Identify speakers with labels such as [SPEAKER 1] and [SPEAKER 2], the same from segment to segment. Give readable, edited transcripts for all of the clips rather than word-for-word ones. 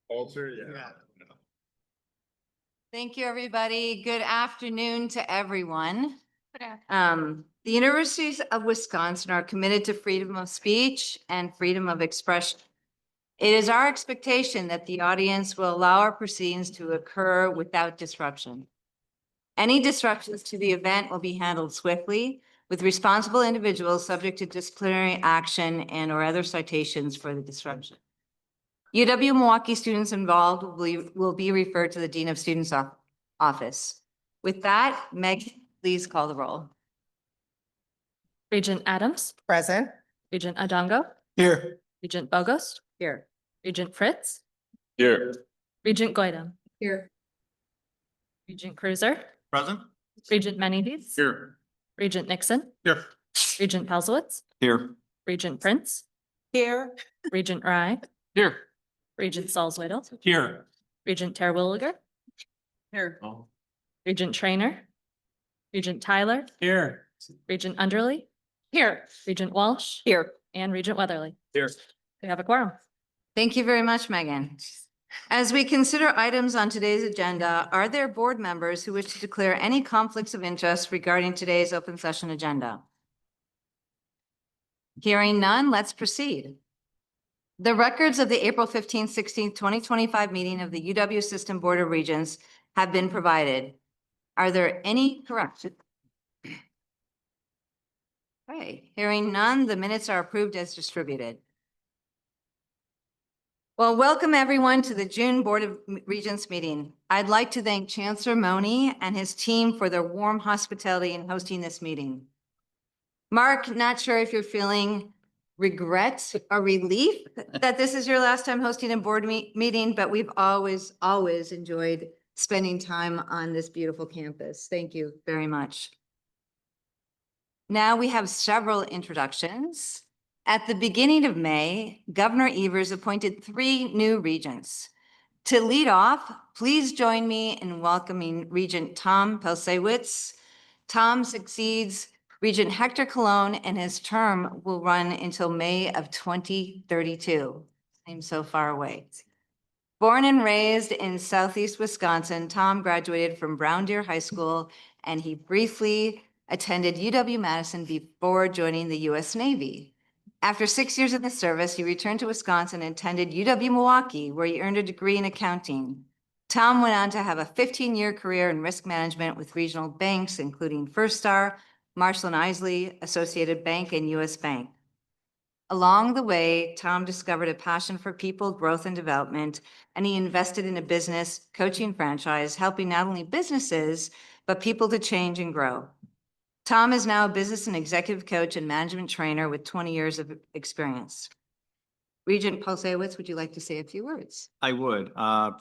[SPEAKER 1] Alter, yeah.
[SPEAKER 2] Thank you, everybody. Good afternoon to everyone. The universities of Wisconsin are committed to freedom of speech and freedom of expression. It is our expectation that the audience will allow our proceedings to occur without disruption. Any disruptions to the event will be handled swiftly with responsible individuals subject to disciplinary action and or other citations for the disruption. UW-Milwaukee students involved will be referred to the Dean of Students office. With that, Meg, please call the roll.
[SPEAKER 3] Regent Adams.
[SPEAKER 4] Present.
[SPEAKER 3] Regent Adongo.
[SPEAKER 1] Here.
[SPEAKER 3] Regent Bogost.
[SPEAKER 2] Here.
[SPEAKER 3] Regent Fritz.
[SPEAKER 1] Here.
[SPEAKER 3] Regent Goydam.
[SPEAKER 2] Here.
[SPEAKER 3] Regent Cruiser.
[SPEAKER 1] Present.
[SPEAKER 3] Regent Menedez.
[SPEAKER 1] Here.
[SPEAKER 3] Regent Nixon.
[SPEAKER 1] Here.
[SPEAKER 3] Regent Pelzowitz.
[SPEAKER 1] Here.
[SPEAKER 3] Regent Prince.
[SPEAKER 4] Here.
[SPEAKER 3] Regent Rye.
[SPEAKER 1] Here.
[SPEAKER 3] Regent Salzwedel.
[SPEAKER 1] Here.
[SPEAKER 3] Regent Terwilliger.
[SPEAKER 4] Here.
[SPEAKER 1] Oh.
[SPEAKER 3] Regent Trainer. Regent Tyler.
[SPEAKER 1] Here.
[SPEAKER 3] Regent Underly.
[SPEAKER 4] Here.
[SPEAKER 3] Regent Walsh.
[SPEAKER 4] Here.
[SPEAKER 3] And Regent Weatherly.
[SPEAKER 1] Here.
[SPEAKER 3] We have a quorum.
[SPEAKER 2] Thank you very much, Megan. As we consider items on today's agenda, are there board members who wish to declare any conflicts of interest regarding today's open session agenda? Hearing none, let's proceed. The records of the April 15th, 16th, 2025 meeting of the UW System Board of Regents have been provided. Are there any corrections? Okay, hearing none, the minutes are approved as distributed. Well, welcome everyone to the June Board of Regents meeting. I'd like to thank Chancellor Mone and his team for their warm hospitality in hosting this meeting. Mark, not sure if you're feeling regret or relief that this is your last time hosting a board meeting, but we've always enjoyed spending time on this beautiful campus. Thank you very much. Now we have several introductions. At the beginning of May, Governor Evers appointed 3 new regents. To lead off, please join me in welcoming Regent Tom Pelzowitz. Tom succeeds Regent Héctor Colón, and his term will run until May of 2032. Seems so far away. Born and raised in Southeast Wisconsin, Tom graduated from Brown Deer High School, and he briefly attended UW-Madison before joining the U.S. Navy. After 6 years in the service, he returned to Wisconsin and attended UW-Milwaukee, where he earned a degree in accounting. Tom went on to have a 15-year career in risk management with regional banks, including First Star, Marshall & Isley, Associated Bank, and U.S. Bank. Along the way, Tom discovered a passion for people, growth, and development, and he invested in a business coaching franchise, helping not only businesses, but people to change and grow. Tom is now a business and executive coach and management trainer with 20 years of experience. Regent Pelzowitz, would you like to say a few words?
[SPEAKER 5] I would.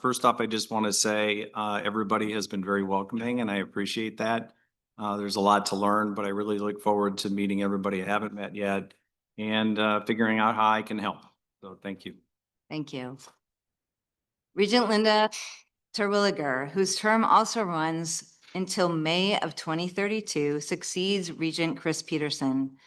[SPEAKER 5] First off, I just want to say everybody has been very welcoming and I appreciate that. There's a lot to learn, but I really look forward to meeting everybody I haven't met yet and figuring out how I can help. So thank you.
[SPEAKER 2] Thank you. Regent Linda Terwilliger, whose term also runs until May of 2032, succeeds Regent Chris Peterson.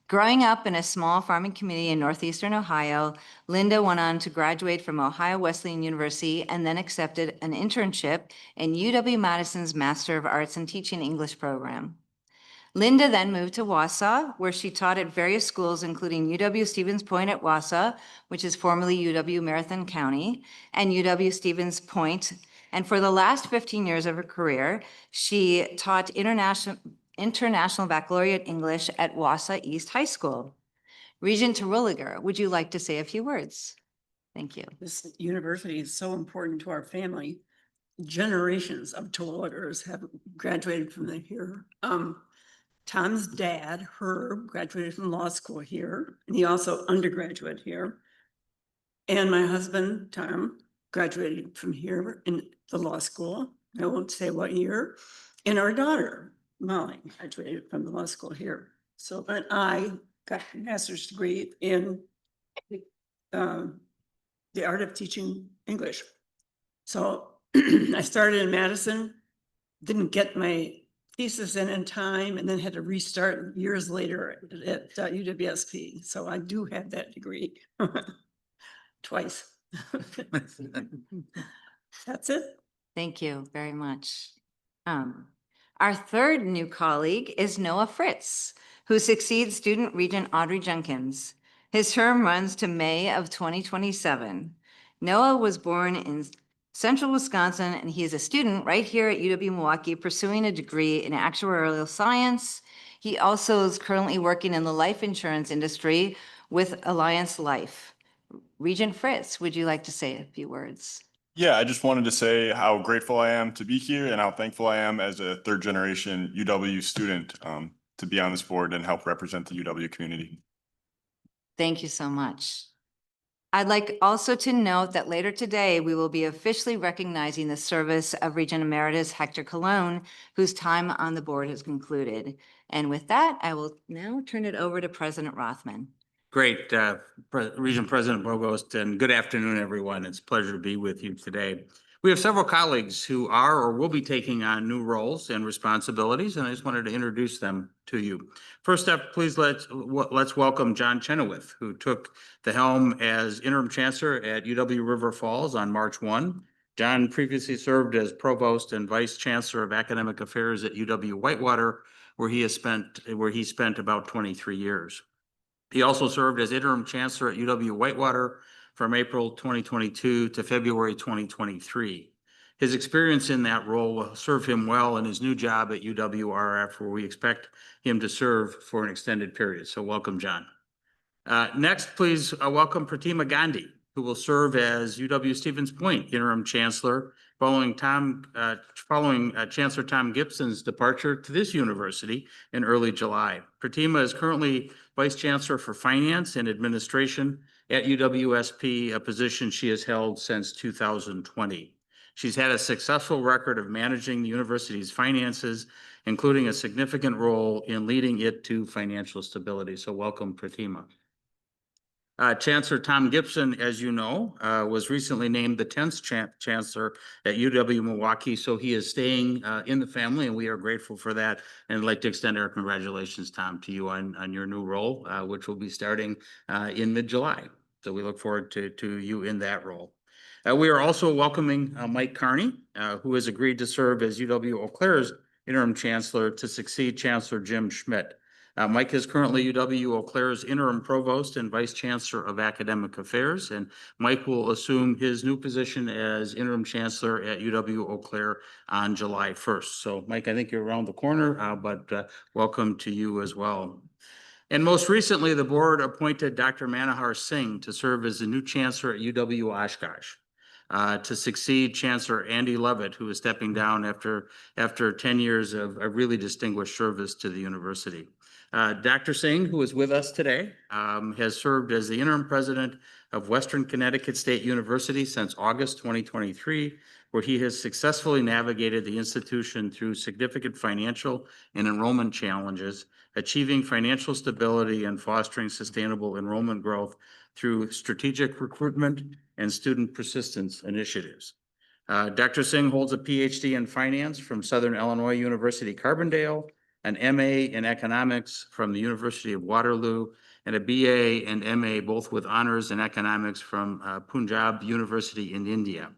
[SPEAKER 2] Growing up in a small farming community in northeastern Ohio, Linda went on to graduate from Ohio Wesleyan University and then accepted an internship in UW-Madison's Master of Arts in Teaching English program. Linda then moved to Wausau, where she taught at various schools, including UW-Stevens Point at Wausau, which is formerly UW-Marathon County, and UW-Stevens Point. And for the last 15 years of her career, she taught international baccalaureate English at Wausau East High School. Regent Terwilliger, would you like to say a few words? Thank you.
[SPEAKER 4] This university is so important to our family. Generations of Terwilligers have graduated from here. Tom's dad, Herb, graduated from law school here, and he also undergraduate here. And my husband, Tom, graduated from here in the law school. I won't say what year. And our daughter, Molly, graduated from the law school here. So, but I got a master's degree in the art of teaching English. So I started in Madison, didn't get my thesis in time, and then had to restart years later at UWSP. So I do have that degree. twice. That's it.
[SPEAKER 2] Thank you very much. Our third new colleague is Noah Fritz, who succeeds student regent Audrey Jenkins. His term runs to May of 2027. Noah was born in central Wisconsin, and he is a student right here at UW-Milwaukee pursuing a degree in actuarial science. He also is currently working in the life insurance industry with Alliance Life. Regent Fritz, would you like to say a few words?
[SPEAKER 1] Yeah, I just wanted to say how grateful I am to be here and how thankful I am as a third generation UW student to be on this board and help represent the UW community.
[SPEAKER 2] Thank you so much. I'd like also to note that later today, we will be officially recognizing the service of Regent Emeritus Héctor Colón, whose time on the board has concluded. And with that, I will now turn it over to President Rothman.
[SPEAKER 6] Great, Region President Provost, and good afternoon, everyone. It's a pleasure to be with you today. We have several colleagues who are or will be taking on new roles and responsibilities, and I just wanted to introduce them to you. First up, please let's welcome John Chenoweth, who took the helm as interim chancellor at UW River Falls on March 1. John previously served as provost and vice chancellor of academic affairs at UW-Whitewater, where he spent about 23 years. He also served as interim chancellor at UW-Whitewater from April 2022 to February 2023. His experience in that role will serve him well in his new job at UW-RF, where we expect him to serve for an extended period. So welcome, John. Next, please welcome Pratima Gandhi, who will serve as UW-Stevens Point interim chancellor following Chancellor Tom Gibson's departure to this university in early July. Pratima is currently Vice Chancellor for Finance and Administration at UW-SP, a position she has held since 2020. She's had a successful record of managing the university's finances, including a significant role in leading it to financial stability. So welcome, Pratima. Chancellor Tom Gibson, as you know, was recently named the 10th chancellor at UW-Milwaukee, so he is staying in the family, and we are grateful for that. And I'd like to extend our congratulations, Tom, to you on your new role, which will be starting in mid-July. So we look forward to you in that role. We are also welcoming Mike Carney, who has agreed to serve as UW-Eau Claire's interim chancellor to succeed Chancellor Jim Schmidt. Mike is currently UW-Eau Claire's interim provost and vice chancellor of academic affairs, and Mike will assume his new position as interim chancellor at UW-Eau Claire on July 1st. So Mike, I think you're around the corner, but welcome to you as well. And most recently, the board appointed Dr. Manohar Singh to serve as the new chancellor at UW-Oshkosh. To succeed Chancellor Andy Leavitt, who is stepping down after 10 years of really distinguished service to the university. Dr. Singh, who is with us today, has served as the interim president of Western Connecticut State University since August 2023, where he has successfully navigated the institution through significant financial and enrollment challenges, achieving financial stability and fostering sustainable enrollment growth through strategic recruitment and student persistence initiatives. Dr. Singh holds a PhD in finance from Southern Illinois University Carbondale, an MA in economics from the University of Waterloo, and a BA and MA, both with honors in economics from Punjab University in India.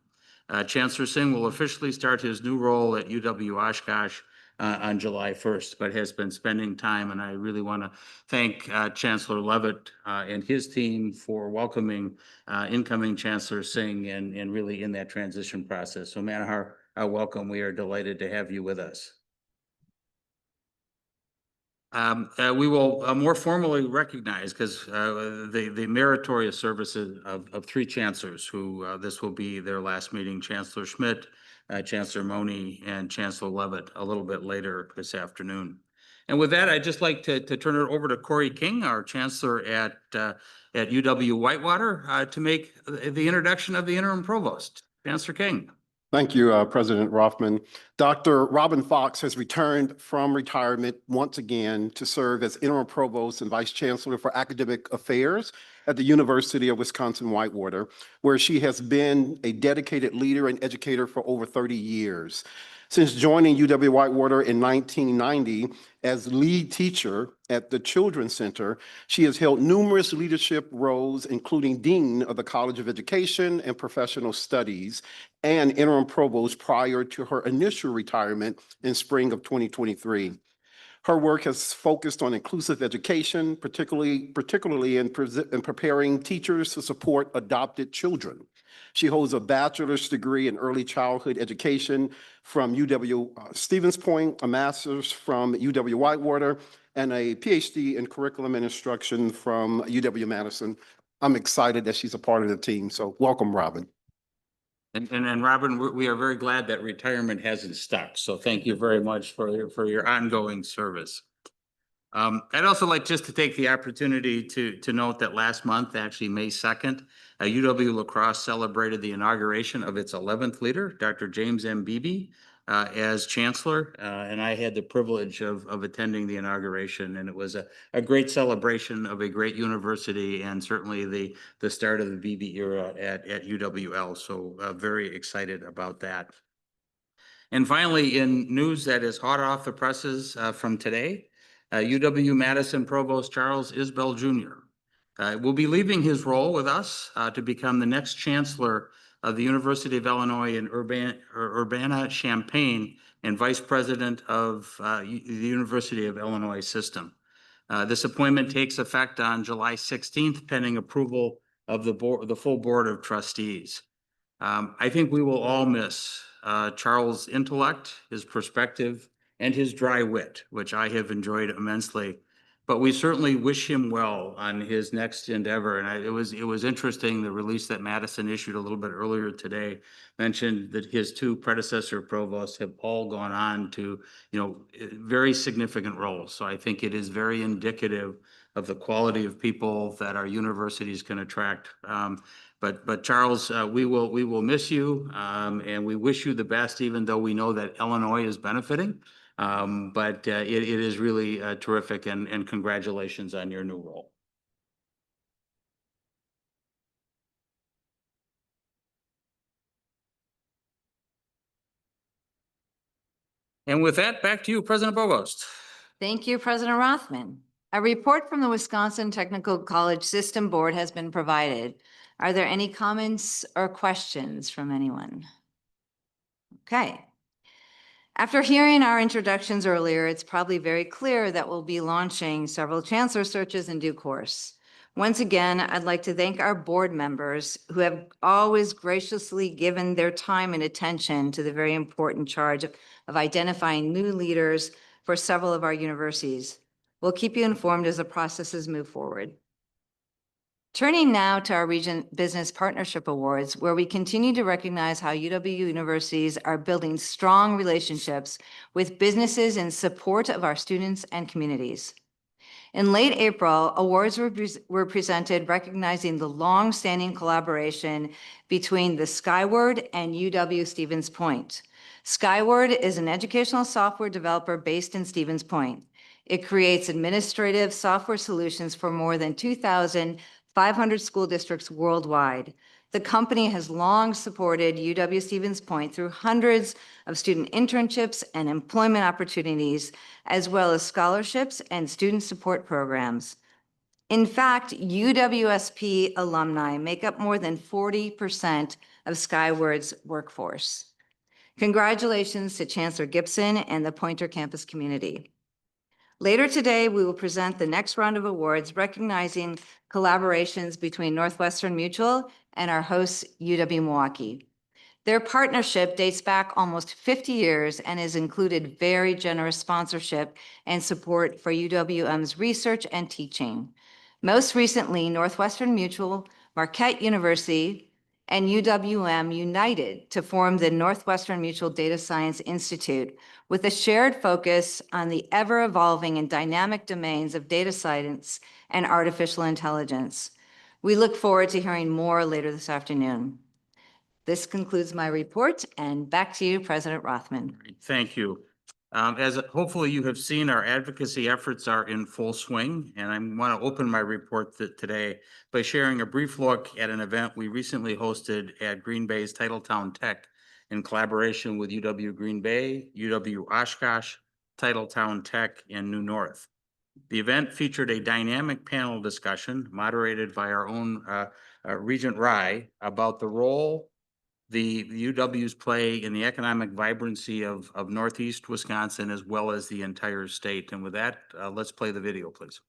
[SPEAKER 6] Chancellor Singh will officially start his new role at UW-Oshkosh on July 1st, but has been spending time, and I really want to thank Chancellor Leavitt and his team for welcoming incoming Chancellor Singh and really in that transition process. So Manohar, welcome. We are delighted to have you with us. We will more formally recognize, because the meritorious services of three chancellors who this will be their last meeting, Chancellor Schmidt, Chancellor Mone, and Chancellor Leavitt a little bit later this afternoon. And with that, I'd just like to turn it over to Corey King, our chancellor at UW-Whitewater, to make the introduction of the interim provost. Chancellor King.
[SPEAKER 7] Thank you, President Rothman. Dr. Robin Fox has returned from retirement once again to serve as interim provost and vice chancellor for academic affairs at the University of Wisconsin-Whitewater, where she has been a dedicated leader and educator for over 30 years. Since joining UW-Whitewater in 1990 as lead teacher at the Children's Center, she has held numerous leadership roles, including Dean of the College of Education and Professional Studies and interim provost prior to her initial retirement in spring of 2023. Her work has focused on inclusive education, particularly in preparing teachers to support adopted children. She holds a bachelor's degree in early childhood education from UW-Stevens Point, a master's from UW-Whitewater, and a PhD in curriculum and instruction from UW-Madison. I'm excited that she's a part of the team, so welcome, Robin.
[SPEAKER 6] And Robin, we are very glad that retirement hasn't stuck. So thank you very much for your ongoing service. I'd also like just to take the opportunity to note that last month, actually May 2nd, UW-La Crosse celebrated the inauguration of its 11th leader, Dr. James M. Beebe, as Chancellor. And I had the privilege of attending the inauguration, and it was a great celebration of a great university and certainly the start of the Beebe era at UW-Eau. So very excited about that. And finally, in news that is hot off the presses from today, UW-Madison Provost Charles Isbell Jr. Will be leaving his role with us to become the next Chancellor of the University of Illinois in Urbana-Champaign and Vice President of the University of Illinois System. This appointment takes effect on July 16th, pending approval of the full Board of Trustees. I think we will all miss Charles' intellect, his perspective, and his dry wit, which I have enjoyed immensely. But we certainly wish him well on his next endeavor. And it was interesting, the release that Madison issued a little bit earlier today mentioned that his two predecessor provosts have all gone on to, very significant roles. So I think it is very indicative of the quality of people that our universities can attract. But Charles, we will miss you, and we wish you the best, even though we know that Illinois is benefiting. But it is really terrific, and congratulations on your new role. And with that, back to you, President Provost.
[SPEAKER 2] Thank you, President Rothman. A report from the Wisconsin Technical College System Board has been provided. Are there any comments or questions from anyone? Okay. After hearing our introductions earlier, it's probably very clear that we'll be launching several chancellor searches in due course. Once again, I'd like to thank our board members who have always graciously given their time and attention to the very important charge of identifying new leaders for several of our universities. We'll keep you informed as the processes move forward. Turning now to our Regent Business Partnership Awards, where we continue to recognize how UW universities are building strong relationships with businesses in support of our students and communities. In late April, awards were presented recognizing the long-standing collaboration between the Skyward and UW-Stevens Point. Skyward is an educational software developer based in Stevens Point. It creates administrative software solutions for more than 2,500 school districts worldwide. The company has long supported UW-Stevens Point through hundreds of student internships and employment opportunities, as well as scholarships and student support programs. In fact, UWSP alumni make up more than 40% of Skyward's workforce. Congratulations to Chancellor Gibson and the Poynter campus community. Later today, we will present the next round of awards recognizing collaborations between Northwestern Mutual and our host, UW-Milwaukee. Their partnership dates back almost 50 years and has included very generous sponsorship and support for UWM's research and teaching. Most recently, Northwestern Mutual, Marquette University, and UWM united to form the Northwestern Mutual Data Science Institute with a shared focus on the ever-evolving and dynamic domains of data science and artificial intelligence. We look forward to hearing more later this afternoon. This concludes my report, and back to you, President Rothman.
[SPEAKER 6] Thank you. As hopefully you have seen, our advocacy efforts are in full swing, and I want to open my report today by sharing a brief look at an event we recently hosted at Green Bay's Titletown Tech in collaboration with UW Green Bay, UW-Oshkosh, Titletown Tech, and New North. The event featured a dynamic panel discussion moderated by our own Regent Rye about the role the UW's play in the economic vibrancy of Northeast Wisconsin as well as the entire state. And with that, let's play the video, please.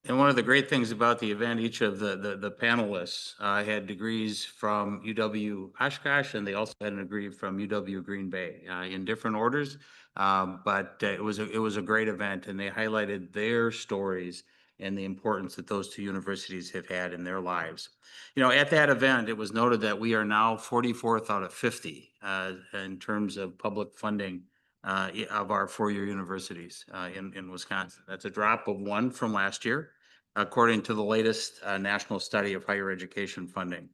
[SPEAKER 6] And one of the great things about the event, each of the panelists had degrees from UW-Oshkosh, and they also had a degree from UW Green Bay in different orders. But it was a great event, and they highlighted their stories and the importance that those two universities have had in their lives. You know, at that event, it was noted that we are now 44th out of 50 in terms of public funding of our four-year universities in Wisconsin. That's a drop of 1 from last year, according to the latest national study of higher education funding.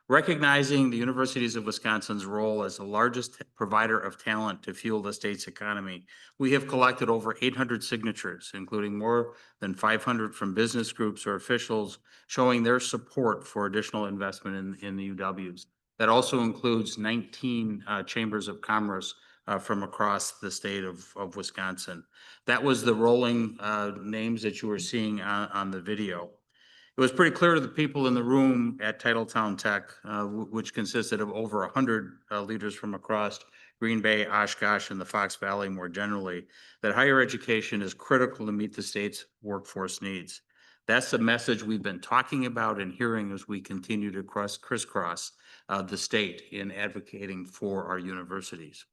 [SPEAKER 6] Recognizing the universities of Wisconsin's role as the largest provider of talent to fuel the state's economy, we have collected over 800 signatures, including more than 500 from business groups or officials showing their support for additional investment in the UWs. That also includes 19 chambers of commerce from across the state of Wisconsin. That was the rolling names that you were seeing on the video. It was pretty clear to the people in the room at Titletown Tech, which consisted of over 100 leaders from across Green Bay, Oshkosh, and the Fox Valley more generally, that higher education is critical to meet the state's workforce needs. That's the message we've been talking about and hearing as we continue to crisscross the state in advocating for our universities.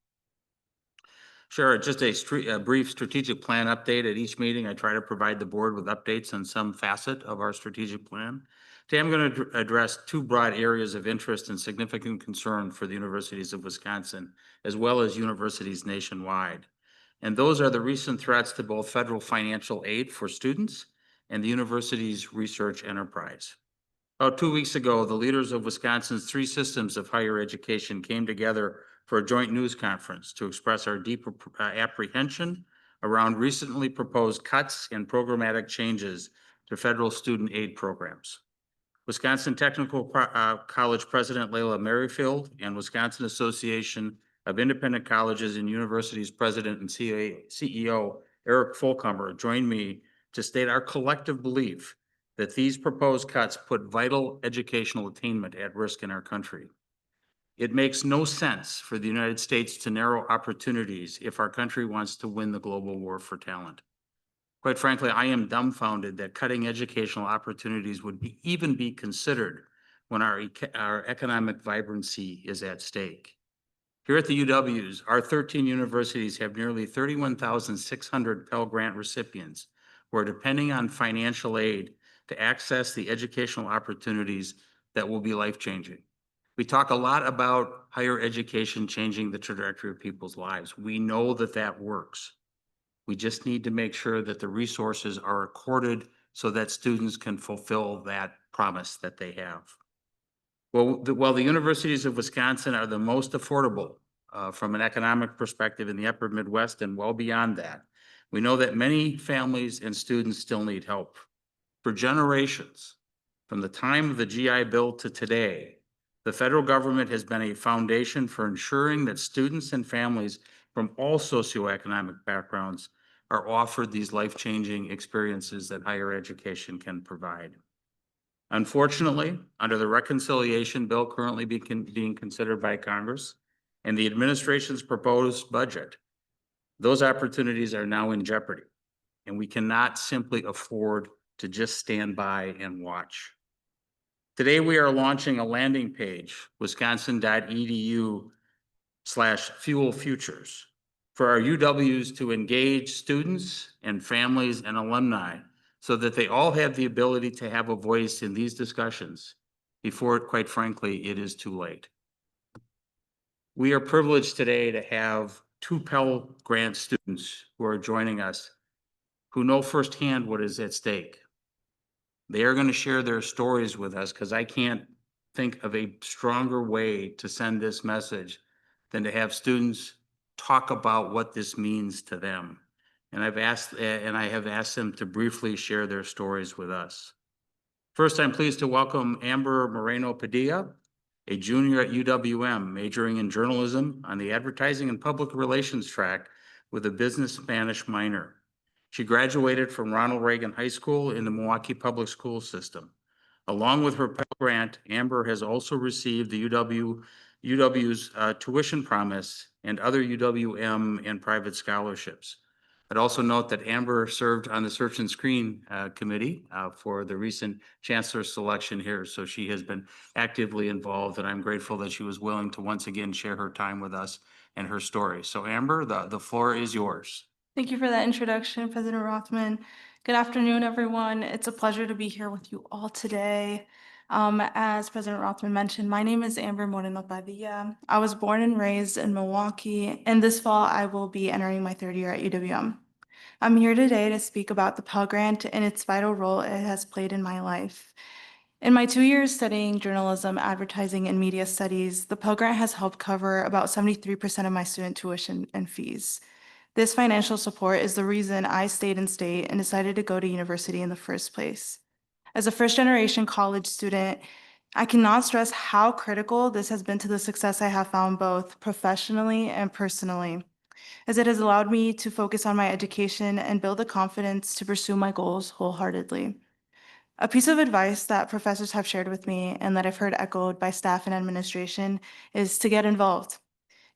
[SPEAKER 6] Sure, just a brief strategic plan update. At each meeting, I try to provide the board with updates on some facet of our strategic plan. Today, I'm going to address 2 broad areas of interest and significant concern for the universities of Wisconsin, as well as universities nationwide. And those are the recent threats to both federal financial aid for students and the university's research enterprise. About 2 weeks ago, the leaders of Wisconsin's 3 systems of higher education came together for a joint news conference to express our deep apprehension around recently proposed cuts and programmatic changes to federal student aid programs. Wisconsin Technical College President Layla Merrifield and Wisconsin Association of Independent Colleges and Universities President and CEO Eric Fulcomer joined me to state our collective belief that these proposed cuts put vital educational attainment at risk in our country. It makes no sense for the United States to narrow opportunities if our country wants to win the global war for talent. Quite frankly, I am dumbfounded that cutting educational opportunities would even be considered when our economic vibrancy is at stake. Here at the UWs, our 13 universities have nearly 31,600 Pell Grant recipients who are depending on financial aid to access the educational opportunities that will be life-changing. We talk a lot about higher education changing the trajectory of people's lives. We know that that works. We just need to make sure that the resources are accorded so that students can fulfill that promise that they have. Well, while the universities of Wisconsin are the most affordable from an economic perspective in the upper Midwest and well beyond that, we know that many families and students still need help. For generations, from the time of the GI Bill to today, the federal government has been a foundation for ensuring that students and families from all socioeconomic backgrounds are offered these life-changing experiences that higher education can provide. Unfortunately, under the reconciliation bill currently being considered by Congress and the administration's proposed budget, those opportunities are now in jeopardy, and we cannot simply afford to just stand by and watch. Today, we are launching a landing page, wisconsin.edu/fuel futures, for our UWs to engage students and families and alumni so that they all have the ability to have a voice in these discussions before, quite frankly, it is too late. We are privileged today to have 2 Pell Grant students who are joining us who know firsthand what is at stake. They are going to share their stories with us because I can't think of a stronger way to send this message than to have students talk about what this means to them. And I have asked them to briefly share their stories with us. First, I'm pleased to welcome Amber Moreno Padilla, a junior at UWM, majoring in journalism on the advertising and public relations track with a business Spanish minor. She graduated from Ronald Reagan High School in the Milwaukee Public School System. Along with her Pell Grant, Amber has also received the UW's tuition promise and other UWM and private scholarships. I'd also note that Amber served on the Search and Screen Committee for the recent Chancellor selection here, so she has been actively involved, and I'm grateful that she was willing to once again share her time with us and her story. So Amber, the floor is yours.
[SPEAKER 8] Thank you for that introduction, President Rothman. Good afternoon, everyone. It's a pleasure to be here with you all today. As President Rothman mentioned, my name is Amber Moreno Padilla. I was born and raised in Milwaukee, and this fall I will be entering my 3rd year at UW-M. I'm here today to speak about the Pell Grant and its vital role it has played in my life. In my 2 years studying journalism, advertising, and media studies, the Pell Grant has helped cover about 73% of my student tuition and fees. This financial support is the reason I stayed in state and decided to go to university in the first place. As a first-generation college student, I cannot stress how critical this has been to the success I have found both professionally and personally, as it has allowed me to focus on my education and build the confidence to pursue my goals wholeheartedly. A piece of advice that professors have shared with me and that I've heard echoed by staff and administration is to get involved.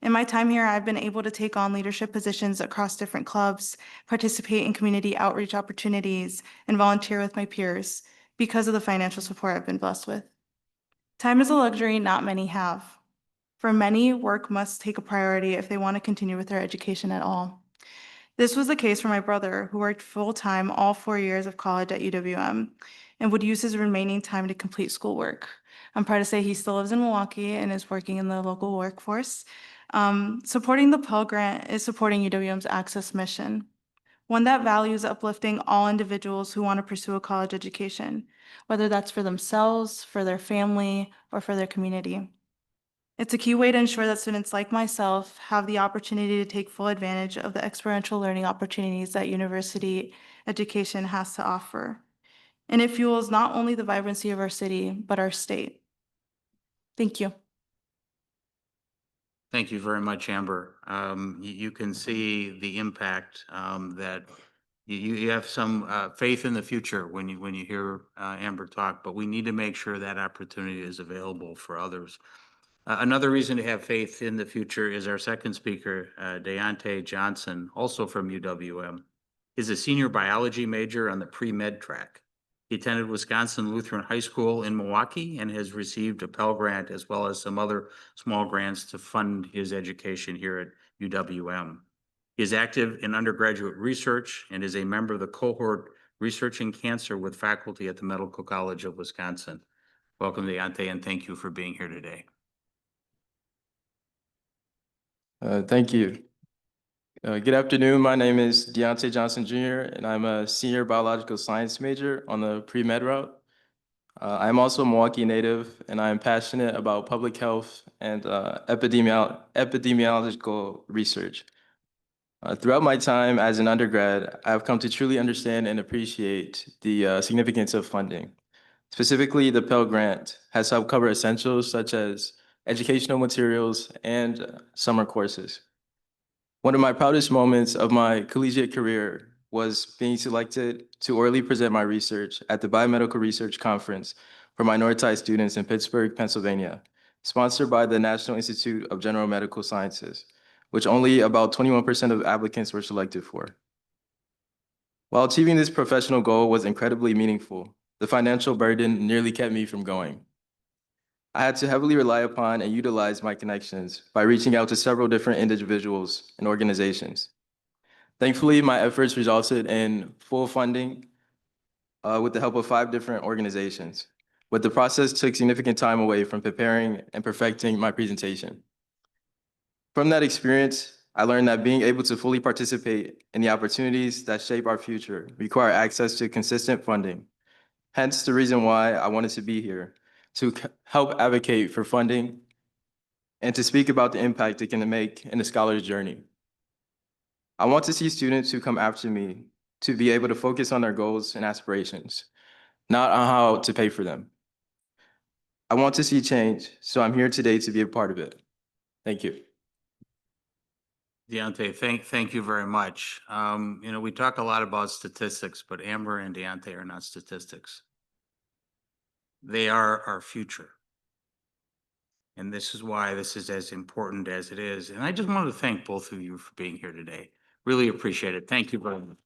[SPEAKER 8] In my time here, I've been able to take on leadership positions across different clubs, participate in community outreach opportunities, and volunteer with my peers because of the financial support I've been blessed with. Time is a luxury not many have. For many, work must take a priority if they want to continue with their education at all. This was the case for my brother, who worked full-time all 4 years of college at UW-M and would use his remaining time to complete schoolwork. I'm proud to say he still lives in Milwaukee and is working in the local workforce. Supporting the Pell Grant is supporting UW-M's Access mission, one that values uplifting all individuals who want to pursue a college education, whether that's for themselves, for their family, or for their community. It's a key way to ensure that students like myself have the opportunity to take full advantage of the experiential learning opportunities that university education has to offer. And it fuels not only the vibrancy of our city, but our state. Thank you.
[SPEAKER 6] Thank you very much, Amber. You can see the impact that you have some faith in the future when you hear Amber talk, but we need to make sure that opportunity is available for others. Another reason to have faith in the future is our second speaker, Deontay Johnson, also from UW-M. He's a senior biology major on the pre-med track. He attended Wisconsin Lutheran High School in Milwaukee and has received a Pell Grant as well as some other small grants to fund his education here at UWM. He is active in undergraduate research and is a member of the cohort researching cancer with faculty at the Medical College of Wisconsin. Welcome, Deontay, and thank you for being here today.
[SPEAKER 9] Thank you. Good afternoon. My name is Deontay Johnson Jr., and I'm a senior biological science major on the pre-med route. I'm also a Milwaukee native, and I am passionate about public health and epidemiological research. Throughout my time as an undergrad, I've come to truly understand and appreciate the significance of funding. Specifically, the Pell Grant has helped cover essentials such as educational materials and summer courses. One of my proudest moments of my collegiate career was being selected to orally present my research at the Biomedical Research Conference for minority students in Pittsburgh, Pennsylvania, sponsored by the National Institute of General Medical Sciences, which only about 21% of applicants were selected for. While achieving this professional goal was incredibly meaningful, the financial burden nearly kept me from going. I had to heavily rely upon and utilize my connections by reaching out to several different individuals and organizations. Thankfully, my efforts resulted in full funding with the help of 5 different organizations, but the process took significant time away from preparing and perfecting my presentation. From that experience, I learned that being able to fully participate in the opportunities that shape our future require access to consistent funding. Hence the reason why I wanted to be here, to help advocate for funding and to speak about the impact it can make in a scholar's journey. I want to see students who come after me to be able to focus on their goals and aspirations, not on how to pay for them. I want to see change, so I'm here today to be a part of it. Thank you.
[SPEAKER 6] Deontay, thank you very much. You know, we talk a lot about statistics, but Amber and Deontay are not statistics. They are our future. And this is why this is as important as it is. And I just wanted to thank both of you for being here today. Really appreciate it. Thank you very much.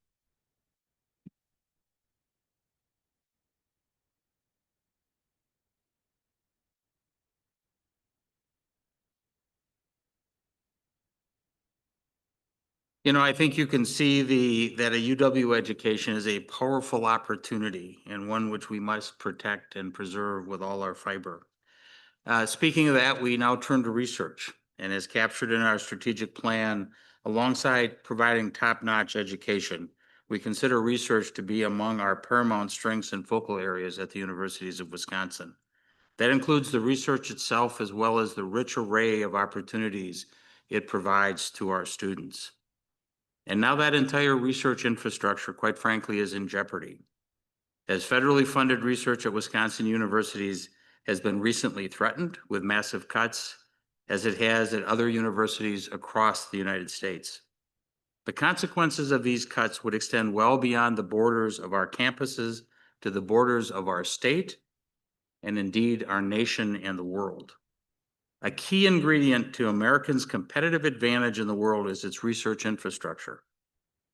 [SPEAKER 6] You know, I think you can see that a UW education is a powerful opportunity and one which we must protect and preserve with all our fiber. Speaking of that, we now turn to research, and as captured in our strategic plan, alongside providing top-notch education, we consider research to be among our paramount strengths and focal areas at the universities of Wisconsin. That includes the research itself as well as the rich array of opportunities it provides to our students. And now that entire research infrastructure, quite frankly, is in jeopardy, as federally funded research at Wisconsin universities has been recently threatened with massive cuts, as it has at other universities across the United States. The consequences of these cuts would extend well beyond the borders of our campuses to the borders of our state, and indeed our nation and the world. A key ingredient to Americans' competitive advantage in the world is its research infrastructure,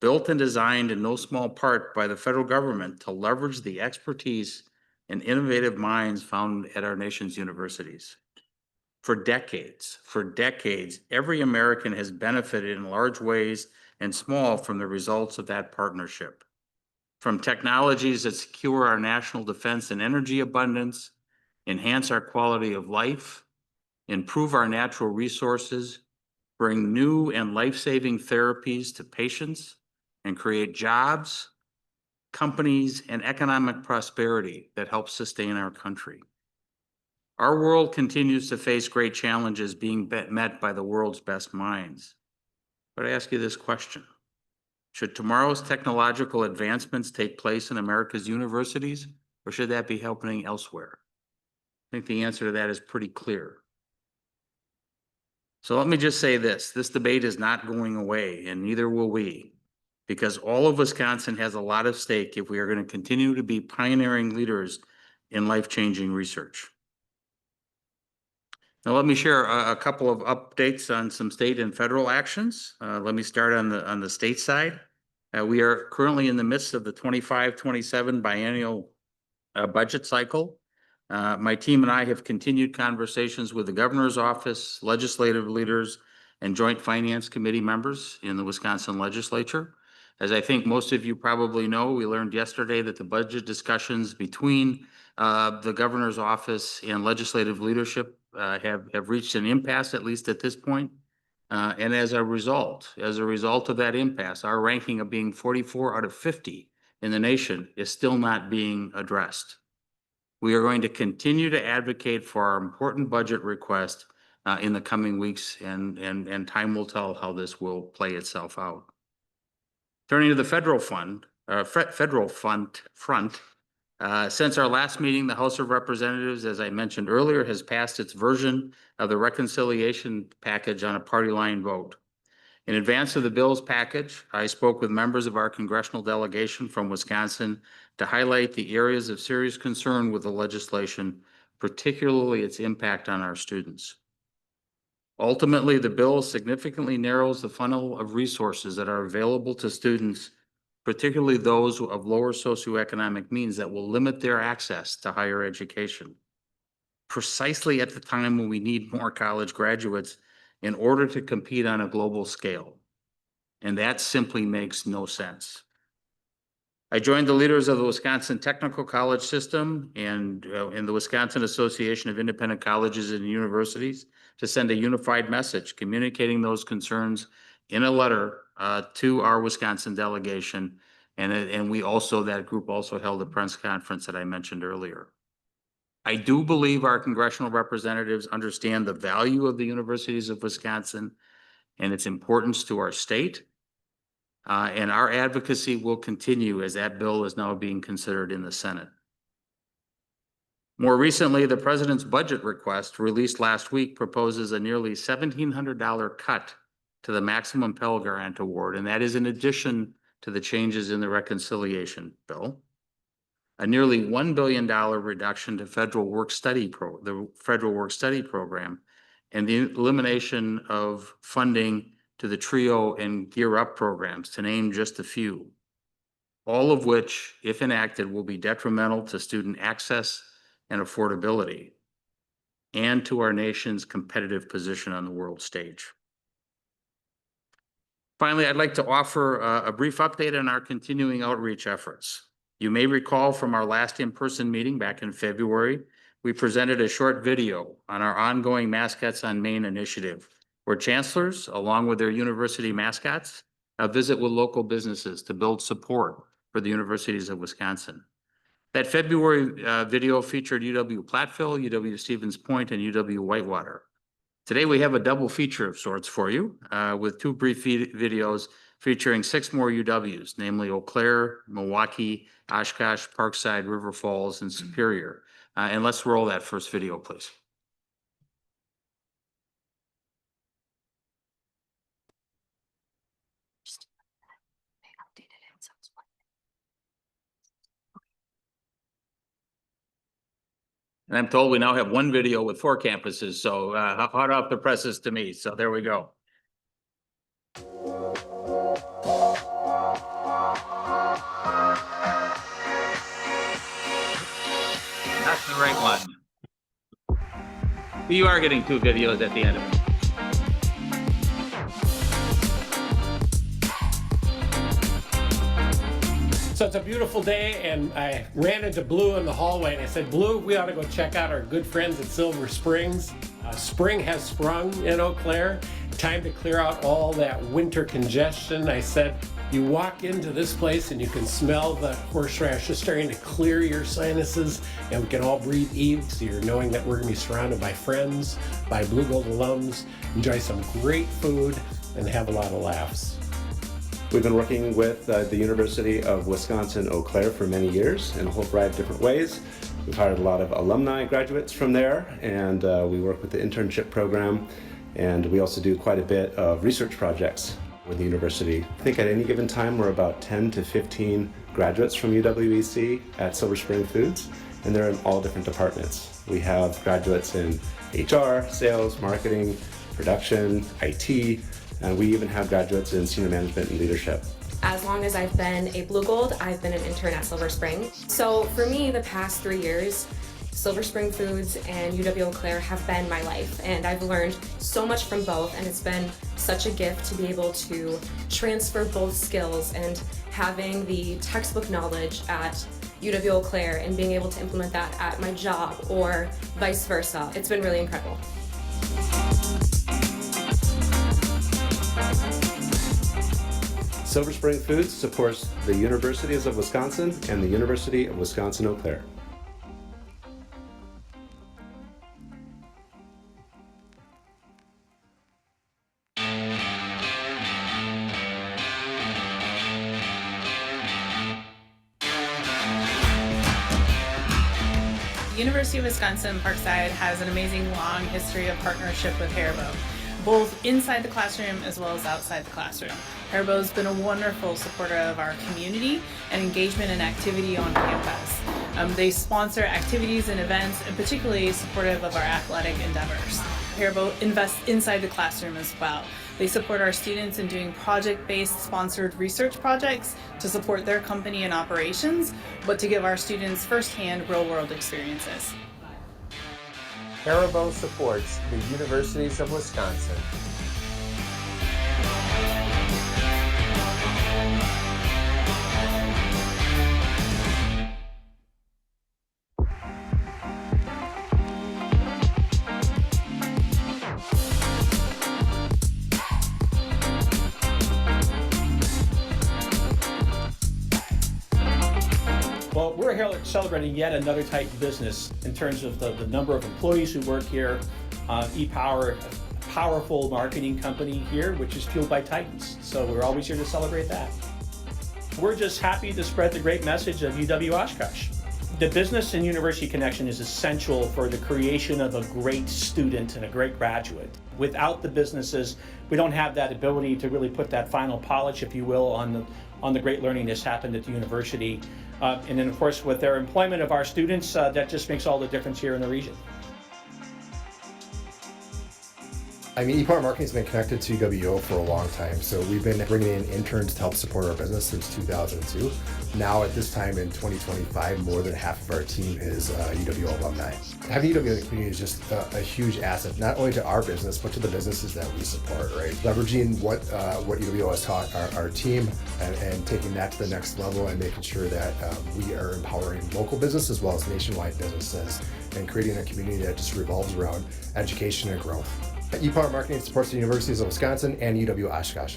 [SPEAKER 6] built and designed in no small part by the federal government to leverage the expertise and innovative minds found at our nation's universities. For decades, every American has benefited in large ways and small from the results of that partnership. From technologies that secure our national defense and energy abundance, enhance our quality of life, improve our natural resources, bring new and life-saving therapies to patients, and create jobs, companies, and economic prosperity that help sustain our country. Our world continues to face great challenges being met by the world's best minds. But I ask you this question: should tomorrow's technological advancements take place in America's universities, or should that be happening elsewhere? I think the answer to that is pretty clear. So let me just say this debate is not going away, and neither will we, because all of Wisconsin has a lot at stake if we are going to continue to be pioneering leaders in life-changing research. Now, let me share a couple of updates on some state and federal actions. Let me start on the state side. We are currently in the midst of the 25-27 biennial budget cycle. My team and I have continued conversations with the governor's office, legislative leaders, and joint finance committee members in the Wisconsin legislature. As I think most of you probably know, we learned yesterday that the budget discussions between the governor's office and legislative leadership have reached an impasse, at least at this point. And as a result of that impasse, our ranking of being 44 out of 50 in the nation is still not being addressed. We are going to continue to advocate for our important budget request in the coming weeks, and time will tell how this will play itself out. Turning to the federal front, since our last meeting, the House of Representatives, as I mentioned earlier, has passed its version of the reconciliation package on a party line vote. In advance of the bill's package, I spoke with members of our congressional delegation from Wisconsin to highlight the areas of serious concern with the legislation, particularly its impact on our students. Ultimately, the bill significantly narrows the funnel of resources that are available to students, particularly those of lower socioeconomic means, that will limit their access to higher education, precisely at the time when we need more college graduates in order to compete on a global scale. And that simply makes no sense. I joined the leaders of the Wisconsin Technical College System and in the Wisconsin Association of Independent Colleges and Universities to send a unified message communicating those concerns in a letter to our Wisconsin delegation. And we also, that group also held a press conference that I mentioned earlier. I do believe our congressional representatives understand the value of the universities of Wisconsin and its importance to our state. And our advocacy will continue as that bill is now being considered in the Senate. More recently, the president's budget request released last week proposes a nearly $1,700 cut to the maximum Pell Grant award, and that is in addition to the changes in the reconciliation bill. A nearly $1 billion reduction to the Federal Work Study Program, and the elimination of funding to the TRIO and Gear Up programs, to name just a few, all of which, if enacted, will be detrimental to student access and affordability, and to our nation's competitive position on the world stage. Finally, I'd like to offer a brief update on our continuing outreach efforts. You may recall from our last in-person meeting back in February, we presented a short video on our ongoing Mascots on Main initiative, where chancellors, along with their university mascots, visit with local businesses to build support for the universities of Wisconsin. That February video featured UW-Platteville, UW-Stevens Point, and UW-Whitewater. Today, we have a double feature of sorts for you, with two brief videos featuring 6 more UWs, namely Eau Claire, Milwaukee, Oshkosh, Parkside, River Falls, and Superior. And let's roll that first video, please. And I'm told we now have one video with 4 campuses, so hot off the presses to me. So there we go. That's the right one. You are getting 2 videos at the end of it.
[SPEAKER 10] So it's a beautiful day, and I ran into Blue in the hallway, and I said, Blue, we ought to go check out our good friends at Silver Springs. Spring has sprung in Eau Claire. Time to clear out all that winter congestion. I said, you walk into this place and you can smell the horseradish just starting to clear your sinuses, and we can all breathe Eve, so you're knowing that we're gonna be surrounded by friends, by Blue Gold alums, enjoy some great food, and have a lot of laughs.
[SPEAKER 11] We've been working with the University of Wisconsin-Eau Claire for many years in a whole variety of different ways. We've hired a lot of alumni graduates from there, and we work with the internship program, and we also do quite a bit of research projects with the university. I think at any given time we're about 10 to 15 graduates from UW-EC at Silver Spring Foods, and they're in all different departments. We have graduates in HR, sales, marketing, production, IT, and we even have graduates in senior management and leadership.
[SPEAKER 12] As long as I've been a Blue Gold, I've been an intern at Silver Spring. So for me, the past 3 years, Silver Spring Foods and UW-Eau Claire have been my life, and I've learned so much from both, and it's been such a gift to be able to transfer both skills and having the textbook knowledge at UW-Eau Claire and being able to implement that at my job or vice versa. It's been really incredible.
[SPEAKER 11] Silver Spring Foods supports the Universities of Wisconsin and the University of Wisconsin-Eau Claire.
[SPEAKER 13] The University of Wisconsin-Parkside has an amazing long history of partnership with Haribo, both inside the classroom as well as outside the classroom. Haribo has been a wonderful supporter of our community and engagement and activity on campus. They sponsor activities and events, and particularly supportive of our athletic endeavors. Haribo invests inside the classroom as well. They support our students in doing project-based sponsored research projects to support their company and operations, but to give our students firsthand real-world experiences.
[SPEAKER 14] Haribo supports the Universities of Wisconsin.
[SPEAKER 10] Well, we're here celebrating yet another type of business in terms of the number of employees who work here. ePower, a powerful marketing company here, which is fueled by Titans. So we're always here to celebrate that. We're just happy to spread the great message of UW-Oshkosh. The business and university connection is essential for the creation of a great student and a great graduate. Without the businesses, we don't have that ability to really put that final polish, if you will, on the great learning that's happened at the university. And then, of course, with their employment of our students, that just makes all the difference here in the region.
[SPEAKER 15] I mean, ePower Marketing has been connected to UW-Eau for a long time, so we've been bringing in interns to help support our business since 2002. Now, at this time in 2025, more than half of our team is UW-Eau alumni. Having UW in the community is just a huge asset, not only to our business, but to the businesses that we support, right? Leveraging what UW-Eau has taught our team and taking that to the next level and making sure that we are empowering local business as well as nationwide businesses and creating a community that just revolves around education and growth. ePower Marketing supports the Universities of Wisconsin and UW-Oshkosh.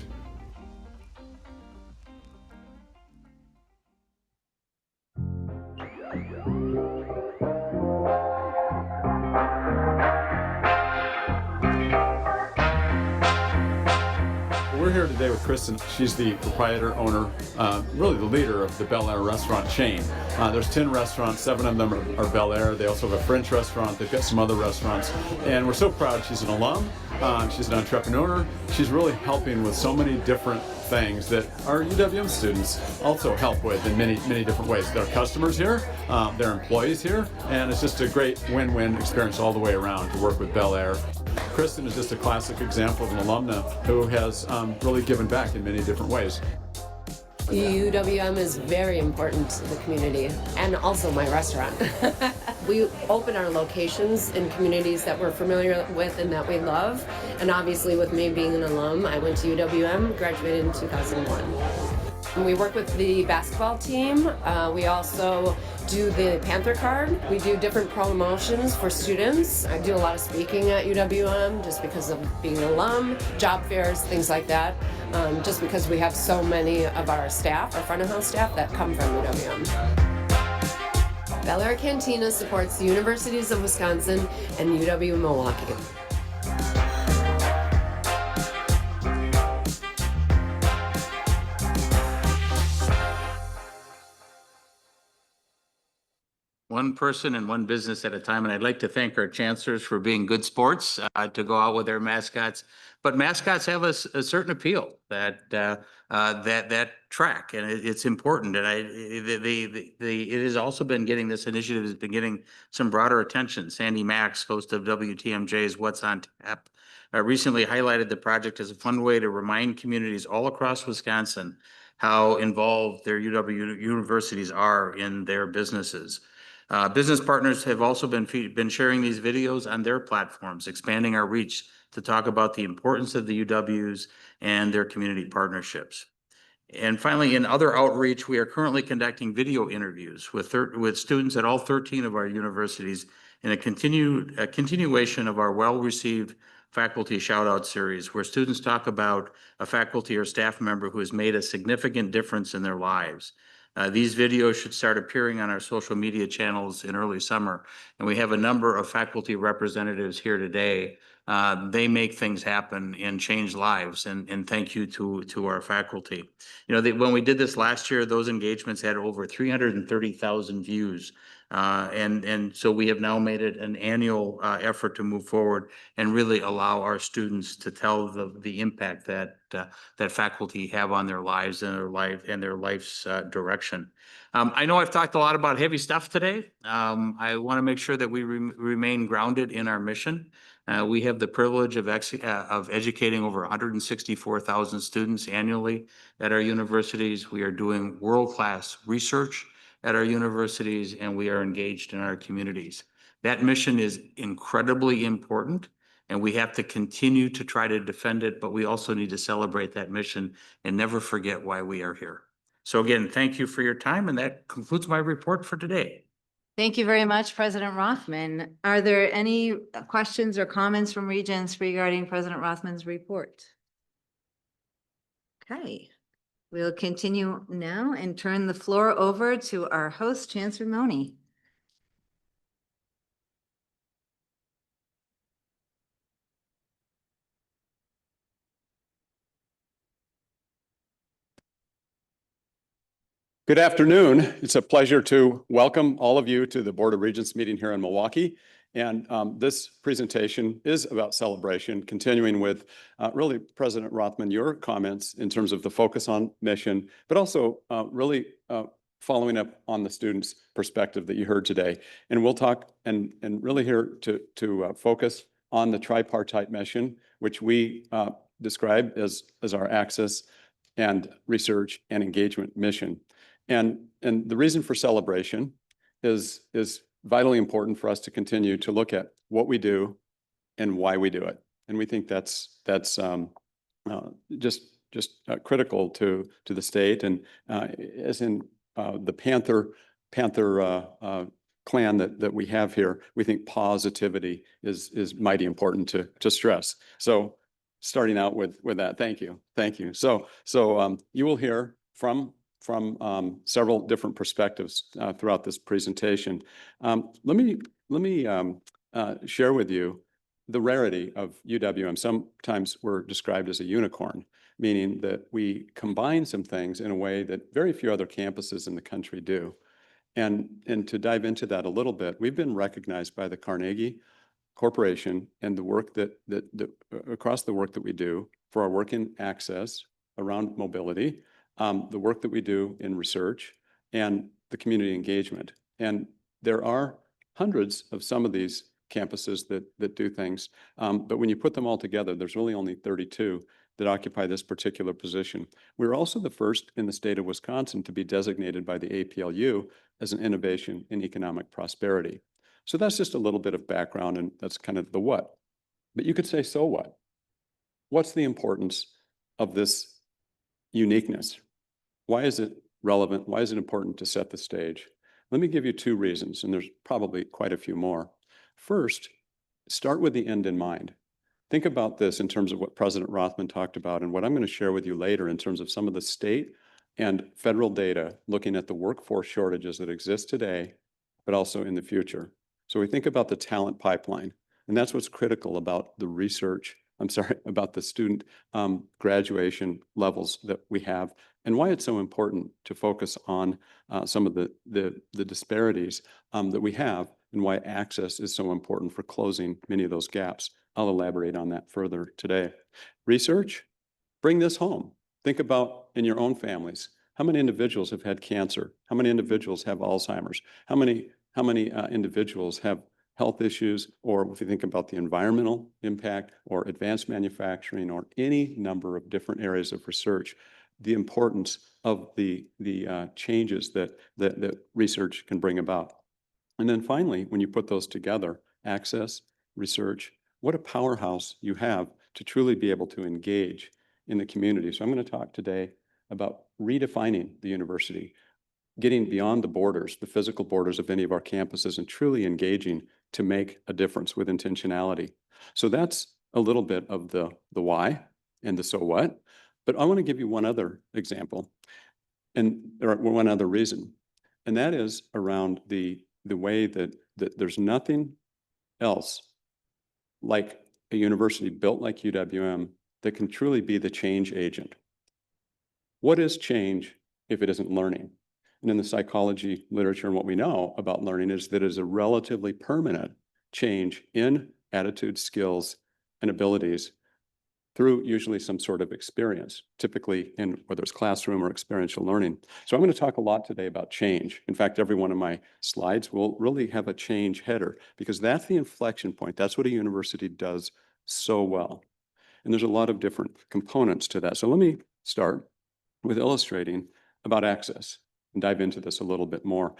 [SPEAKER 16] We're here today with Kristen. She's the proprietor, owner, really the leader of the Bel Air restaurant chain. There's 10 restaurants, 7 of them are Bel Air. They also have a French restaurant. They've got some other restaurants. And we're so proud she's an alum. She's an entrepreneur. She's really helping with so many different things that our UWM students also help with in many, many different ways. Their customers here, their employees here, and it's just a great win-win experience all the way around to work with Bel Air. Kristen is just a classic example of an alumna who has really given back in many different ways.
[SPEAKER 17] UWM is very important to the community and also my restaurant. We open our locations in communities that we're familiar with and that we love. And obviously with me being an alum, I went to UWM, graduated in 2001. We work with the basketball team. We also do the Panther card. We do different promotions for students. I do a lot of speaking at UWM just because of being an alum, job fairs, things like that. Just because we have so many of our staff, our front of house staff, that come from UWM. Bel Air Cantina supports the Universities of Wisconsin and UW-Milwaukee.
[SPEAKER 6] One person and one business at a time, and I'd like to thank our chancellors for being good sports to go out with their mascots. But mascots have a certain appeal that track, and it's important. And it has also been getting, this initiative has been getting some broader attention. Sandy Max, host of WTMJ's What's on Tap, recently highlighted the project as a fun way to remind communities all across Wisconsin how involved their UW universities are in their businesses. Business partners have also been sharing these videos on their platforms, expanding our reach to talk about the importance of the UWs and their community partnerships. And finally, in other outreach, we are currently conducting video interviews with students at all 13 of our universities in a continuation of our well-received faculty shout-out series, where students talk about a faculty or staff member who has made a significant difference in their lives. These videos should start appearing on our social media channels in early summer, and we have a number of faculty representatives here today. They make things happen and change lives, and thank you to our faculty. You know, when we did this last year, those engagements had over 330,000 views. And so we have now made it an annual effort to move forward and really allow our students to tell the impact that that faculty have on their lives and their life's direction. I know I've talked a lot about heavy stuff today. I want to make sure that we remain grounded in our mission. We have the privilege of educating over 164,000 students annually at our universities. We are doing world-class research at our universities, and we are engaged in our communities. That mission is incredibly important, and we have to continue to try to defend it, but we also need to celebrate that mission and never forget why we are here. So again, thank you for your time, and that concludes my report for today.
[SPEAKER 2] Thank you very much, President Rothman. Are there any questions or comments from Regents regarding President Rothman's report? Okay, we'll continue now and turn the floor over to our host, Chancellor Mone.
[SPEAKER 18] Good afternoon. It's a pleasure to welcome all of you to the Board of Regents meeting here in Milwaukee. And this presentation is about celebration, continuing with really, President Rothman, your comments in terms of the focus on mission, but also really following up on the students' perspective that you heard today. And we'll talk and really here to focus on the tripartite mission, which we describe as our access and research and engagement mission. And the reason for celebration is vitally important for us to continue to look at what we do and why we do it. And we think that's just critical to the state. And as in the Panther clan that we have here, we think positivity is mighty important to stress. So starting out with that, thank you. So you will hear from several different perspectives throughout this presentation. Let me share with you the rarity of UWM. Sometimes we're described as a unicorn, meaning that we combine some things in a way that very few other campuses in the country do. And to dive into that a little bit, we've been recognized by the Carnegie Corporation and the work that across the work that we do for our work in access around mobility, the work that we do in research, and the community engagement. And there are hundreds of some of these campuses that do things, but when you put them all together, there's really only 32 that occupy this particular position. We're also the first in the state of Wisconsin to be designated by the APLU as an innovation in economic prosperity. So that's just a little bit of background, and that's kind of the what. But you could say, so what? What's the importance of this uniqueness? Why is it relevant? Why is it important to set the stage? Let me give you two reasons, and there's probably quite a few more. First, start with the end in mind. Think about this in terms of what President Rothman talked about and what I'm going to share with you later in terms of some of the state and federal data looking at the workforce shortages that exist today, but also in the future. So we think about the talent pipeline, and that's what's critical about the research, about the student graduation levels that we have, and why it's so important to focus on some of the disparities that we have, and why access is so important for closing many of those gaps. I'll elaborate on that further today. Research, bring this home. Think about in your own families. How many individuals have had cancer? How many individuals have Alzheimer's? How many individuals have health issues, or if you think about the environmental impact or advanced manufacturing or any number of different areas of research? the importance of the changes that research can bring about. And then finally, when you put those together, access, research, what a powerhouse you have to truly be able to engage in the community. So I'm going to talk today about redefining the university, getting beyond the borders, the physical borders of any of our campuses, and truly engaging to make a difference with intentionality. So that's a little bit of the why and the so what. But I want to give you one other example, and or one other reason, and that is around the way that there's nothing else like a university built like UWM that can truly be the change agent. What is change if it isn't learning? And in the psychology literature and what we know about learning is that it is a relatively permanent change in attitude, skills, and abilities through usually some sort of experience, typically in whether it's classroom or experiential learning. So I'm going to talk a lot today about change. In fact, every one of my slides will really have a change header because that's the inflection point. That's what a university does so well. And there's a lot of different components to that. So let me start with illustrating about access and dive into this a little bit more.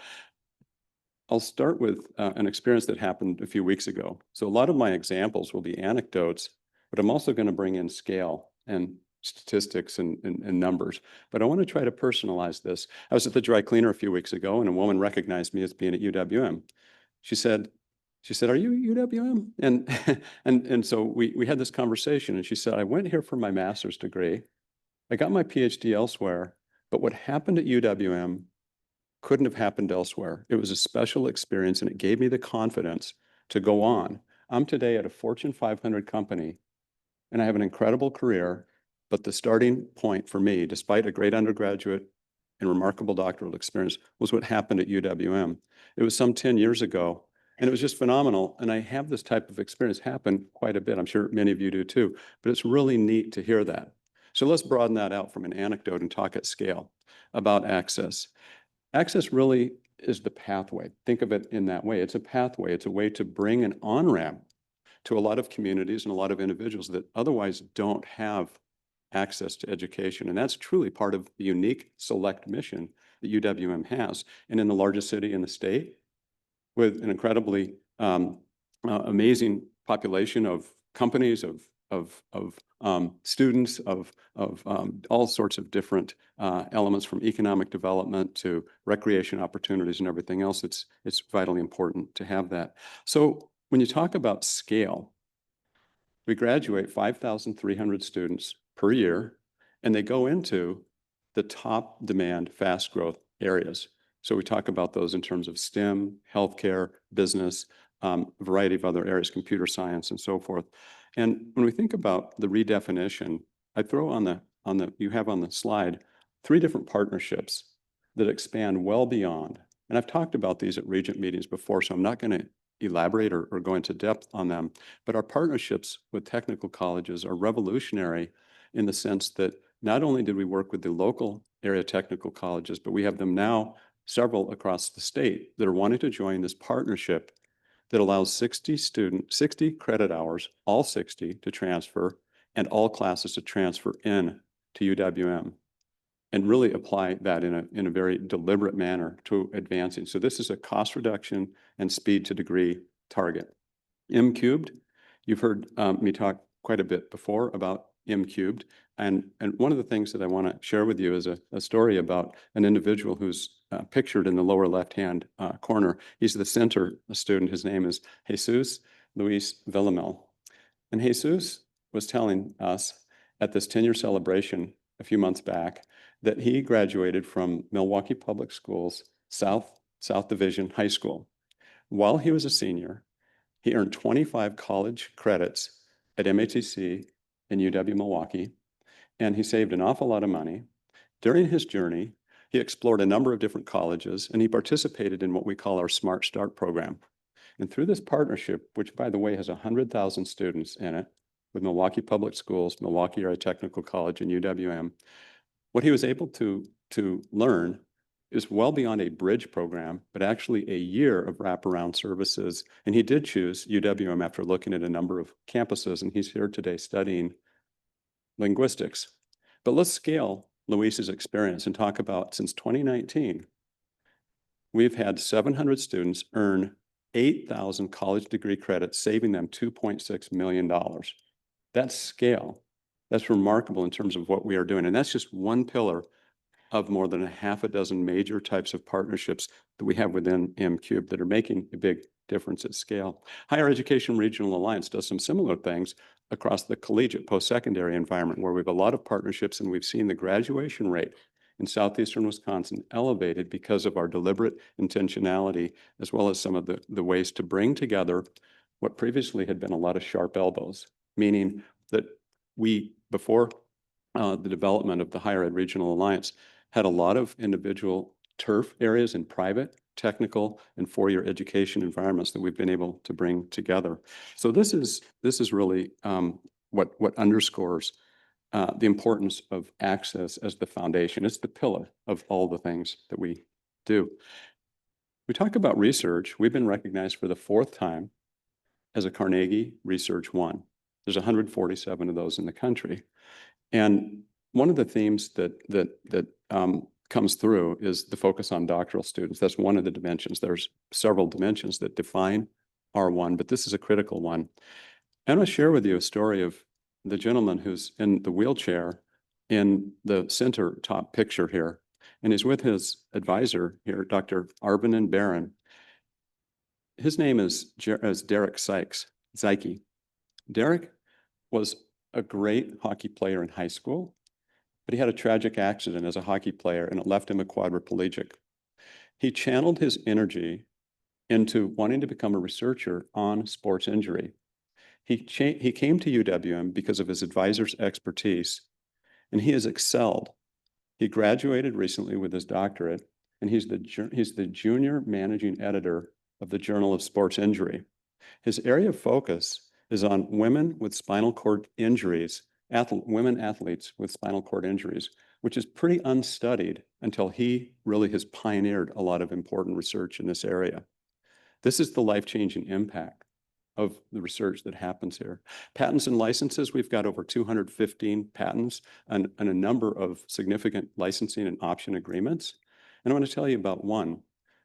[SPEAKER 18] I'll start with an experience that happened a few weeks ago. So a lot of my examples will be anecdotes, but I'm also going to bring in scale and statistics and numbers. But I want to try to personalize this. I was at the dry cleaner a few weeks ago, and a woman recognized me as being at UWM. She said, "Are you UWM?" And so we had this conversation, and she said, "I went here for my master's degree. I got my PhD elsewhere, but what happened at UWM couldn't have happened elsewhere. It was a special experience, and it gave me the confidence to go on. I'm today at a Fortune 500 company, and I have an incredible career, but the starting point for me, despite a great undergraduate and remarkable doctoral experience, was what happened at UWM. It was some 10 years ago, and it was just phenomenal. And I have this type of experience happen quite a bit. I'm sure many of you do too, but it's really neat to hear that. So let's broaden that out from an anecdote and talk at scale about access. Access really is the pathway. Think of it in that way. It's a pathway. It's a way to bring an on-ramp to a lot of communities and a lot of individuals that otherwise don't have access to education. And that's truly part of the unique select mission that UWM has. And in the largest city in the state, with an incredibly amazing population of companies, of students, of all sorts of different elements, from economic development to recreation opportunities and everything else, it's vitally important to have that. So when you talk about scale, we graduate 5,300 students per year, and they go into the top demand, fast growth areas. So we talk about those in terms of STEM, healthcare, business, a variety of other areas, computer science, and so forth. And when we think about the redefinition, I throw you have on the slide 3 different partnerships that expand well beyond. And I've talked about these at Regent meetings before, so I'm not going to elaborate or go into depth on them. But our partnerships with technical colleges are revolutionary in the sense that not only did we work with the local area technical colleges, but we have them now, several across the state, that are wanting to join this partnership that allows 60 credit hours, all 60 to transfer, and all classes to transfer in to UWM, and really apply that in a very deliberate manner to advancing. So this is a cost reduction and speed to degree target. M cubed, you've heard me talk quite a bit before about M cubed. And one of the things that I want to share with you is a story about an individual who's pictured in the lower left-hand corner. He's the center student. His name is Jesus Luis Villamil. And Jesus was telling us at this 10-year celebration a few months back that he graduated from Milwaukee Public Schools, South Division High School. While he was a senior, he earned 25 college credits at MATC in UW-Milwaukee, and he saved an awful lot of money. During his journey, he explored a number of different colleges, and he participated in what we call our Smart Start program. And through this partnership, which by the way has 100,000 students in it, with Milwaukee Public Schools, Milwaukee Area Technical College, and UWM, what he was able to learn is well beyond a bridge program, but actually a year of wraparound services. And he did choose UWM after looking at a number of campuses, and he's here today studying linguistics. But let's scale Luis's experience and talk about since 2019, we've had 700 students earn 8,000 college degree credits, saving them $2.6 million. That's scale. That's remarkable in terms of what we are doing. And that's just one pillar of more than a half a dozen major types of partnerships that we have within M-Cube that are making a big difference at scale. Higher Education Regional Alliance does some similar things across the collegiate post-secondary environment where we have a lot of partnerships, and we've seen the graduation rate in southeastern Wisconsin elevated because of our deliberate intentionality, as well as some of the ways to bring together what previously had been a lot of sharp elbows, meaning that we, before the development of the Higher Ed Regional Alliance, had a lot of individual turf areas in private, technical, and four-year education environments that we've been able to bring together. So this is really what underscores the importance of access as the foundation. It's the pillar of all the things that we do. We talk about research. We've been recognized for the 4th time as a Carnegie Research 1. There's 147 of those in the country. And one of the themes that comes through is the focus on doctoral students. That's one of the dimensions. There's several dimensions that define R1, but this is a critical one. I want to share with you a story of the gentleman who's in the wheelchair in the center top picture here. And he's with his advisor here, Dr. Arvin Barron. His name is Derek Zeike. Derek was a great hockey player in high school, but he had a tragic accident as a hockey player and it left him a quadriplegic. He channeled his energy into wanting to become a researcher on sports injury. He came to UWM because of his advisor's expertise, and he has excelled. He graduated recently with his doctorate, and he's the junior managing editor of the Journal of Sports Injury. His area of focus is on women with spinal cord injuries, women athletes with spinal cord injuries, which is pretty unstudied until he really has pioneered a lot of important research in this area. This is the life-changing impact of the research that happens here. Patents and licenses, we've got over 215 patents and a number of significant licensing and option agreements. And I want to tell you about one.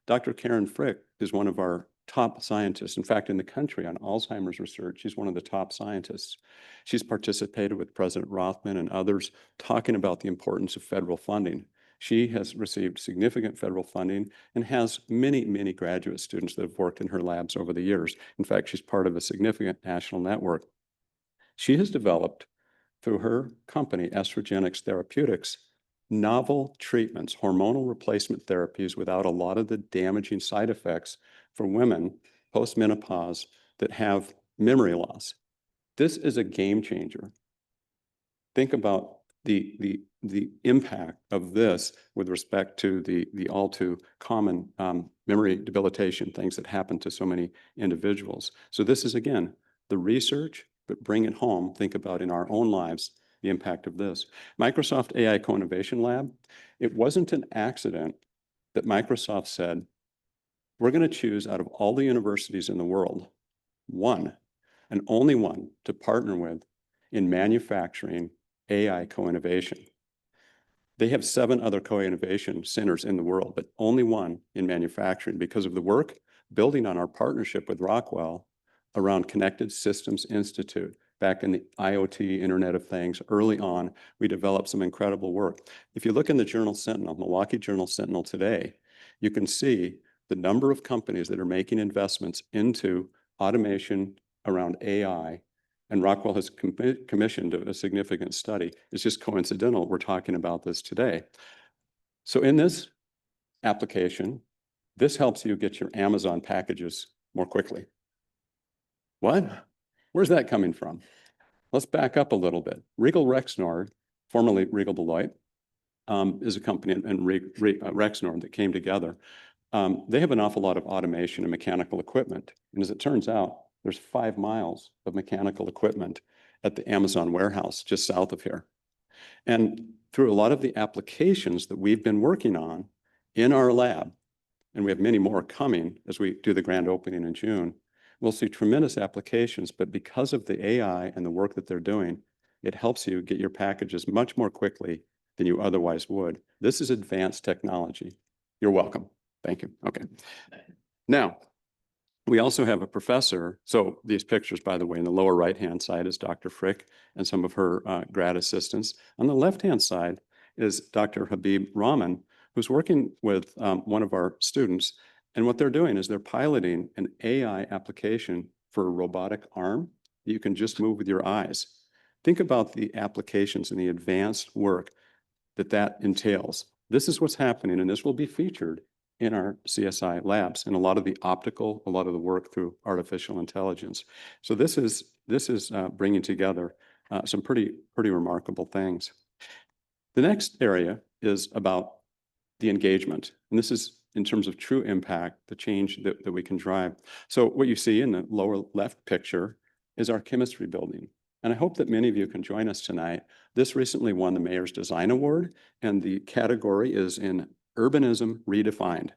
[SPEAKER 18] Dr. Karen Frick is one of our top scientists. In fact, in the country on Alzheimer's research, she's one of the top scientists. She's participated with President Rothman and others talking about the importance of federal funding. She has received significant federal funding and has many, many graduate students that have worked in her labs over the years. In fact, she's part of a significant national network. She has developed, through her company, Estrogenics Therapeutics, novel treatments, hormonal replacement therapies without a lot of the damaging side effects for women post-menopause that have memory loss. This is a game changer. Think about the impact of this with respect to the all too common memory debilitation, things that happen to so many individuals. So this is, again, the research, but bring it home, think about in our own lives, the impact of this. Microsoft AI Co-Innovation Lab, it wasn't an accident that Microsoft said, we're going to choose out of all the universities in the world, one and only one to partner with in manufacturing AI co-innovation. They have 7 other co-innovation centers in the world, but only one in manufacturing because of the work building on our partnership with Rockwell around Connected Systems Institute. Back in the IoT, Internet of Things, early on, we developed some incredible work. If you look in the Journal Sentinel, Milwaukee Journal Sentinel today, you can see the number of companies that are making investments into automation around AI, and Rockwell has commissioned a significant study. It's just coincidental we're talking about this today. So in this application, this helps you get your Amazon packages more quickly. What? Where's that coming from? Let's back up a little bit. Regal Rexnord, formerly Regal Beloit, is a company, and Rexnord that came together. They have an awful lot of automation and mechanical equipment. And as it turns out, there's 5 miles of mechanical equipment at the Amazon warehouse just south of here. And through a lot of the applications that we've been working on in our lab, and we have many more coming as we do the grand opening in June, we'll see tremendous applications, but because of the AI and the work that they're doing, it helps you get your packages much more quickly than you otherwise would. This is advanced technology. You're welcome. Thank you. Okay. Now, we also have a professor. So these pictures, by the way, in the lower right-hand side is Dr. Frick and some of her grad assistants. On the left-hand side is Dr. Habib Rahman, who's working with one of our students. And what they're doing is they're piloting an AI application for a robotic arm that you can just move with your eyes. Think about the applications and the advanced work that that entails. This is what's happening, and this will be featured in our CSI labs and a lot of the optical, a lot of the work through artificial intelligence. So this is bringing together some pretty remarkable things. The next area is about the engagement, and this is in terms of true impact, the change that we can drive. So what you see in the lower left picture is our chemistry building. And I hope that many of you can join us tonight. This recently won the Mayor's Design Award, and the category is in Urbanism Redefined.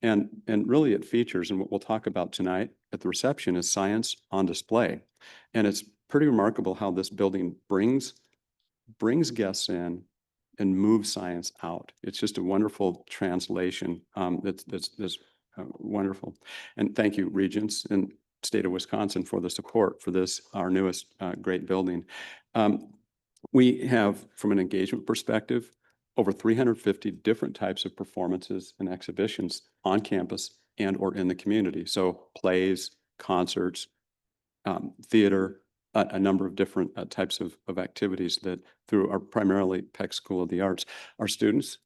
[SPEAKER 18] And really it features, and what we'll talk about tonight at the reception, is science on display. And it's pretty remarkable how this building brings guests in and moves science out. It's just a wonderful translation that's wonderful. And thank you, Regents and State of Wisconsin, for the support for this, our newest great building. We have, from an engagement perspective, over 350 different types of performances and exhibitions on campus and or in the community. So plays, concerts, theater, a number of different types of activities that through our primarily Peck School of the Arts. Our students,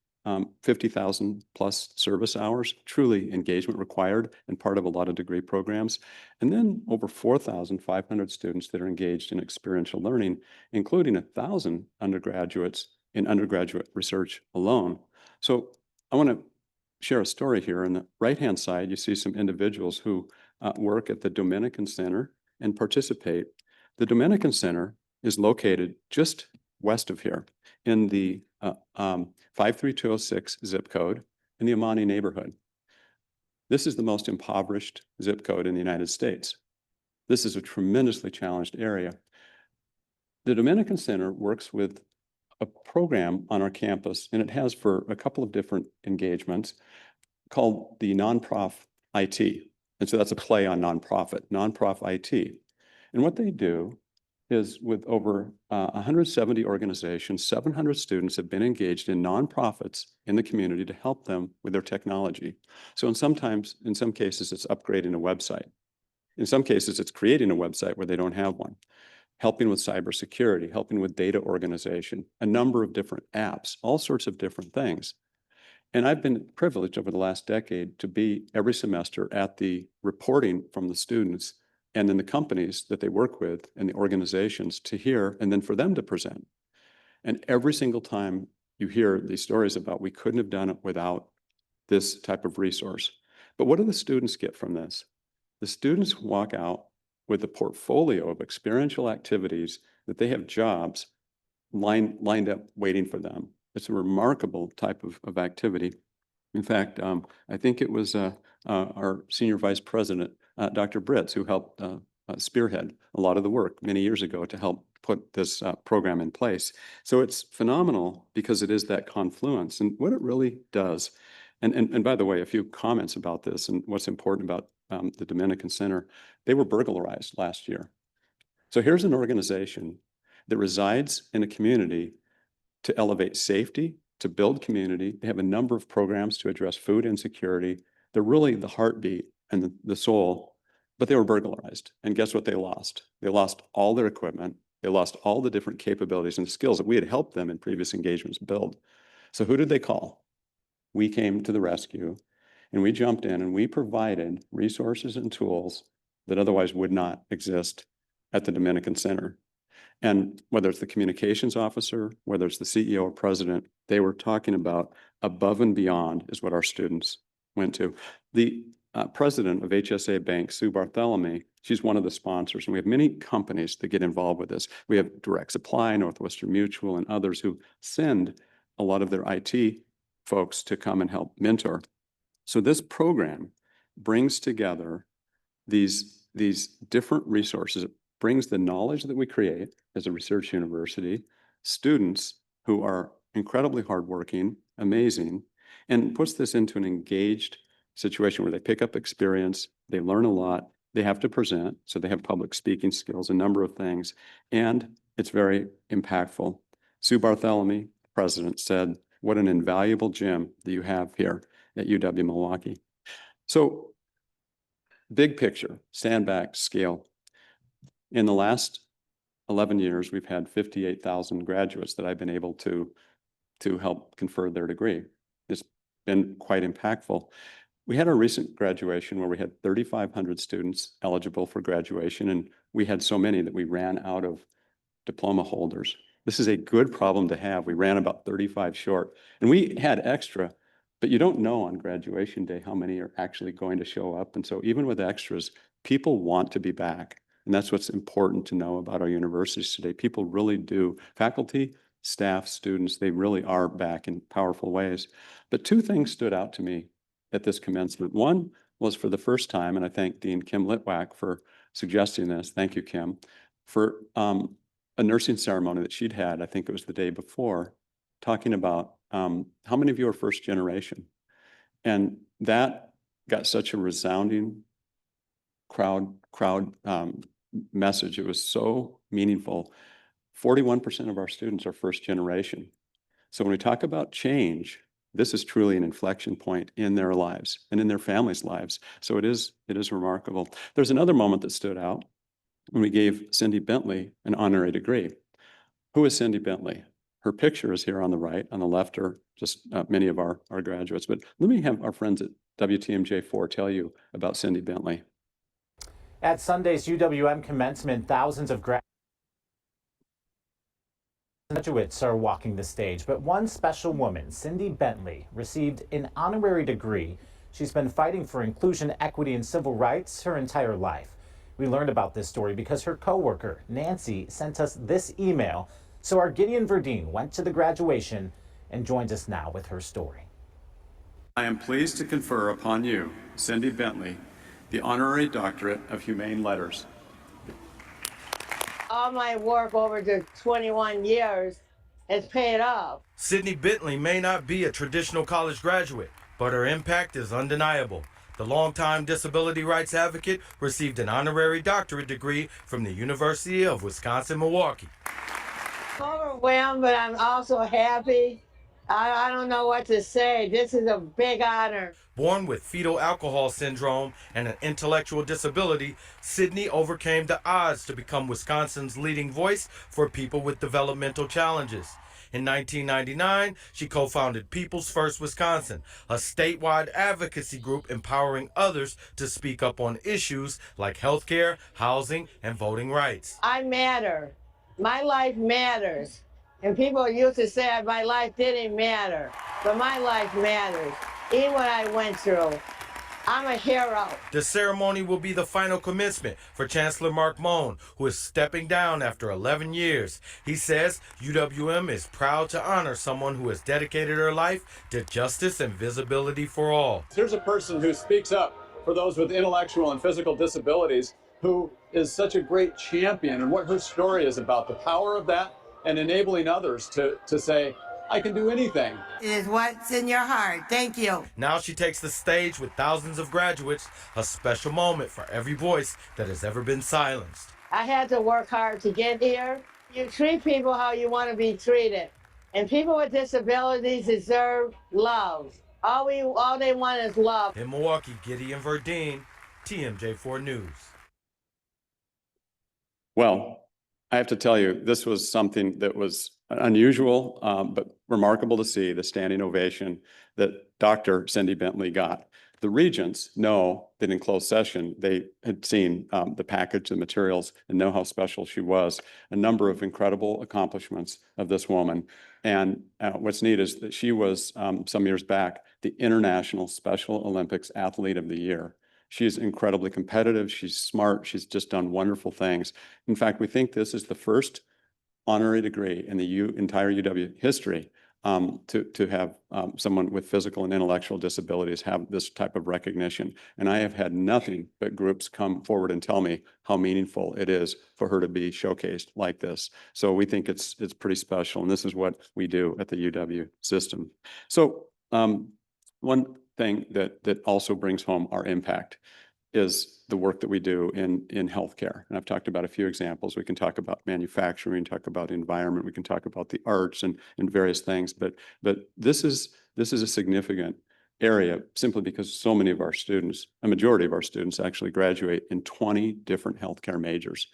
[SPEAKER 18] 50,000 plus service hours, truly engagement required and part of a lot of degree programs. And then over 4,500 students that are engaged in experiential learning, including 1,000 undergraduates in undergraduate research alone. So I want to share a story here. On the right-hand side, you see some individuals who work at the Dominican Center and participate. The Dominican Center is located just west of here in the 53206 zip code in the Amani neighborhood. This is the most impoverished zip code in the United States. This is a tremendously challenged area. The Dominican Center works with a program on our campus, and it has for a couple of different engagements called the Nonprof IT. And so that's a play on nonprofit, Nonprof IT. And what they do is with over 170 organizations, 700 students have been engaged in nonprofits in the community to help them with their technology. So in some cases, it's upgrading a website. In some cases, it's creating a website where they don't have one, helping with cybersecurity, helping with data organization, a number of different apps, all sorts of different things. And I've been privileged over the last decade to be every semester at the reporting from the students and then the companies that they work with and the organizations to hear, and then for them to present. And every single time you hear these stories about we couldn't have done it without this type of resource. But what do the students get from this? The students walk out with a portfolio of experiential activities that they have jobs lined up waiting for them. It's a remarkable type of activity. In fact, I think it was our senior vice president, Dr. Britz, who helped spearhead a lot of the work many years ago to help put this program in place. So it's phenomenal because it is that confluence. And what it really does, and by the way, a few comments about this and what's important about the Dominican Center, they were burglarized last year. So here's an organization that resides in a community to elevate safety, to build community. They have a number of programs to address food insecurity. They're really the heartbeat and the soul, but they were burglarized. And guess what they lost? They lost all their equipment. They lost all the different capabilities and skills that we had helped them in previous engagements build. So who did they call? We came to the rescue, and we jumped in and we provided resources and tools that otherwise would not exist at the Dominican Center. And whether it's the communications officer, whether it's the CEO or president, they were talking about above and beyond is what our students went to. The president of HSA Bank, Sue Bartholomew, she's one of the sponsors, and we have many companies that get involved with this. We have Direct Supply, Northwestern Mutual, and others who send a lot of their IT folks to come and help mentor. So this program brings together these different resources. It brings the knowledge that we create as a research university, students who are incredibly hardworking, amazing, and puts this into an engaged situation where they pick up experience, they learn a lot, they have to present, so they have public speaking skills, a number of things, and it's very impactful. Sue Bartholomew, president, said, "What an invaluable gem that you have here at UW-Milwaukee." So, big picture, stand back, scale. In the last 11 years, we've had 58,000 graduates that I've been able to help confer their degree. It's been quite impactful. We had a recent graduation where we had 3,500 students eligible for graduation, and we had so many that we ran out of diploma holders. This is a good problem to have. We ran about 35 short, and we had extra, but you don't know on graduation day how many are actually going to show up. And so even with extras, people want to be back. And that's what's important to know about our universities today. People really do. Faculty, staff, students, they really are back in powerful ways. But two things stood out to me at this commencement. One was for the first time, and I thank Dean Kim Litwack for suggesting this. Thank you, Kim, for a nursing ceremony that she'd had, I think it was the day before, talking about how many of you are first generation? And that got such a resounding crowd message. It was so meaningful. 41% of our students are first generation. So when we talk about change, this is truly an inflection point in their lives and in their families' lives. So it is remarkable. There's another moment that stood out when we gave Cindy Bentley an honorary degree. Who is Cindy Bentley? Her picture is here on the right. On the left are just many of our graduates. But let me have our friends at WTMJ4 tell you about Cindy Bentley.
[SPEAKER 19] At Sunday's UWM commencement, thousands of graduates are walking the stage, but one special woman, Cindy Bentley, received an honorary degree. She's been fighting for inclusion, equity, and civil rights her entire life. We learned about this story because her coworker, Nancy, sent us this email. So our Gideon Verdeen went to the graduation and joins us now with her story.
[SPEAKER 18] I am pleased to confer upon you, Cindy Bentley, the Honorary Doctorate of Humane Letters.
[SPEAKER 20] All my work over the 21 years has paid off.
[SPEAKER 21] Sydney Bentley may not be a traditional college graduate, but her impact is undeniable. The longtime disability rights advocate received an honorary doctorate degree from the University of Wisconsin-Milwaukee.
[SPEAKER 20] I'm overwhelmed, but I'm also happy. I don't know what to say. This is a big honor.
[SPEAKER 21] Born with fetal alcohol syndrome and an intellectual disability, Sydney overcame the odds to become Wisconsin's leading voice for people with developmental challenges. In 1999, she co-founded People's First Wisconsin, a statewide advocacy group empowering others to speak up on issues like healthcare, housing, and voting rights.
[SPEAKER 20] I matter. My life matters. And people used to say my life didn't matter, but my life matters. Even what I went through, I'm a hero.
[SPEAKER 21] The ceremony will be the final commencement for Chancellor Mark Mone, who is stepping down after 11 years. He says UWM is proud to honor someone who has dedicated her life to justice and visibility for all.
[SPEAKER 16] Here's a person who speaks up for those with intellectual and physical disabilities, who is such a great champion, and what her story is about, the power of that and enabling others to say, I can do anything.
[SPEAKER 20] It is what's in your heart. Thank you.
[SPEAKER 21] Now she takes the stage with thousands of graduates, a special moment for every voice that has ever been silenced.
[SPEAKER 20] I had to work hard to get here. You treat people how you want to be treated. And people with disabilities deserve love. All they want is love.
[SPEAKER 21] In Milwaukee, Gideon Verdeen, TMJ4 News.
[SPEAKER 18] Well, I have to tell you, this was something that was unusual, but remarkable to see, the standing ovation that Dr. Cindy Bentley got. The Regents know that in closed session, they had seen the package, the materials, and know how special she was. A number of incredible accomplishments of this woman. And what's neat is that she was, some years back, the International Special Olympics Athlete of the Year. She's incredibly competitive. She's smart. She's just done wonderful things. In fact, we think this is the first honorary degree in the entire UW history to have someone with physical and intellectual disabilities have this type of recognition. And I have had nothing but groups come forward and tell me how meaningful it is for her to be showcased like this. So we think it's pretty special, and this is what we do at the UW system. So one thing that also brings home our impact is the work that we do in healthcare. And I've talked about a few examples. We can talk about manufacturing, we can talk about environment, we can talk about the arts and various things. But this is a significant area simply because so many of our students, a majority of our students actually graduate in 20 different healthcare majors.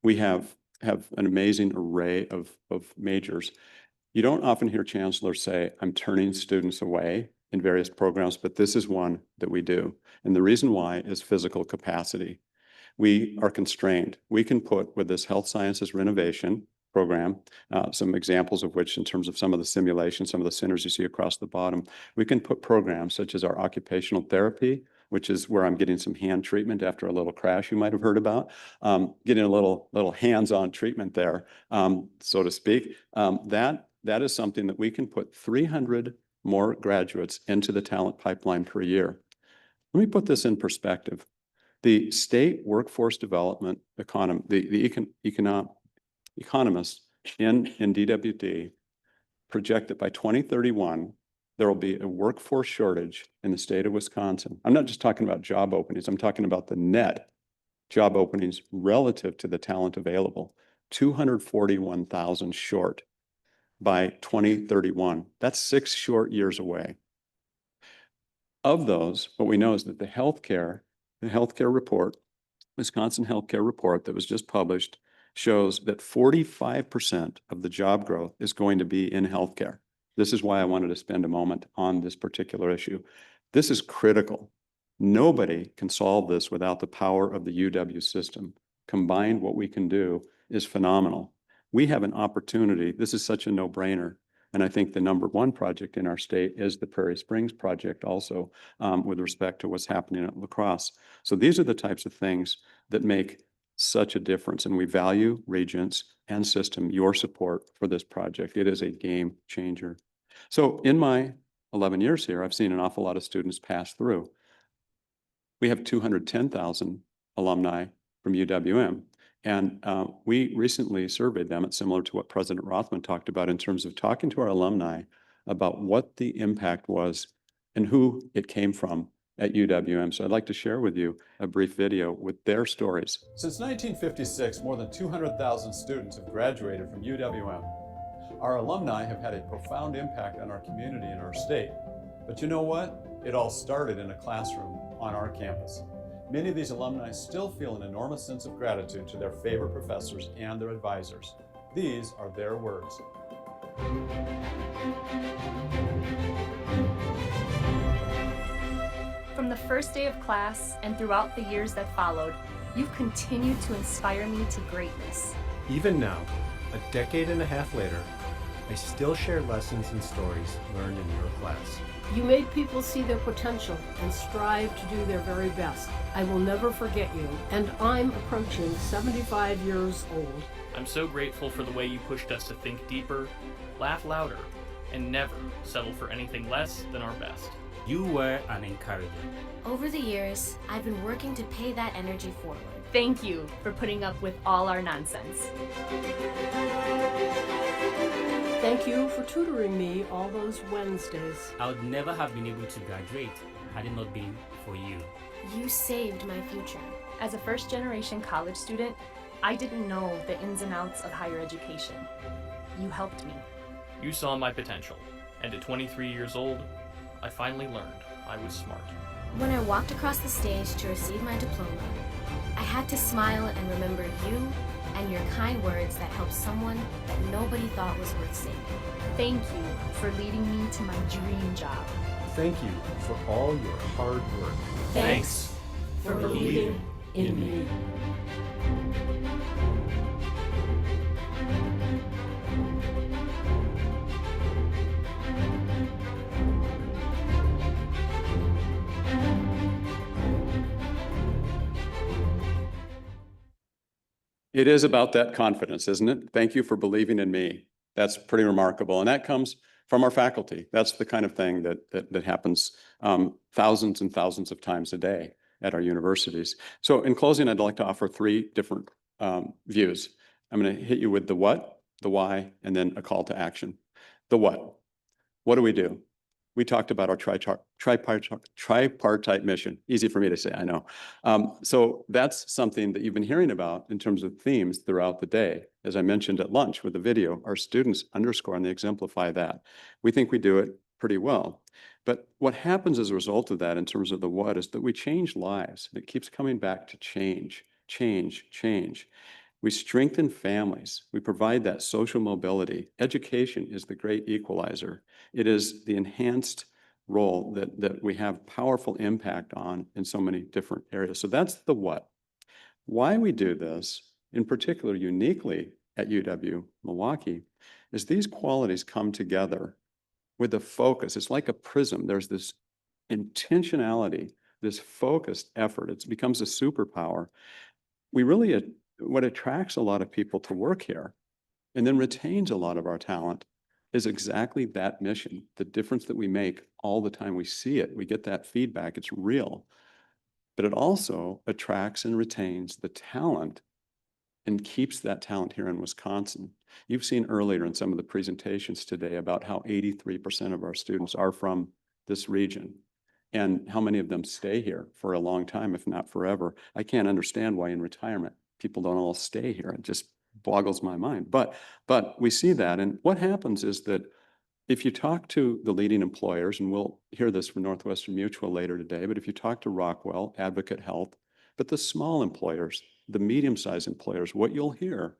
[SPEAKER 18] We have an amazing array of majors. You don't often hear chancellors say, I'm turning students away in various programs, but this is one that we do. And the reason why is physical capacity. We are constrained. We can put with this health sciences renovation program, some examples of which in terms of some of the simulations, some of the centers you see across the bottom, we can put programs such as our occupational therapy, which is where I'm getting some hand treatment after a little crash you might have heard about, getting a little hands-on treatment there, so to speak. That is something that we can put 300 more graduates into the talent pipeline per year. Let me put this in perspective. The state workforce development economists in DWD project that by 2031, there will be a workforce shortage in the state of Wisconsin. I'm not just talking about job openings. I'm talking about the net job openings relative to the talent available, 241,000 short by 2031. That's 6 short years away. Of those, what we know is that the healthcare report, Wisconsin healthcare report that was just published, shows that 45% of the job growth is going to be in healthcare. This is why I wanted to spend a moment on this particular issue. This is critical. Nobody can solve this without the power of the UW system. Combined, what we can do is phenomenal. We have an opportunity. This is such a no-brainer. And I think the #1 project in our state is the Prairie Springs project also, with respect to what's happening at La Crosse. So these are the types of things that make such a difference. And we value Regents and system, your support for this project. It is a game changer. So in my 11 years here, I've seen an awful lot of students pass through. We have 210,000 alumni from UWM. And we recently surveyed them. It's similar to what President Rothman talked about in terms of talking to our alumni about what the impact was and who it came from at UWM. So I'd like to share with you a brief video with their stories.
[SPEAKER 16] Since 1956, more than 200,000 students have graduated from UWM. Our alumni have had a profound impact on our community and our state. But you know what? It all started in a classroom on our campus. Many of these alumni still feel an enormous sense of gratitude to their favorite professors and their advisors. These are their words.
[SPEAKER 3] From the first day of class and throughout the years that followed, you've continued to inspire me to greatness.
[SPEAKER 22] Even now, a decade and a half later, I still share lessons and stories learned in your class.
[SPEAKER 23] You made people see their potential and strive to do their very best. I will never forget you, and I'm approaching 75 years old.
[SPEAKER 24] I'm so grateful for the way you pushed us to think deeper, laugh louder, and never settle for anything less than our best.
[SPEAKER 25] You were an encourager.
[SPEAKER 26] Over the years, I've been working to pay that energy forward.
[SPEAKER 3] Thank you for putting up with all our nonsense.
[SPEAKER 23] Thank you for tutoring me all those Wednesdays.
[SPEAKER 25] I would never have been able to graduate had it not been for you.
[SPEAKER 26] You saved my future.
[SPEAKER 3] As a first-generation college student, I didn't know the ins and outs of higher education. You helped me.
[SPEAKER 24] You saw my potential, and at 23 years old, I finally learned I was smart.
[SPEAKER 26] When I walked across the stage to receive my diploma, I had to smile and remember you and your kind words that helped someone that nobody thought was worth saving.
[SPEAKER 3] Thank you for leading me to my dream job.
[SPEAKER 22] Thank you for all your hard work.
[SPEAKER 26] Thanks for believing in me.
[SPEAKER 18] It is about that confidence, isn't it? Thank you for believing in me. That's pretty remarkable. And that comes from our faculty. That's the kind of thing that happens thousands and thousands of times a day at our universities. So in closing, I'd like to offer three different views. I'm going to hit you with the what, the why, and then a call to action. The what. What do we do? We talked about our tripartite mission. Easy for me to say, I know. So that's something that you've been hearing about in terms of themes throughout the day. As I mentioned at lunch with the video, our students underscore and they exemplify that. We think we do it pretty well. But what happens as a result of that in terms of the what is that we change lives. It keeps coming back to change, change, change. We strengthen families. We provide that social mobility. Education is the great equalizer. It is the enhanced role that we have powerful impact on in so many different areas. So that's the what. Why we do this, in particular uniquely at UW-Milwaukee, is these qualities come together with a focus. It's like a prism. There's this intentionality, this focused effort. It becomes a superpower. We really what attracts a lot of people to work here and then retains a lot of our talent is exactly that mission, the difference that we make all the time. We see it, we get that feedback, it's real, but it also attracts and retains the talent and keeps that talent here in Wisconsin. You've seen earlier in some of the presentations today about how 83% of our students are from this region and how many of them stay here for a long time, if not forever. I can't understand why in retirement people don't all stay here. It just boggles my mind. But we see that. And what happens is that if you talk to the leading employers, and we'll hear this from Northwestern Mutual later today, but if you talk to Rockwell, Advocate Health, but the small employers, the medium-sized employers, what you'll hear,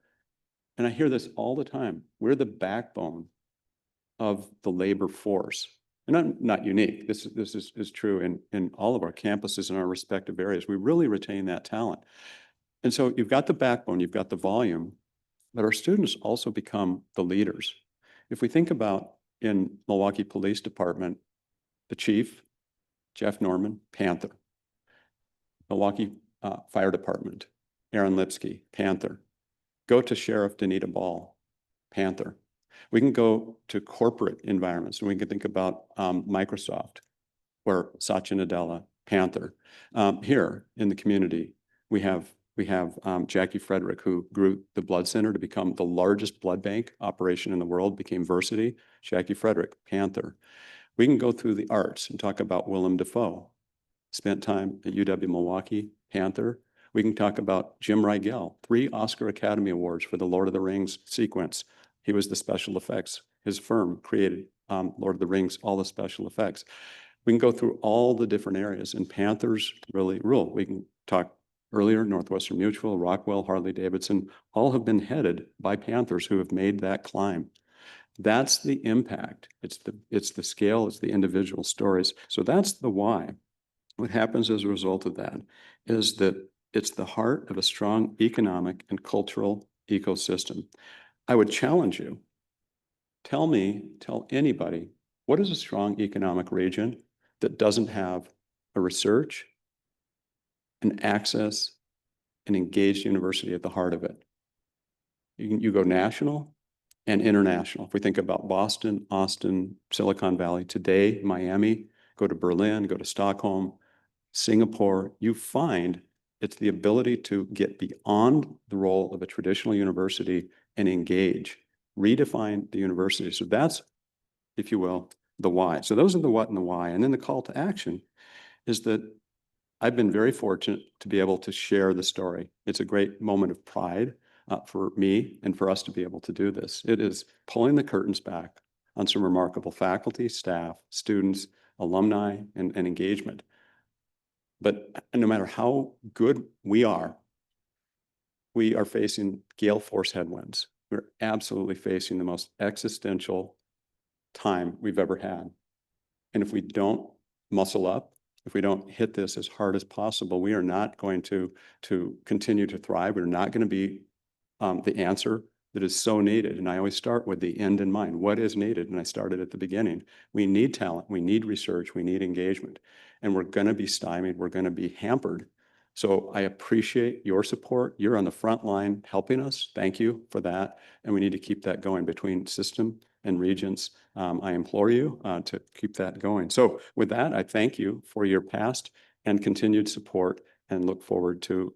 [SPEAKER 18] and I hear this all the time, we're the backbone of the labor force. And I'm not unique. This is true in all of our campuses in our respective areas. We really retain that talent. And so you've got the backbone, you've got the volume, but our students also become the leaders. If we think about in Milwaukee Police Department, the chief, Jeff Norman, Panther. Milwaukee Fire Department, Aaron Lipsky, Panther. Go to Sheriff Danita Ball, Panther. We can go to corporate environments, and we can think about Microsoft, where Satya Nadella, Panther. Here in the community, we have Jackie Frederick, who grew the blood center to become the largest blood bank operation in the world, became Versity. Jackie Frederick, Panther. We can go through the arts and talk about Willem Dafoe. Spent time at UW-Milwaukee, Panther. We can talk about Jim Rigel, 3 Oscar Academy Awards for the Lord of the Rings sequence. He was the special effects. His firm created Lord of the Rings, all the special effects. We can go through all the different areas, and Panthers really rule. We can talk earlier, Northwestern Mutual, Rockwell, Harley-Davidson, all have been headed by Panthers who have made that climb. That's the impact. It's the scale, it's the individual stories. So that's the why. What happens as a result of that is that it's the heart of a strong economic and cultural ecosystem. I would challenge you. Tell anybody, what is a strong economic region that doesn't have a research, an access, an engaged university at the heart of it? You go national and international. If we think about Boston, Austin, Silicon Valley, today, Miami, go to Berlin, go to Stockholm, Singapore, you find it's the ability to get beyond the role of a traditional university and engage, redefine the university. So that's, if you will, the why. So those are the what and the why. And then the call to action is that I've been very fortunate to be able to share the story. It's a great moment of pride for me and for us to be able to do this. It is pulling the curtains back on some remarkable faculty, staff, students, alumni, and engagement. But no matter how good we are facing gale force headwinds. We're absolutely facing the most existential time we've ever had. And if we don't muscle up, if we don't hit this as hard as possible, we are not going to continue to thrive. We're not going to be the answer that is so needed. And I always start with the end in mind. What is needed? And I started at the beginning. We need talent. We need research. We need engagement. And we're going to be stymied. We're going to be hampered. So I appreciate your support. You're on the front line helping us. Thank you for that. And we need to keep that going between system and Regents, I implore you to keep that going. So with that, I thank you for your past and continued support and look forward to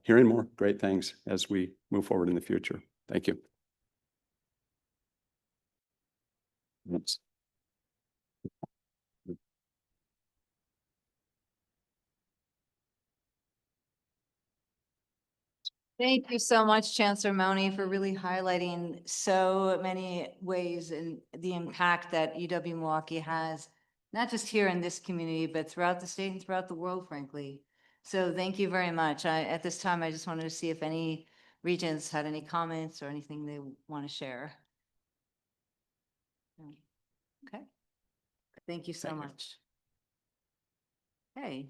[SPEAKER 18] hearing more great things as we move forward in the future. Thank you. Oops.
[SPEAKER 2] Thank you so much, Chancellor Mone, for really highlighting so many ways and the impact that UW-Milwaukee has, not just here in this community, but throughout the state and throughout the world, frankly. So thank you very much. At this time, I just wanted to see if any regents had any comments or anything they want to share. Okay. Thank you so much. Okay.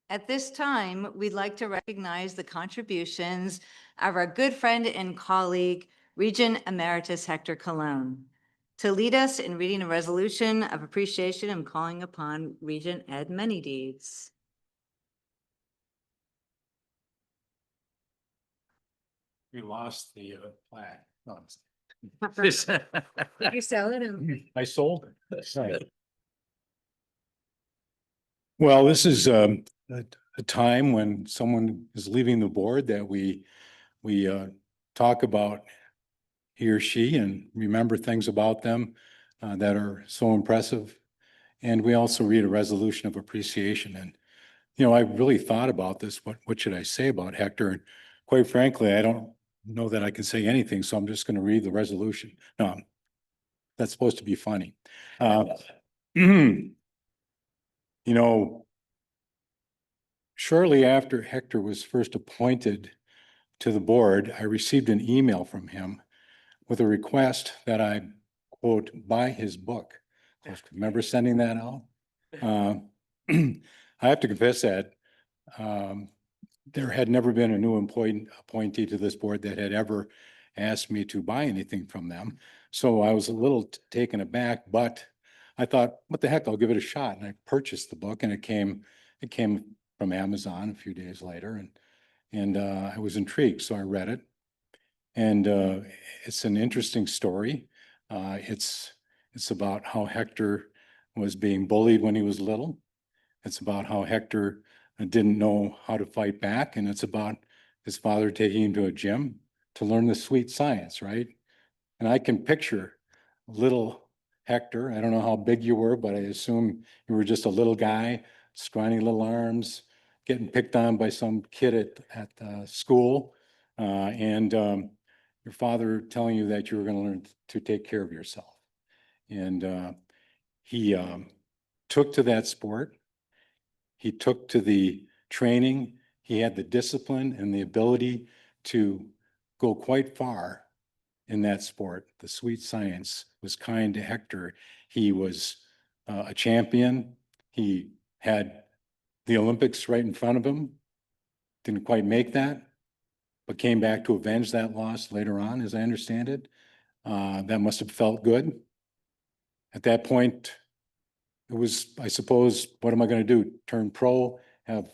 [SPEAKER 2] At this time, we'd like to recognize the contributions of our good friend and colleague, Regent Emeritus Héctor Colón, to lead us in reading a resolution of appreciation and calling upon Regent Ed Manydeeds.
[SPEAKER 1] We lost the plaque. No,
[SPEAKER 2] Did you sell it?
[SPEAKER 1] I sold it. That's right. Well, this is a time when someone is leaving the board that we talk about he or she and remember things about them that are so impressive. And we also read a resolution of appreciation. And, you know, I really thought about this. What should I say about Héctor? And quite frankly, I don't know that I can say anything. So I'm just going to read the resolution. No, that's supposed to be funny. You know, shortly after Héctor was first appointed to the board, I received an email from him with a request that I, quote, buy his book. Remember sending that out? I have to confess that there had never been a new appointee to this board that had ever asked me to buy anything from them. So I was a little taken aback, but I thought, what the heck, I'll give it a shot. And I purchased the book, and it came from Amazon a few days later, and I was intrigued, so I read it. And it's an interesting story. It's about how Héctor was being bullied when he was little. It's about how Héctor didn't know how to fight back, and it's about his father taking him to a gym to learn the sweet science, right? And I can picture little Héctor. I don't know how big you were, but I assume you were just a little guy, scrawny little arms, getting picked on by some kid at school, and your father telling you that you were going to learn to take care of yourself. And he took to that sport. He took to the training. He had the discipline and the ability to go quite far in that sport. The sweet science was kind to Héctor. He was a champion. He had the Olympics right in front of him. Didn't quite make that, but came back to avenge that loss later on, as I understand it. That must have felt good. At that point, it was, I suppose, what am I going to do? Turn pro, have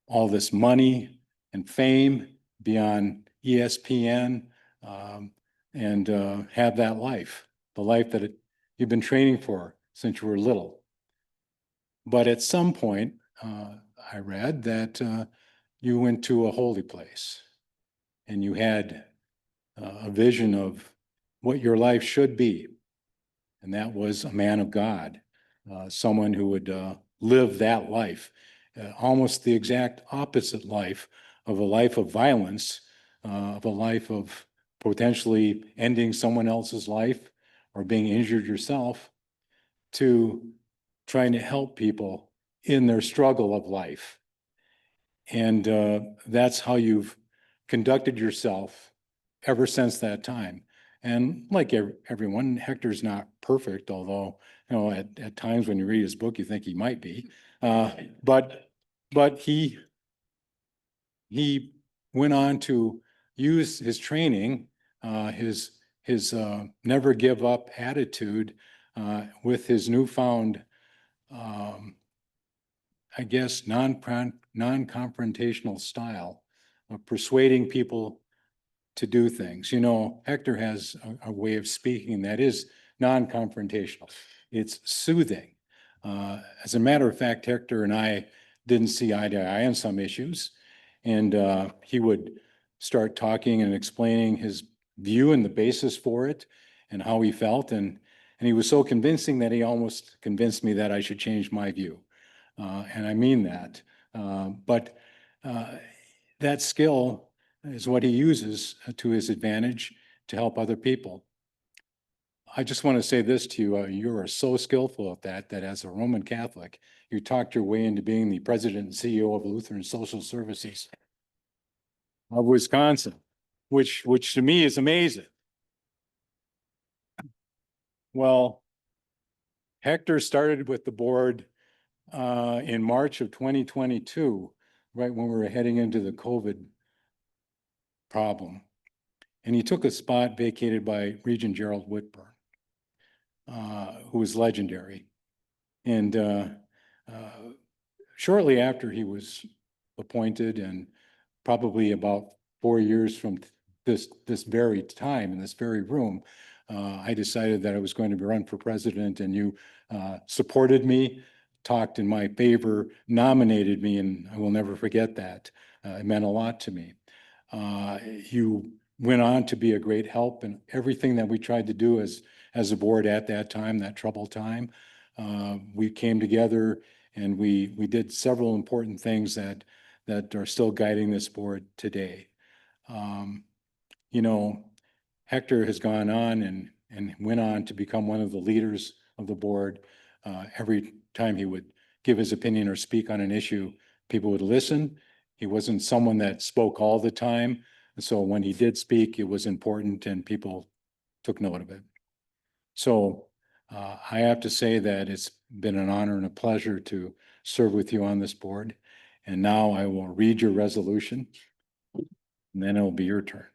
[SPEAKER 1] all this money and fame, be on ESPN, and have that life, the life that you've been training for since you were little. But at some point, I read that you went to a holy place and you had a vision of what your life should be. And that was a man of God, someone who would live that life, almost the exact opposite life of a life of violence, of a life of potentially ending someone else's life or being injured yourself, to trying to help people in their struggle of life. And that's how you've conducted yourself ever since that time. And like everyone, Héctor's not perfect, although, you know, at times when you read his book, you think he might be. But he went on to use his training, his never give up attitude, with his newfound, I guess, non-confrontational style of persuading people to do things. You know, Hector has a way of speaking that is non-confrontational. It's soothing. As a matter of fact, Hector and I didn't see eye to eye on some issues. And he would start talking and explaining his view and the basis for it and how he felt. And he was so convincing that he almost convinced me that I should change my view. And I mean that. But that skill is what he uses to his advantage to help other people. I just want to say this to you. You are so skillful at that, that as a Roman Catholic, you talked your way into being the president and CEO of Lutheran Social Services of Wisconsin, which to me is amazing. Well, Hector started with the board in March of 2022, right when we were heading into the COVID problem. And he took a spot vacated by Regent Gerald Whitburn, who was legendary. And shortly after he was appointed, and probably about 4 years from this very time in this very room, I decided that I was going to run for president, and you supported me, talked in my favor, nominated me, and I will never forget that. It meant a lot to me. You went on to be a great help in everything that we tried to do as a board at that time, that troubled time. We came together and we did several important things that are still guiding this board today. You know, Hector has gone on and went on to become one of the leaders of the board. Every time he would give his opinion or speak on an issue, people would listen. He wasn't someone that spoke all the time. And so when he did speak, it was important and people took note of it. So I have to say that it's been an honor and a pleasure to serve with you on this board. And now I will read your resolution, and then it will be your turn.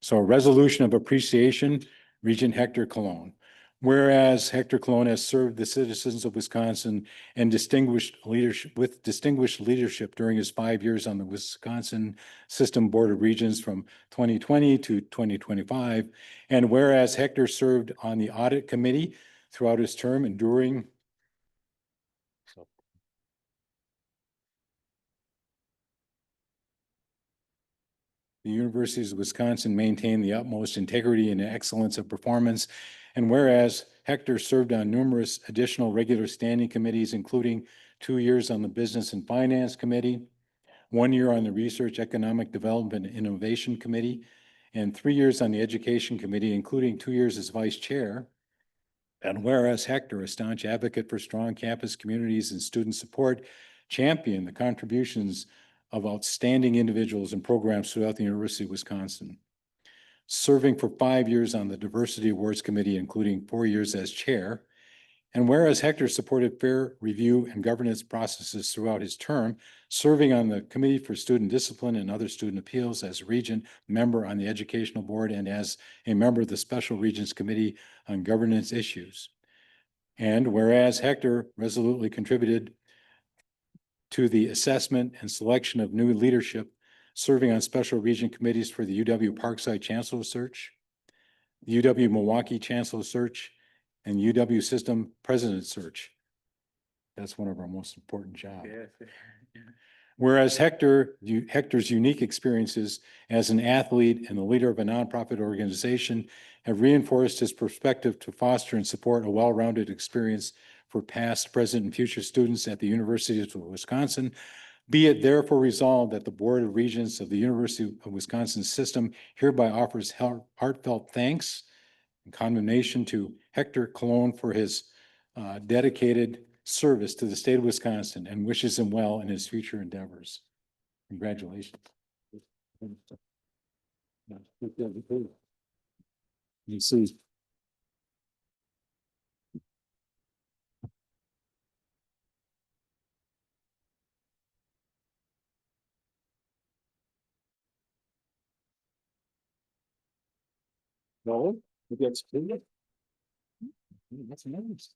[SPEAKER 1] So a resolution of appreciation, Regent Hector Colón. Whereas Hector Colón has served the citizens of Wisconsin and with distinguished leadership during his 5 years on the Wisconsin System Board of Regents from 2020 to 2025. And whereas Hector served on the Audit Committee throughout his term, enduring the universities of Wisconsin maintain the utmost integrity and excellence of performance. And whereas Hector served on numerous additional regular standing committees, including 2 years on the Business and Finance Committee, 1 year on the Research, Economic Development, and Innovation Committee, and 3 years on the Education Committee, including 2 years as Vice Chair. And whereas Hector, a staunch advocate for strong campus communities and student support, championed the contributions of outstanding individuals and programs throughout the University of Wisconsin. Serving for 5 years on the Diversity Awards Committee, including 4 years as chair. And whereas Hector supported fair review and governance processes throughout his term, serving on the Committee for Student Discipline and Other Student Appeals as Regent, member on the Educational Board, and as a member of the Special Regents Committee on Governance Issues. And whereas Hector resolutely contributed to the assessment and selection of new leadership, serving on special region committees for the UW Parkside Chancellor Search, the UW-Milwaukee Chancellor Search, and UW System President Search. That's one of our most important jobs. Whereas Hector's unique experiences as an athlete and the leader of a nonprofit organization have reinforced his perspective to foster and support a well-rounded experience for past, present, and future students at the University of Wisconsin. Be it therefore resolved that the Board of Regents of the University of Wisconsin System hereby offers heartfelt thanks and condemnation to Hector Colón for his dedicated service to the state of Wisconsin and wishes him well in his future endeavors. Congratulations. You see. No, it gets clear. That's nice.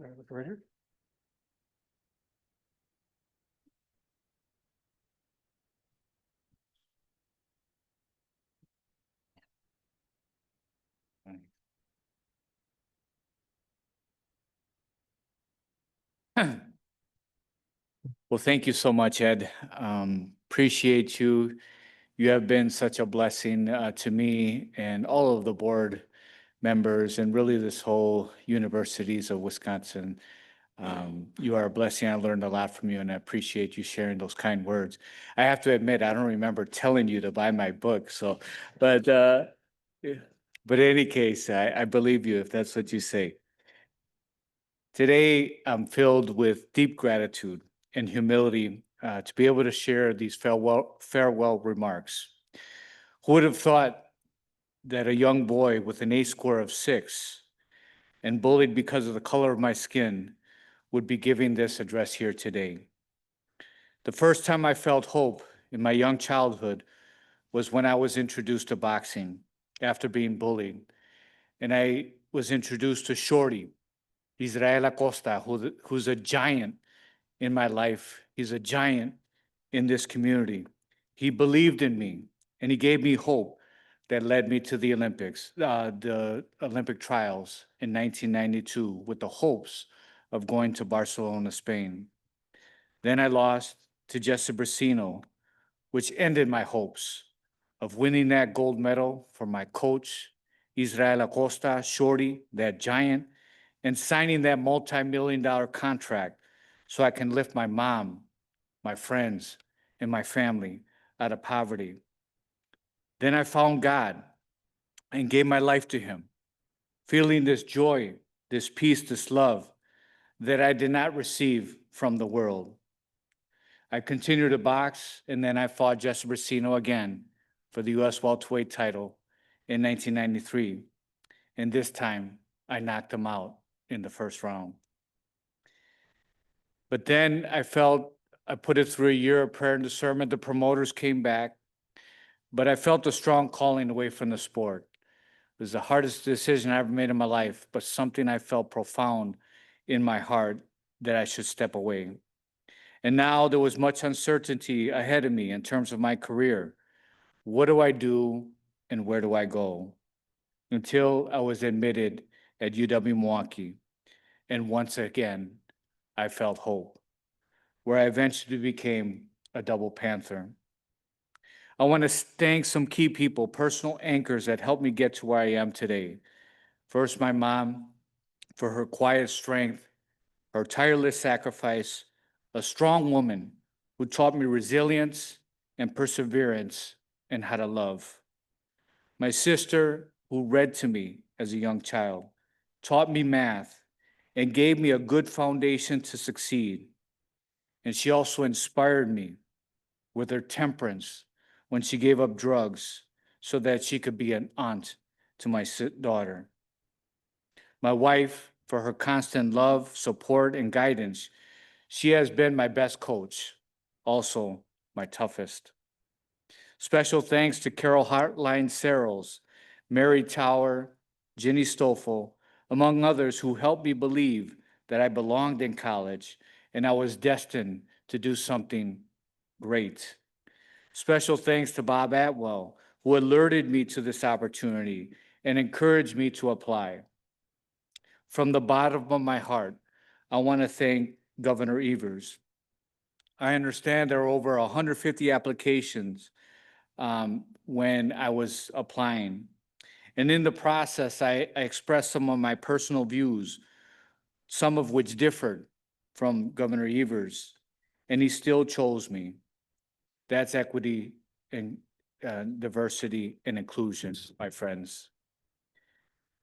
[SPEAKER 10] Right here.
[SPEAKER 4] Well, thank you so much, Ed. Appreciate you. You have been such a blessing to me and all of the board members and really this whole Universities of Wisconsin. You are a blessing. I learned a lot from you and I appreciate you sharing those kind words. I have to admit, I don't remember telling you to buy my book. So, but in any case, I believe you if that's what you say. Today, I'm filled with deep gratitude and humility to be able to share these farewell remarks. Who would have thought that a young boy with an A score of 6 and bullied because of the color of my skin would be giving this address here today? The first time I felt hope in my young childhood was when I was introduced to boxing after being bullied. And I was introduced to Shorty, Israel Acosta, who's a giant in my life. He's a giant in this community. He believed in me and he gave me hope that led me to the Olympics, the Olympic trials in 1992 with the hopes of going to Barcelona, Spain. Then I lost to Jesse Brasino, which ended my hopes of winning that gold medal for my coach, Israel Acosta, Shorty, that giant, and signing that multi-million-dollar contract so I can lift my mom, my friends, and my family out of poverty. Then I found God and gave my life to him, feeling this joy, this peace, this love that I did not receive from the world. I continued to box, and then I fought Jesse Brasino again for the U.S. welterweight title in 1993. And this time, I knocked him out in the first round. But then I put it through a year of prayer and discernment. The promoters came back, but I felt a strong calling away from the sport. It was the hardest decision I ever made in my life, but something I felt profound in my heart that I should step away. And now there was much uncertainty ahead of me in terms of my career. What do I do and where do I go? Until I was admitted at UW-Milwaukee. And once again, I felt hope, where I eventually became a double Panther. I want to thank some key people, personal anchors that helped me get to where I am today. First, my mom, for her quiet strength, her tireless sacrifice, a strong woman who taught me resilience and perseverance and how to love. My sister, who read to me as a young child, taught me math, and gave me a good foundation to succeed. And she also inspired me with her temperance when she gave up drugs so that she could be an aunt to my daughter. My wife, for her constant love, support, and guidance. She has been my best coach, also my toughest. Special thanks to Carol Hartline Searles, Mary Tower, Ginny Stoffel, among others who helped me believe that I belonged in college and I was destined to do something great. Special thanks to Bob Atwell, who alerted me to this opportunity and encouraged me to apply. From the bottom of my heart, I want to thank Governor Evers. I understand there are over 150 applications when I was applying. And in the process, I expressed some of my personal views, some of which differed from Governor Evers, and he still chose me. That's equity and diversity and inclusion, my friends.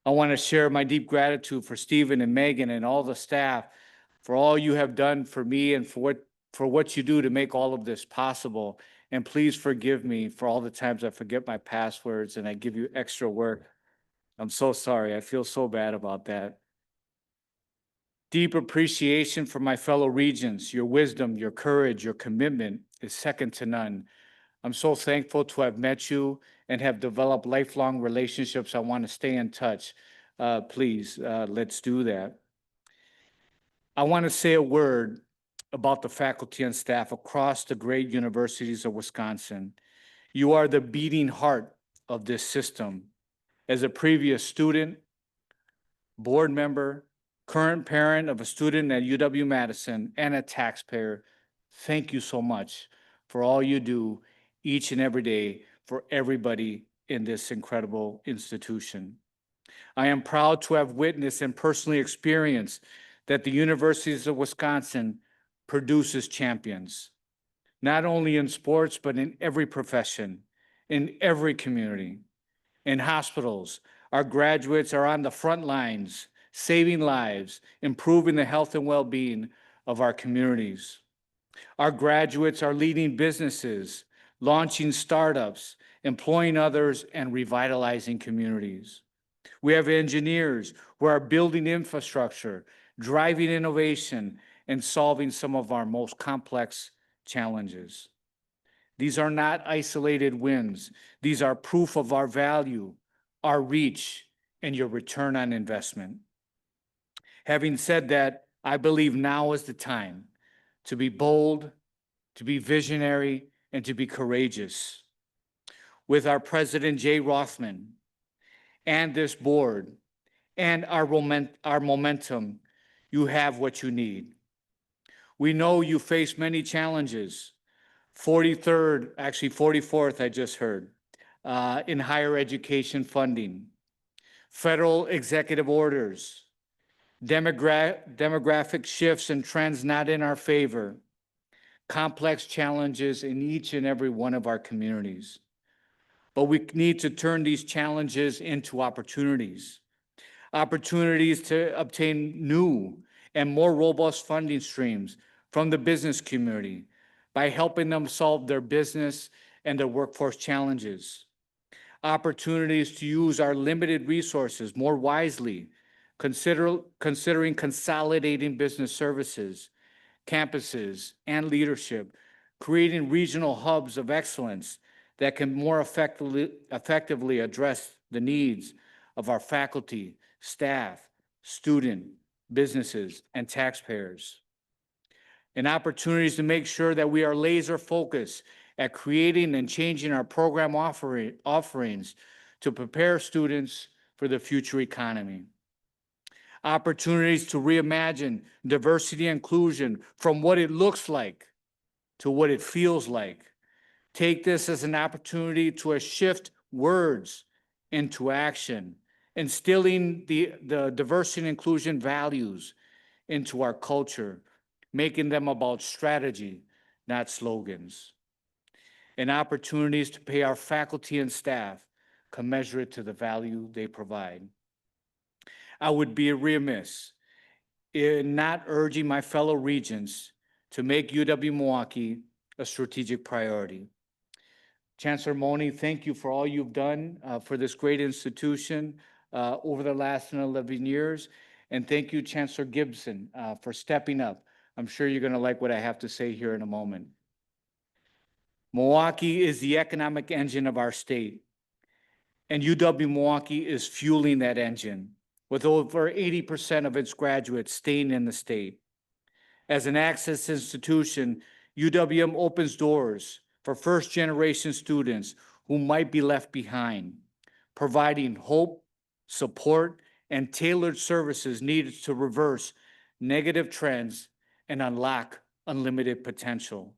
[SPEAKER 4] I want to share my deep gratitude for Stephen and Megan and all the staff for all you have done for me and for what you do to make all of this possible. And please forgive me for all the times I forget my passwords and I give you extra work. I'm so sorry. I feel so bad about that. Deep appreciation for my fellow Regents. Your wisdom, your courage, your commitment is second to none. I'm so thankful to have met you and have developed lifelong relationships. I want to stay in touch. Please, let's do that. I want to say a word about the faculty and staff across the great universities of Wisconsin. You are the beating heart of this system. As a previous student, board member, current parent of a student at UW-Madison, and a taxpayer, thank you so much for all you do each and every day for everybody in this incredible institution. I am proud to have witnessed and personally experienced that the universities of Wisconsin produces champions, not only in sports, but in every profession, in every community. In hospitals, our graduates are on the front lines, saving lives, improving the health and well-being of our communities. Our graduates are leading businesses, launching startups, employing others, and revitalizing communities. We have engineers who are building infrastructure, driving innovation, and solving some of our most complex challenges. These are not isolated wins. These are proof of our value, our reach, and your return on investment. Having said that, I believe now is the time to be bold, to be visionary, and to be courageous. With our President Jay Rothman and this board and our momentum, you have what you need. We know you face many challenges. 43rd, actually 44th, I just heard, in higher education funding, federal executive orders, demographic shifts and trends not in our favor, complex challenges in each and every one of our communities. But we need to turn these challenges into opportunities, opportunities to obtain new and more robust funding streams from the business community by helping them solve their business and their workforce challenges, opportunities to use our limited resources more wisely, considering consolidating business services, campuses, and leadership, creating regional hubs of excellence that can more effectively address the needs of our faculty, staff, student, businesses, and taxpayers. And opportunities to make sure that we are laser focused at creating and changing our program offerings to prepare students for the future economy. Opportunities to reimagine diversity and inclusion from what it looks like to what it feels like. Take this as an opportunity to shift words into action, instilling the diversity and inclusion values into our culture, making them about strategy, not slogans. And opportunities to pay our faculty and staff commensurate to the value they provide. I would be remiss in not urging my fellow regents to make UW-Milwaukee a strategic priority. Chancellor Mone, thank you for all you've done for this great institution over the last 11 years. And thank you, Chancellor Gibson, for stepping up. I'm sure you're going to like what I have to say here in a moment. Milwaukee is the economic engine of our state, and UW-Milwaukee is fueling that engine with over 80% of its graduates staying in the state. As an access institution, UWM opens doors for first-generation students who might be left behind, providing hope, support, and tailored services needed to reverse negative trends and unlock unlimited potential.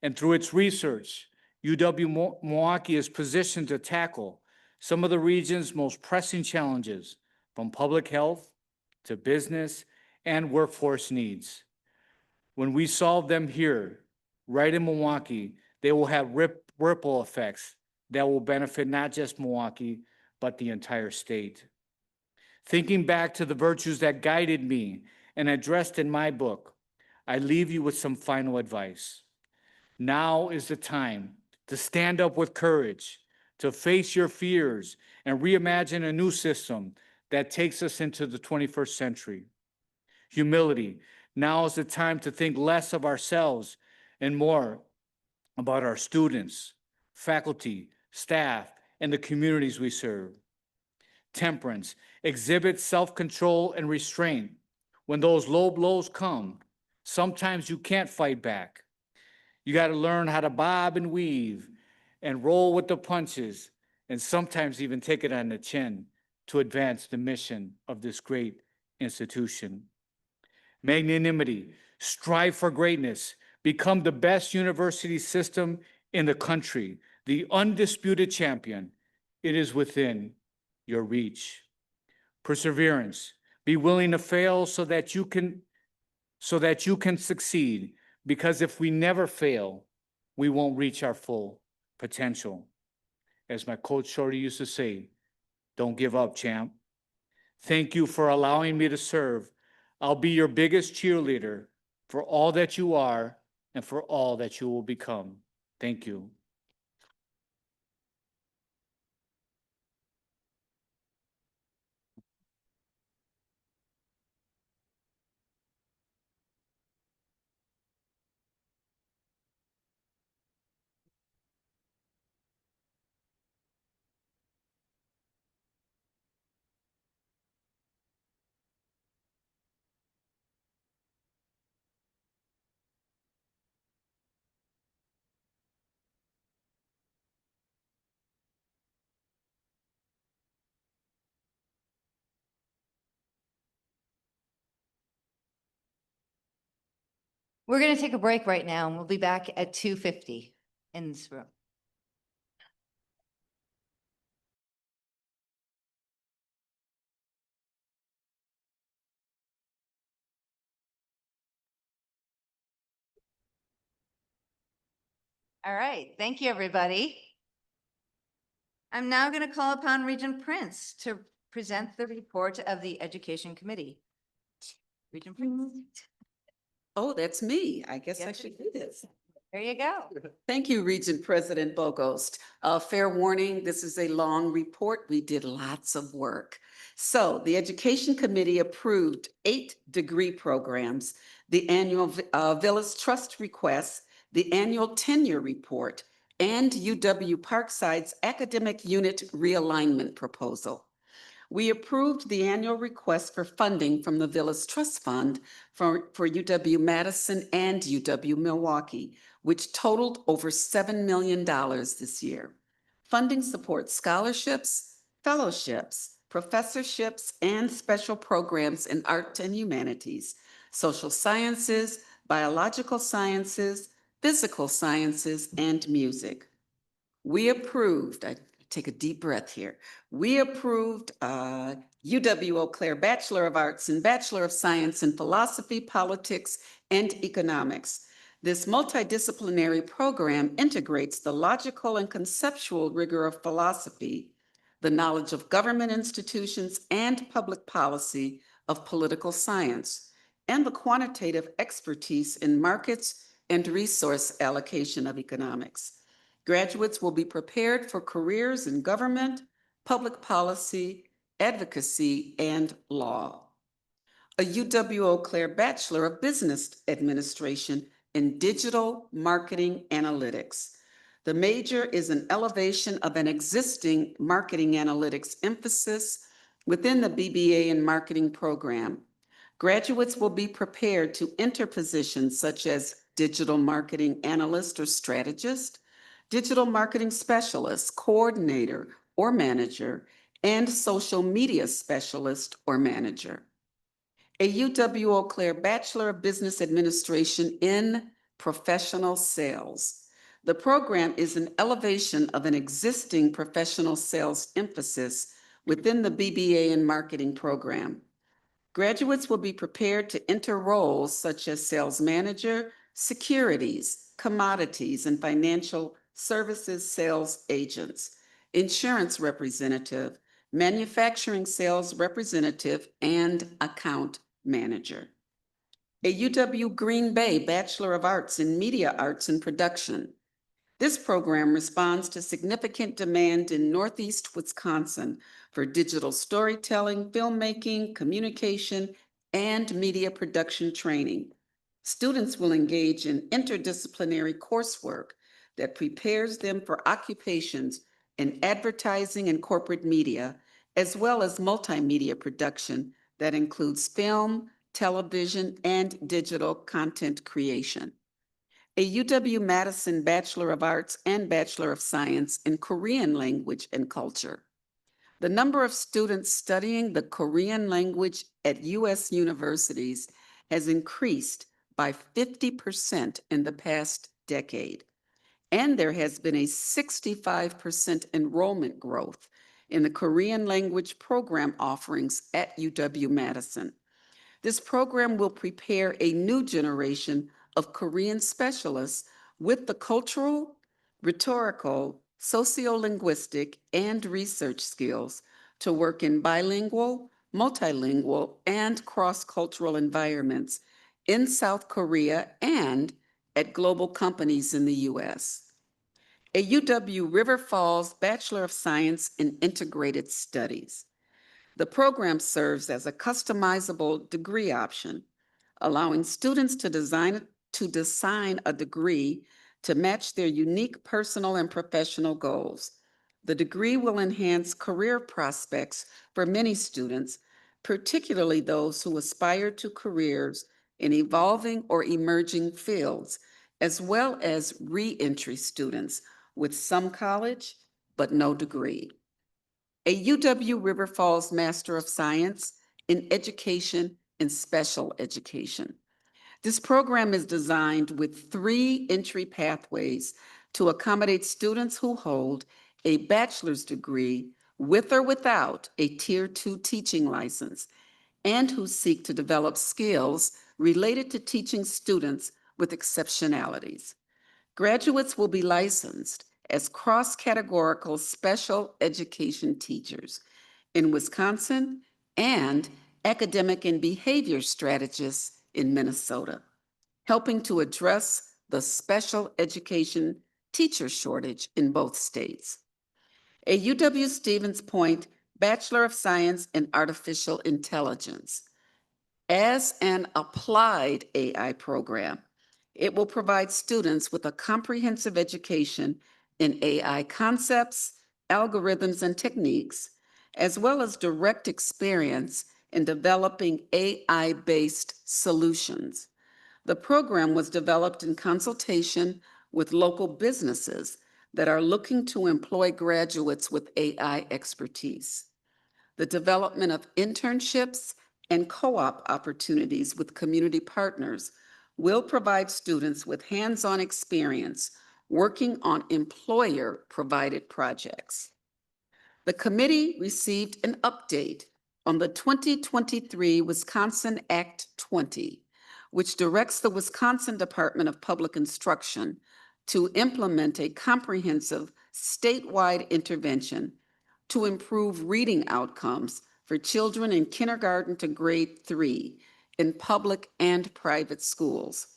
[SPEAKER 4] And through its research, UW-Milwaukee is positioned to tackle some of the region's most pressing challenges, from public health to business and workforce needs. When we solve them here, right in Milwaukee, they will have ripple effects that will benefit not just Milwaukee, but the entire state. Thinking back to the virtues that guided me and addressed in my book, I leave you with some final advice. Now is the time to stand up with courage, to face your fears, and reimagine a new system that takes us into the 21st century. Humility. Now is the time to think less of ourselves and more about our students, faculty, staff, and the communities we serve. Temperance. Exhibit self-control and restraint. When those low blows come, sometimes you can't fight back. You got to learn how to bob and weave and roll with the punches, and sometimes even take it on the chin to advance the mission of this great institution. Magnanimity, strive for greatness, become the best university system in the country, the undisputed champion. It is within your reach. Perseverance, be willing to fail so that you can succeed, because if we never fail, we won't reach our full potential. As my coach Shorty used to say, don't give up, champ. Thank you for allowing me to serve. I'll be your biggest cheerleader for all that you are and for all that you will become. Thank you.
[SPEAKER 2] We're going to take a break right now, and we'll be back at 2:50 in this room. All right, thank you, everybody. I'm now going to call upon Regent Prince to present the report of the Education Committee. Regent Prince.
[SPEAKER 5] Oh, that's me. I guess I should do this.
[SPEAKER 2] There you go.
[SPEAKER 5] Thank you, Regent President Bogost. Fair warning, this is a long report. We did lots of work. So the Education Committee approved 8 degree programs, the annual Villas Trust requests, the annual tenure report, and UW Parkside's academic unit realignment proposal. We approved the annual request for funding from the Villas Trust Fund for UW-Madison and UW-Milwaukee, which totaled over $7 million this year. Funding supports scholarships, fellowships, professorships, and special programs in art and humanities, social sciences, biological sciences, physical sciences, and music. We approved, I take a deep breath here. We approved UW-Eau Claire Bachelor of Arts and Bachelor of Science in Philosophy, Politics, and Economics. This multidisciplinary program integrates the logical and conceptual rigor of philosophy, the knowledge of government institutions and public policy of political science, and the quantitative expertise in markets and resource allocation of economics. Graduates will be prepared for careers in government, public policy, advocacy, and law. A UW-Eau Claire Bachelor of Business Administration in Digital Marketing Analytics. The major is an elevation of an existing marketing analytics emphasis within the BBA in Marketing program. Graduates will be prepared to enter positions such as digital marketing analyst or strategist, digital marketing specialist, coordinator, or manager, and social media specialist or manager. A UW-Eau Claire Bachelor of Business Administration in Professional Sales. The program is an elevation of an existing professional sales emphasis within the BBA in Marketing program. Graduates will be prepared to enter roles such as sales manager, securities, commodities, and financial services sales agents, insurance representative, manufacturing sales representative, and account manager. A UW Green Bay Bachelor of Arts in Media Arts and Production. This program responds to significant demand in Northeast Wisconsin for digital storytelling, filmmaking, communication, and media production training. Students will engage in interdisciplinary coursework that prepares them for occupations in advertising and corporate media, as well as multimedia production that includes film, television, and digital content creation. A UW-Madison Bachelor of Arts and Bachelor of Science in Korean Language and Culture. The number of students studying the Korean language at U.S. universities has increased by 50% in the past decade. And there has been a 65% enrollment growth in the Korean language program offerings at UW-Madison. This program will prepare a new generation of Korean specialists with the cultural, rhetorical, sociolinguistic, and research skills to work in bilingual, multilingual, and cross-cultural environments in South Korea and at global companies in the U.S. A UW River Falls Bachelor of Science in Integrated Studies. The program serves as a customizable degree option, allowing students to design a degree to match their unique personal and professional goals. The degree will enhance career prospects for many students, particularly those who aspire to careers in evolving or emerging fields, as well as re-entry students with some college but no degree. A UW River Falls Master of Science in Education and Special Education. This program is designed with 3 entry pathways to accommodate students who hold a bachelor's degree with or without a Tier 2 teaching license and who seek to develop skills related to teaching students with exceptionalities. Graduates will be licensed as cross-categorical special education teachers in Wisconsin and academic and behavior strategists in Minnesota, helping to address the special education teacher shortage in both states. A UW-Stevens Point Bachelor of Science in Artificial Intelligence. As an applied AI program, it will provide students with a comprehensive education in AI concepts, algorithms, and techniques, as well as direct experience in developing AI-based solutions. The program was developed in consultation with local businesses that are looking to employ graduates with AI expertise. The development of internships and co-op opportunities with community partners will provide students with hands-on experience working on employer-provided projects. The committee received an update on the 2023 Wisconsin Act 20, which directs the Wisconsin Department of Public Instruction to implement a comprehensive statewide intervention to improve reading outcomes for children in kindergarten to grade 3 in public and private schools.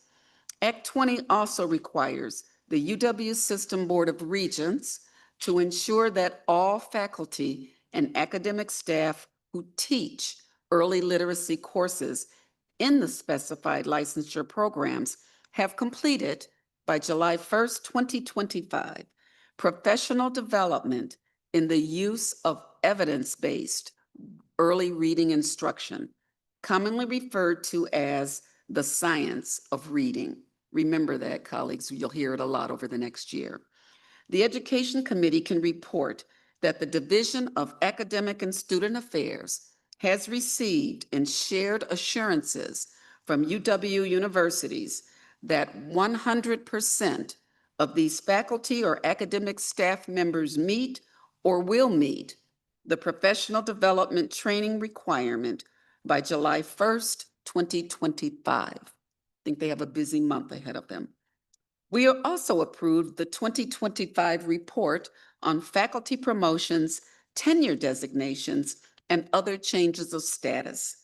[SPEAKER 5] Act 20 also requires the UW System Board of Regents to ensure that all faculty and academic staff who teach early literacy courses in the specified licensure programs have completed by July 1st, 2025, professional development in the use of evidence-based early reading instruction, commonly referred to as the science of reading. Remember that, colleagues. You'll hear it a lot over the next year. The Education Committee can report that the Division of Academic and Student Affairs has received and shared assurances from UW universities that 100% of these faculty or academic staff members meet or will meet the professional development training requirement by July 1st, 2025. I think they have a busy month ahead of them. We also approved the 2025 report on faculty promotions, tenure designations, and other changes of status.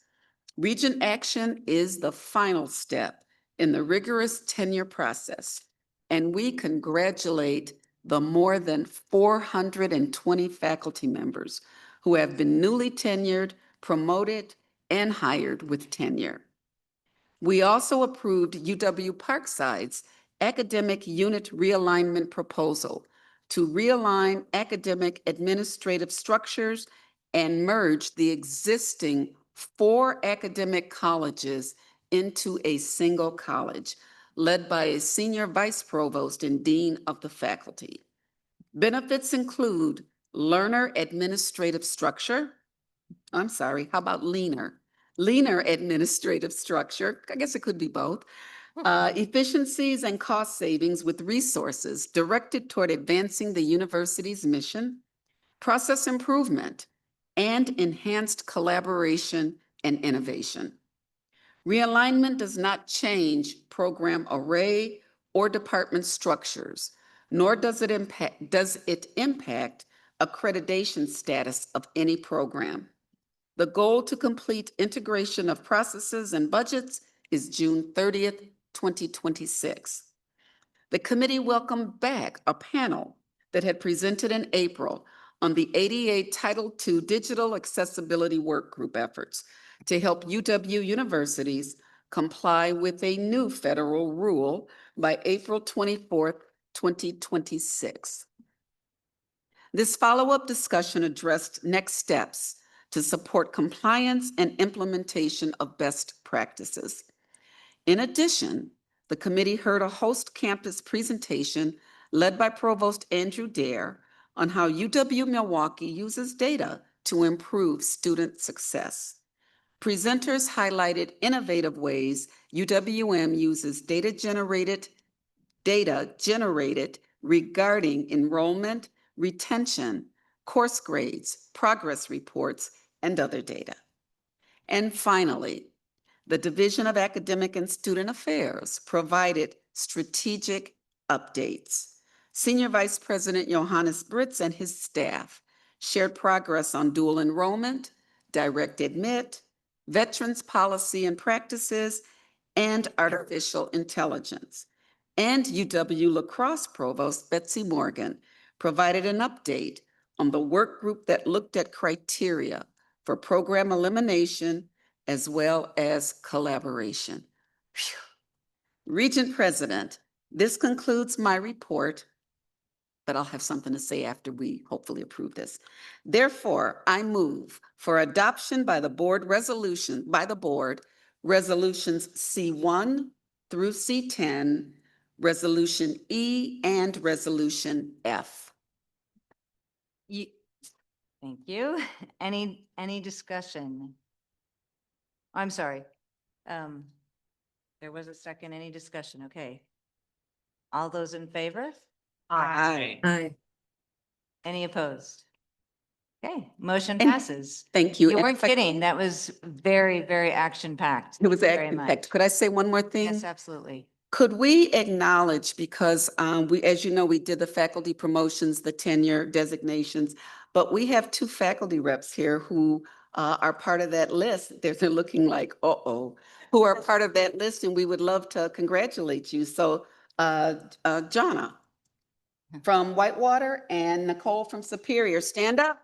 [SPEAKER 5] Regent action is the final step in the rigorous tenure process, and we congratulate the more than 420 faculty members who have been newly tenured, promoted, and hired with tenure. We also approved UW Parkside's academic unit realignment proposal to realign academic administrative structures and merge the existing 4 academic colleges into a single college, led by a senior vice provost and dean of the faculty. Benefits include learner administrative structure. I'm sorry, how about leaner? Leaner administrative structure. I guess it could be both. Efficiencies and cost savings with resources directed toward advancing the university's mission, process improvement, and enhanced collaboration and innovation. Realignment does not change program array or department structures, nor does it impact accreditation status of any program. The goal to complete integration of processes and budgets is June 30th, 2026. The committee welcomed back a panel that had presented in April on the ADA Title II Digital Accessibility Workgroup efforts to help UW universities comply with a new federal rule by April 24th, 2026. This follow-up discussion addressed next steps to support compliance and implementation of best practices. In addition, the committee heard a host campus presentation led by Provost Andrew Dare on how UW-Milwaukee uses data to improve student success. Presenters highlighted innovative ways UWM uses data generated regarding enrollment, retention, course grades, progress reports, and other data. And finally, the Division of Academic and Student Affairs provided strategic updates. Senior Vice President Johannes Britz and his staff shared progress on dual enrollment, direct admit, veterans policy and practices, and artificial intelligence. And UW-La Crosse Provost Betsy Morgan provided an update on the work group that looked at criteria for program elimination as well as collaboration. Phew. Regent President, this concludes my report, but I'll have something to say after we hopefully approve this. Therefore, I move for adoption by the board resolutions C1 through C10, Resolution E, and Resolution F.
[SPEAKER 2] Thank you. Any discussion? I'm sorry. There was a second. Any discussion? Okay. All those in favor?
[SPEAKER 5] Aye.
[SPEAKER 2] Any opposed? Okay, motion passes.
[SPEAKER 5] Thank you.
[SPEAKER 2] You
[SPEAKER 5] And
[SPEAKER 2] weren't
[SPEAKER 5] if I-
[SPEAKER 2] kidding. That was very, very action-packed.
[SPEAKER 5] It was
[SPEAKER 2] Thank you very
[SPEAKER 5] action-packed.
[SPEAKER 2] much.
[SPEAKER 5] Could I say one more thing?
[SPEAKER 2] Yes, absolutely.
[SPEAKER 5] Could we acknowledge, because as you know, we did the faculty promotions, the tenure designations, but we have 2 faculty reps here who are part of that list. They're looking like, who are part of that list, and we would love to congratulate you. So Jonna from Whitewater and Nicole from Superior, stand up.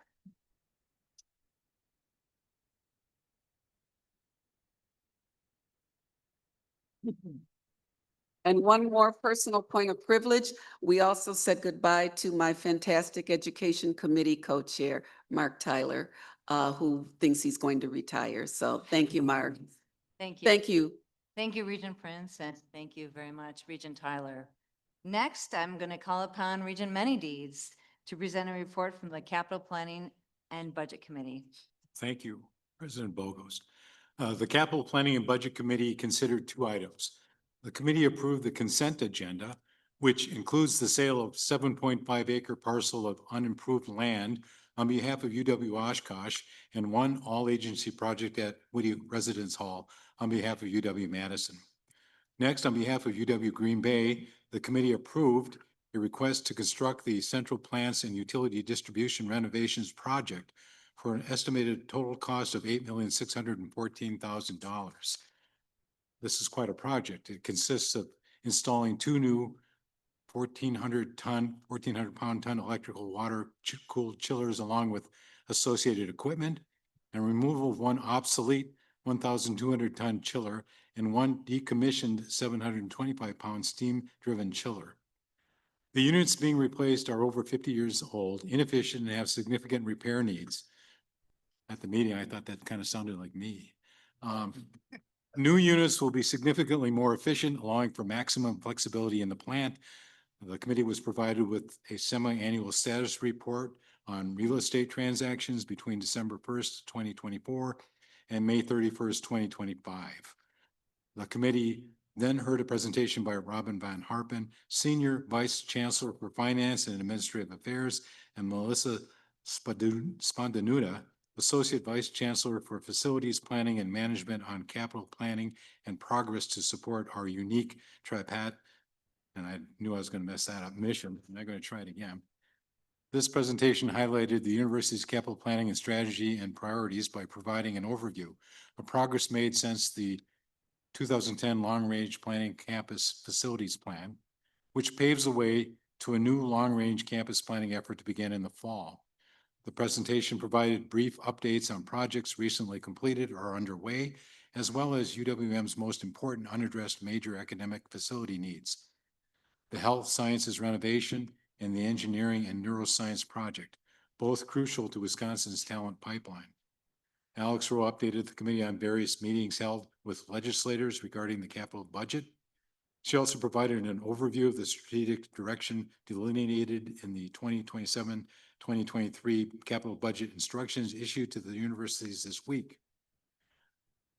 [SPEAKER 5] And one more personal point of privilege, we also said goodbye to my fantastic Education Committee co-chair, Mark Tyler, who thinks he's going to retire. So thank you, Mark.
[SPEAKER 2] Thank you.
[SPEAKER 5] Thank you.
[SPEAKER 2] Thank you, Regent Prince, and thank you very much, Regent Tyler. Next, I'm going to call upon Regent Menides to present a report from the Capital Planning and Budget Committee.
[SPEAKER 1] Thank you, President Bogost. The Capital Planning and Budget Committee considered 2 items. The committee approved the consent agenda, which includes the sale of 7.5 acre parcel of unimproved land on behalf of UW-Oshkosh and 1 all-agency project at Woody Residence Hall on behalf of UW-Madison. Next, on behalf of UW-Green Bay, the committee approved a request to construct the Central Plants and Utility Distribution Renovations Project for an estimated total cost of $8,614,000. This is quite a project. It consists of installing 2 new 1,400-pound electrical water-cooled chillers along with associated equipment, and removal of 1 obsolete 1,200-ton chiller and 1 decommissioned 725-pound steam-driven chiller. The units being replaced are over 50 years old, inefficient, and have significant repair needs. at the meeting. I thought that kind of sounded like me. New units will be significantly more efficient, allowing for maximum flexibility in the plant. The committee was provided with a semi-annual status report on real estate transactions between December 1st, 2024 and May 31st, 2025. The committee then heard a presentation by Robin Van Harpen, Senior Vice Chancellor for Finance and Administrative Affairs, and Melissa Spondanuta, Associate Vice Chancellor for Facilities Planning and Management, on capital planning and progress to support our unique Tripartite, and I knew I was going to mess that up, mission. I'm not going to try it again. This presentation highlighted the university's capital planning and strategy and priorities by providing an overview of progress made since the 2010 Long Range Planning Campus Facilities Plan, which paves the way to a new long-range campus planning effort to begin in the fall. The presentation provided brief updates on projects recently completed or underway, as well as UWM's most important unaddressed major academic facility needs: the health sciences renovation and the engineering and neuroscience project, both crucial to Wisconsin's talent pipeline. Alex Rowe updated the committee on various meetings held with legislators regarding the capital budget. She also provided an overview of the strategic direction delineated in the 2027-2023 capital budget instructions issued to the universities this week.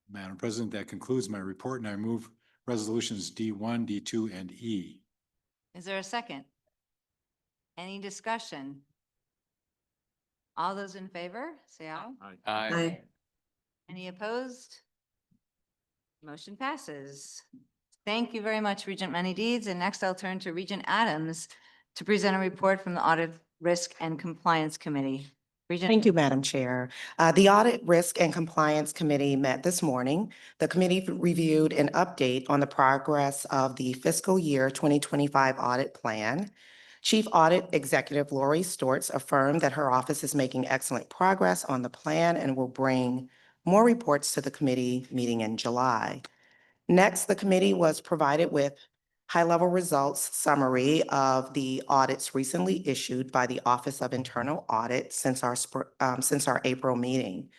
[SPEAKER 1] Madam President, that concludes my report, and I move resolutions D1, D2, and E.
[SPEAKER 2] Is there a second? Any discussion? All those in favor, say aye.
[SPEAKER 18] Aye.
[SPEAKER 2] Any opposed? Motion passes. Thank you very much, Regent Mene-Deeds. And next I'll turn to Regent Adams to present a report from the Audit, Risk, and Compliance Committee. Regent.
[SPEAKER 7] Thank you, Madam Chair. The Audit, Risk, and Compliance Committee met this morning. The committee reviewed an update on the progress of the fiscal year 2025 audit plan. Chief Audit Executive Lori Stortz affirmed that her office is making excellent progress on the plan and will bring more reports to the committee meeting in July. Next, the committee was provided with high-level results summary of the audits recently issued by the Office of Internal Audit since our April meeting.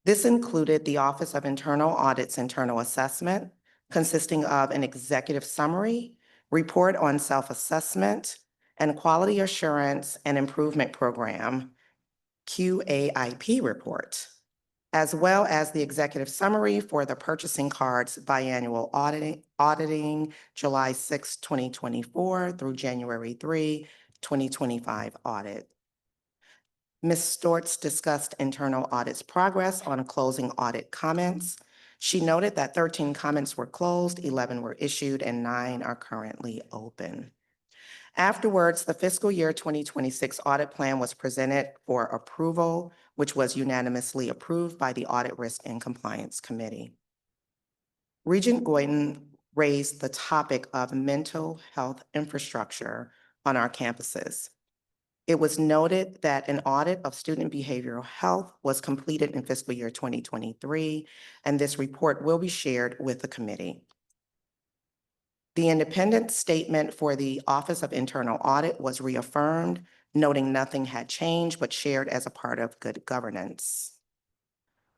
[SPEAKER 7] This included the Office of Internal Audit's internal assessment, consisting of an executive summary, report on self-assessment, and Quality Assurance and Improvement Program, QAIP report, as well as the executive summary for the purchasing cards biannual auditing July 6, 2024 through January 3, 2025 audit. Ms. Stortz discussed internal audit's progress on closing audit comments. She noted that 13 comments were closed, 11 were issued, and 9 are currently open. Afterwards, the fiscal year 2026 audit plan was presented for approval, which was unanimously approved by the Audit, Risk, and Compliance Committee. Regent Goyton raised the topic of mental health infrastructure on our campuses. It was noted that an audit of student behavioral health was completed in fiscal year 2023, and this report will be shared with the committee. The independent statement for the Office of Internal Audit was reaffirmed, noting nothing had changed but shared as a part of good governance.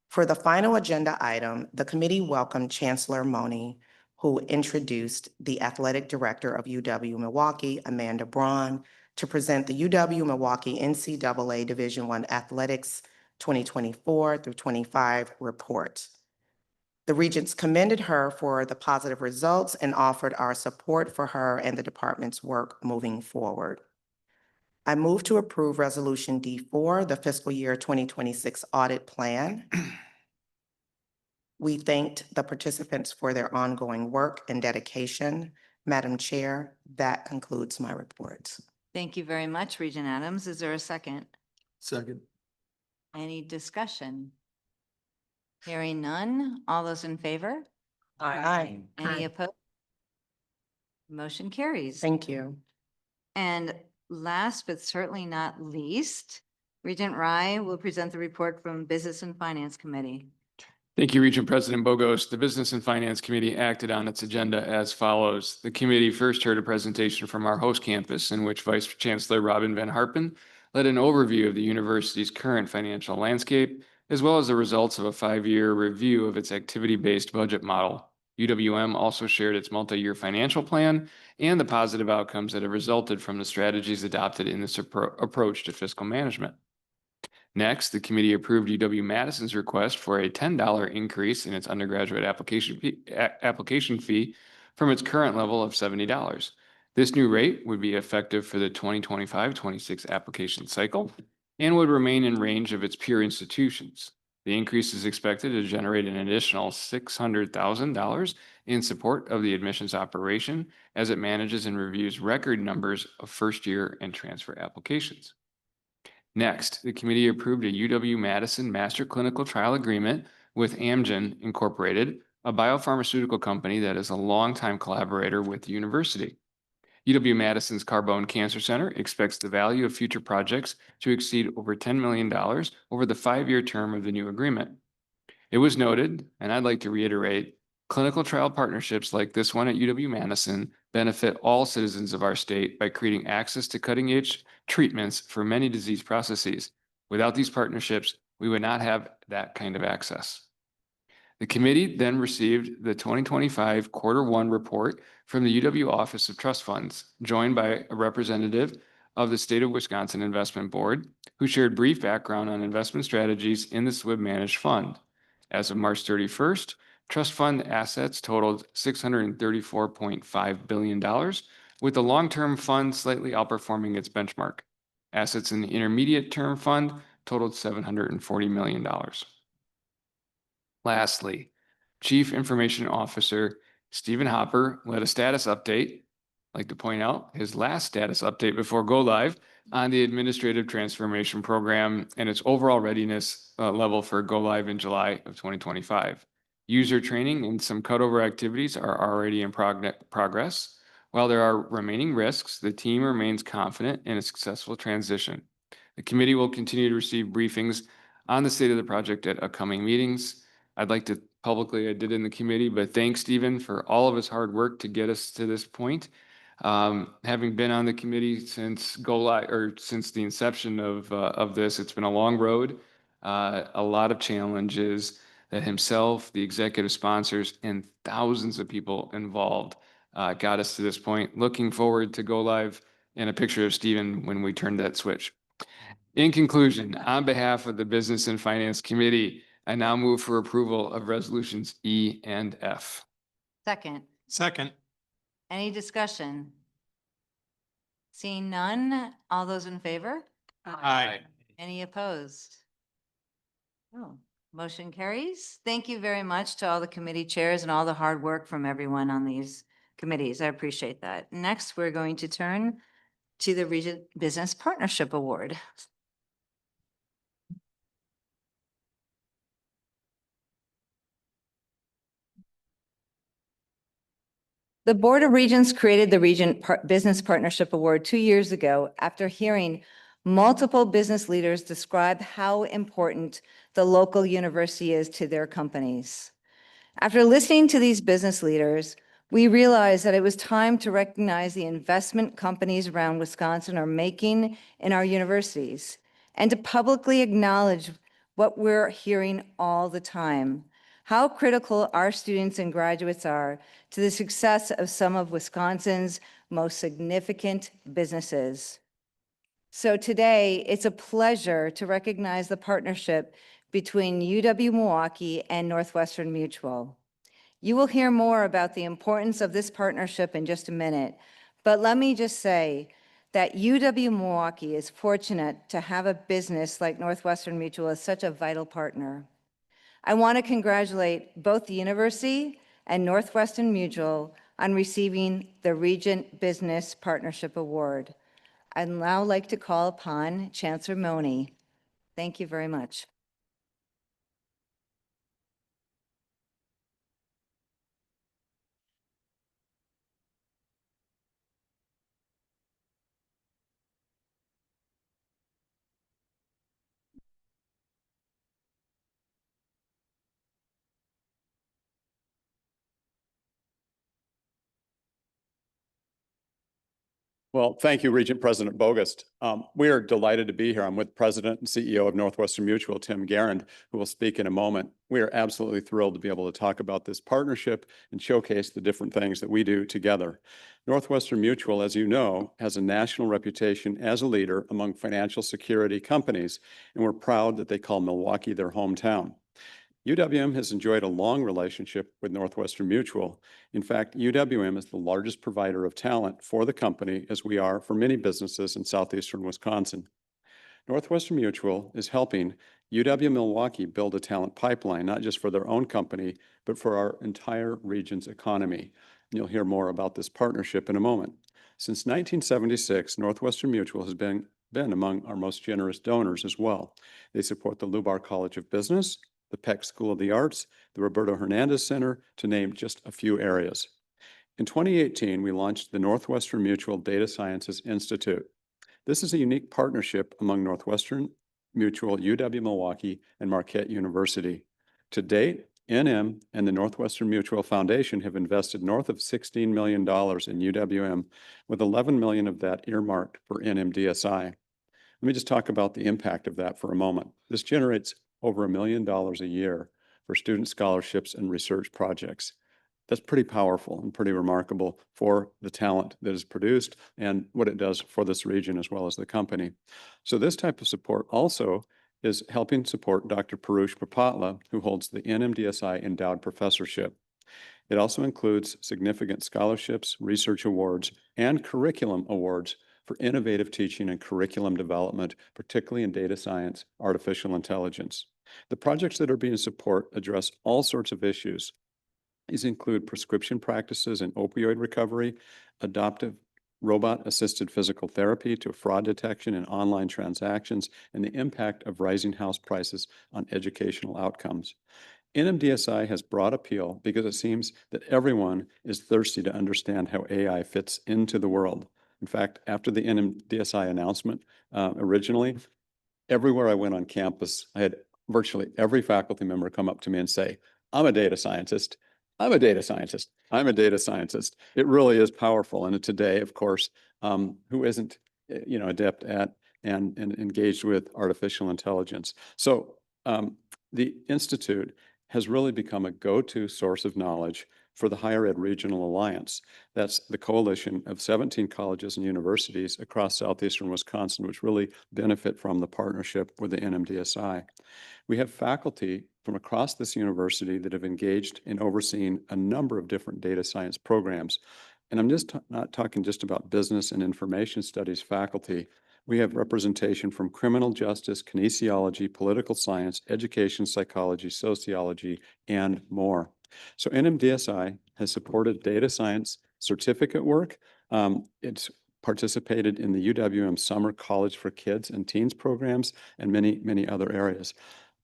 [SPEAKER 7] For the final agenda item, the committee welcomed Chancellor Mone, who introduced the Athletic Director of UW-Milwaukee, Amanda Braun, to present the UW-Milwaukee NCAA Division I Athletics 2024 through 25 report. The Regents commended her for the positive results and offered our support for her and the department's work moving forward. I move to approve Resolution D4, the fiscal year 2026 audit plan. We thanked the participants for their ongoing work and dedication. Madam Chair, that concludes my report.
[SPEAKER 2] Thank you very much, Regent Adams. Is there a second?
[SPEAKER 15] Second.
[SPEAKER 2] Any discussion? Hearing none. All those in favor?
[SPEAKER 7] Aye.
[SPEAKER 2] Any opposed? Motion carries.
[SPEAKER 7] Thank you.
[SPEAKER 2] And last but certainly not least, Regent Rye will present the report from Business and Finance Committee.
[SPEAKER 8] Thank you, Regent President Bogost. The Business and Finance Committee acted on its agenda as follows. The committee first heard a presentation from our host campus in which Vice Chancellor Robin Van Harpen led an overview of the university's current financial landscape, as well as the results of a 5-year review of its activity-based budget model. UWM also shared its multi-year financial plan and the positive outcomes that have resulted from the strategies adopted in this approach to fiscal management. Next, the committee approved UW-Madison's request for a $10 increase in its undergraduate application fee from its current level of $70. This new rate would be effective for the 2025-26 application cycle and would remain in range of its peer institutions. The increase is expected to generate an additional $600,000 in support of the admissions operation as it manages and reviews record numbers of first-year and transfer applications. Next, the committee approved a UW-Madison Master Clinical Trial Agreement with Amgen Incorporated, a biopharmaceutical company that is a longtime collaborator with the university. UW-Madison's Carbone Cancer Center expects the value of future projects to exceed over $10 million over the 5-year term of the new agreement. It was noted, and I'd like to reiterate, clinical trial partnerships like this one at UW-Madison benefit all citizens of our state by creating access to cutting-edge treatments for many disease processes. Without these partnerships, we would not have that kind of access. The committee then received the 2025 Q1 report from the UW Office of Trust Funds, joined by a representative of the State of Wisconsin Investment Board, who shared brief background on investment strategies in the SWIB managed fund. As of March 31st, trust fund assets totaled $634.5 billion, with the long-term fund slightly outperforming its benchmark. Assets in the intermediate term fund totaled $740 million. Lastly, Chief Information Officer Stephen Hopper led a status update. I'd like to point out his last status update before go live on the administrative transformation program and its overall readiness level for go live in July of 2025. User training and some cutover activities are already in progress. While there are remaining risks, the team remains confident in a successful transition. The committee will continue to receive briefings on the state of the project at upcoming meetings. I'd like to publicly, I did in the committee, but thanks Stephen for all of his hard work to get us to this point. Having been on the committee since since the inception of this, it's been a long road, a lot of challenges that himself, the executive sponsors, and thousands of people involved got us to this point. Looking forward to go live and a picture of Stephen when we turn that switch. In conclusion, on behalf of the Business and Finance Committee, I now move for approval of resolutions E and F.
[SPEAKER 2] Second.
[SPEAKER 22] Second.
[SPEAKER 2] Any discussion? Seeing none, all those in favor?
[SPEAKER 22] Aye.
[SPEAKER 2] Any opposed? Oh, motion carries. Thank you very much to all the committee chairs and all the hard work from everyone on these committees. I appreciate that. Next, we're going to turn to the Regent Business Partnership Award. The Board of Regents created the Regent Business Partnership Award 2 years ago after hearing multiple business leaders describe how important the local university is to their companies. After listening to these business leaders, we realized that it was time to recognize the investment companies around Wisconsin are making in our universities and to publicly acknowledge what we're hearing all the time: how critical our students and graduates are to the success of some of Wisconsin's most significant businesses. So today, it's a pleasure to recognize the partnership between UW-Milwaukee and Northwestern Mutual. You will hear more about the importance of this partnership in just a minute, but let me just say that UW-Milwaukee is fortunate to have a business like Northwestern Mutual as such a vital partner. I want to congratulate both the university and Northwestern Mutual on receiving the Regent Business Partnership Award. I'd now like to call upon Chancellor Mone. Thank you very much.
[SPEAKER 18] Well, thank you, Regent President Bogus. We are delighted to be here. I'm with President and CEO of Northwestern Mutual, Tim Garand, who will speak in a moment. We are absolutely thrilled to be able to talk about this partnership and showcase the different things that we do together. Northwestern Mutual, as you know, has a national reputation as a leader among financial security companies, and we're proud that they call Milwaukee their hometown. UWM has enjoyed a long relationship with Northwestern Mutual. In fact, UWM is the largest provider of talent for the company, as we are for many businesses in southeastern Wisconsin. Northwestern Mutual is helping UW-Milwaukee build a talent pipeline, not just for their own company, but for our entire region's economy. And you'll hear more about this partnership in a moment. Since 1976, Northwestern Mutual has been among our most generous donors as well. They support the Lubar College of Business, the Peck School of the Arts, the Roberto Hernandez Center, to name just a few areas. In 2018, we launched the Northwestern Mutual Data Sciences Institute. This is a unique partnership among Northwestern Mutual, UW-Milwaukee, and Marquette University. To date, NM and the Northwestern Mutual Foundation have invested north of $16 million in UWM, with $11 million of that earmarked for NMDSI. Let me just talk about the impact of that for a moment. This generates over $1 million a year for student scholarships and research projects. That's pretty powerful and pretty remarkable for the talent that is produced and what it does for this region as well as the company. So this type of support also is helping support Dr. Parush Papatla, who holds the NMDSI Endowed Professorship. It also includes significant scholarships, research awards, and curriculum awards for innovative teaching and curriculum development, particularly in data science, artificial intelligence. The projects that are being supported address all sorts of issues. These include prescription practices and opioid recovery, adoptive robot-assisted physical therapy to fraud detection and online transactions, and the impact of rising house prices on educational outcomes. NMDSI has broad appeal because it seems that everyone is thirsty to understand how AI fits into the world. In fact, after the NMDSI announcement, originally, everywhere I went on campus, I had virtually every faculty member come up to me and say, "I'm a data scientist. I'm a data scientist. I'm a data scientist." It really is powerful. And today, of course, who isn't, adept at and engaged with artificial intelligence? So the Institute has really become a go-to source of knowledge for the Higher Ed Regional Alliance. That's the coalition of 17 colleges and universities across southeastern Wisconsin, which really benefit from the partnership with the NMDSI. We have faculty from across this university that have engaged in overseeing a number of different data science programs. And I'm just not talking just about business and information studies faculty. We have representation from criminal justice, kinesiology, political science, education, psychology, sociology, and more. So NMDSI has supported data science certificate work. It's participated in the UWM Summer College for Kids and Teens programs and many, many other areas.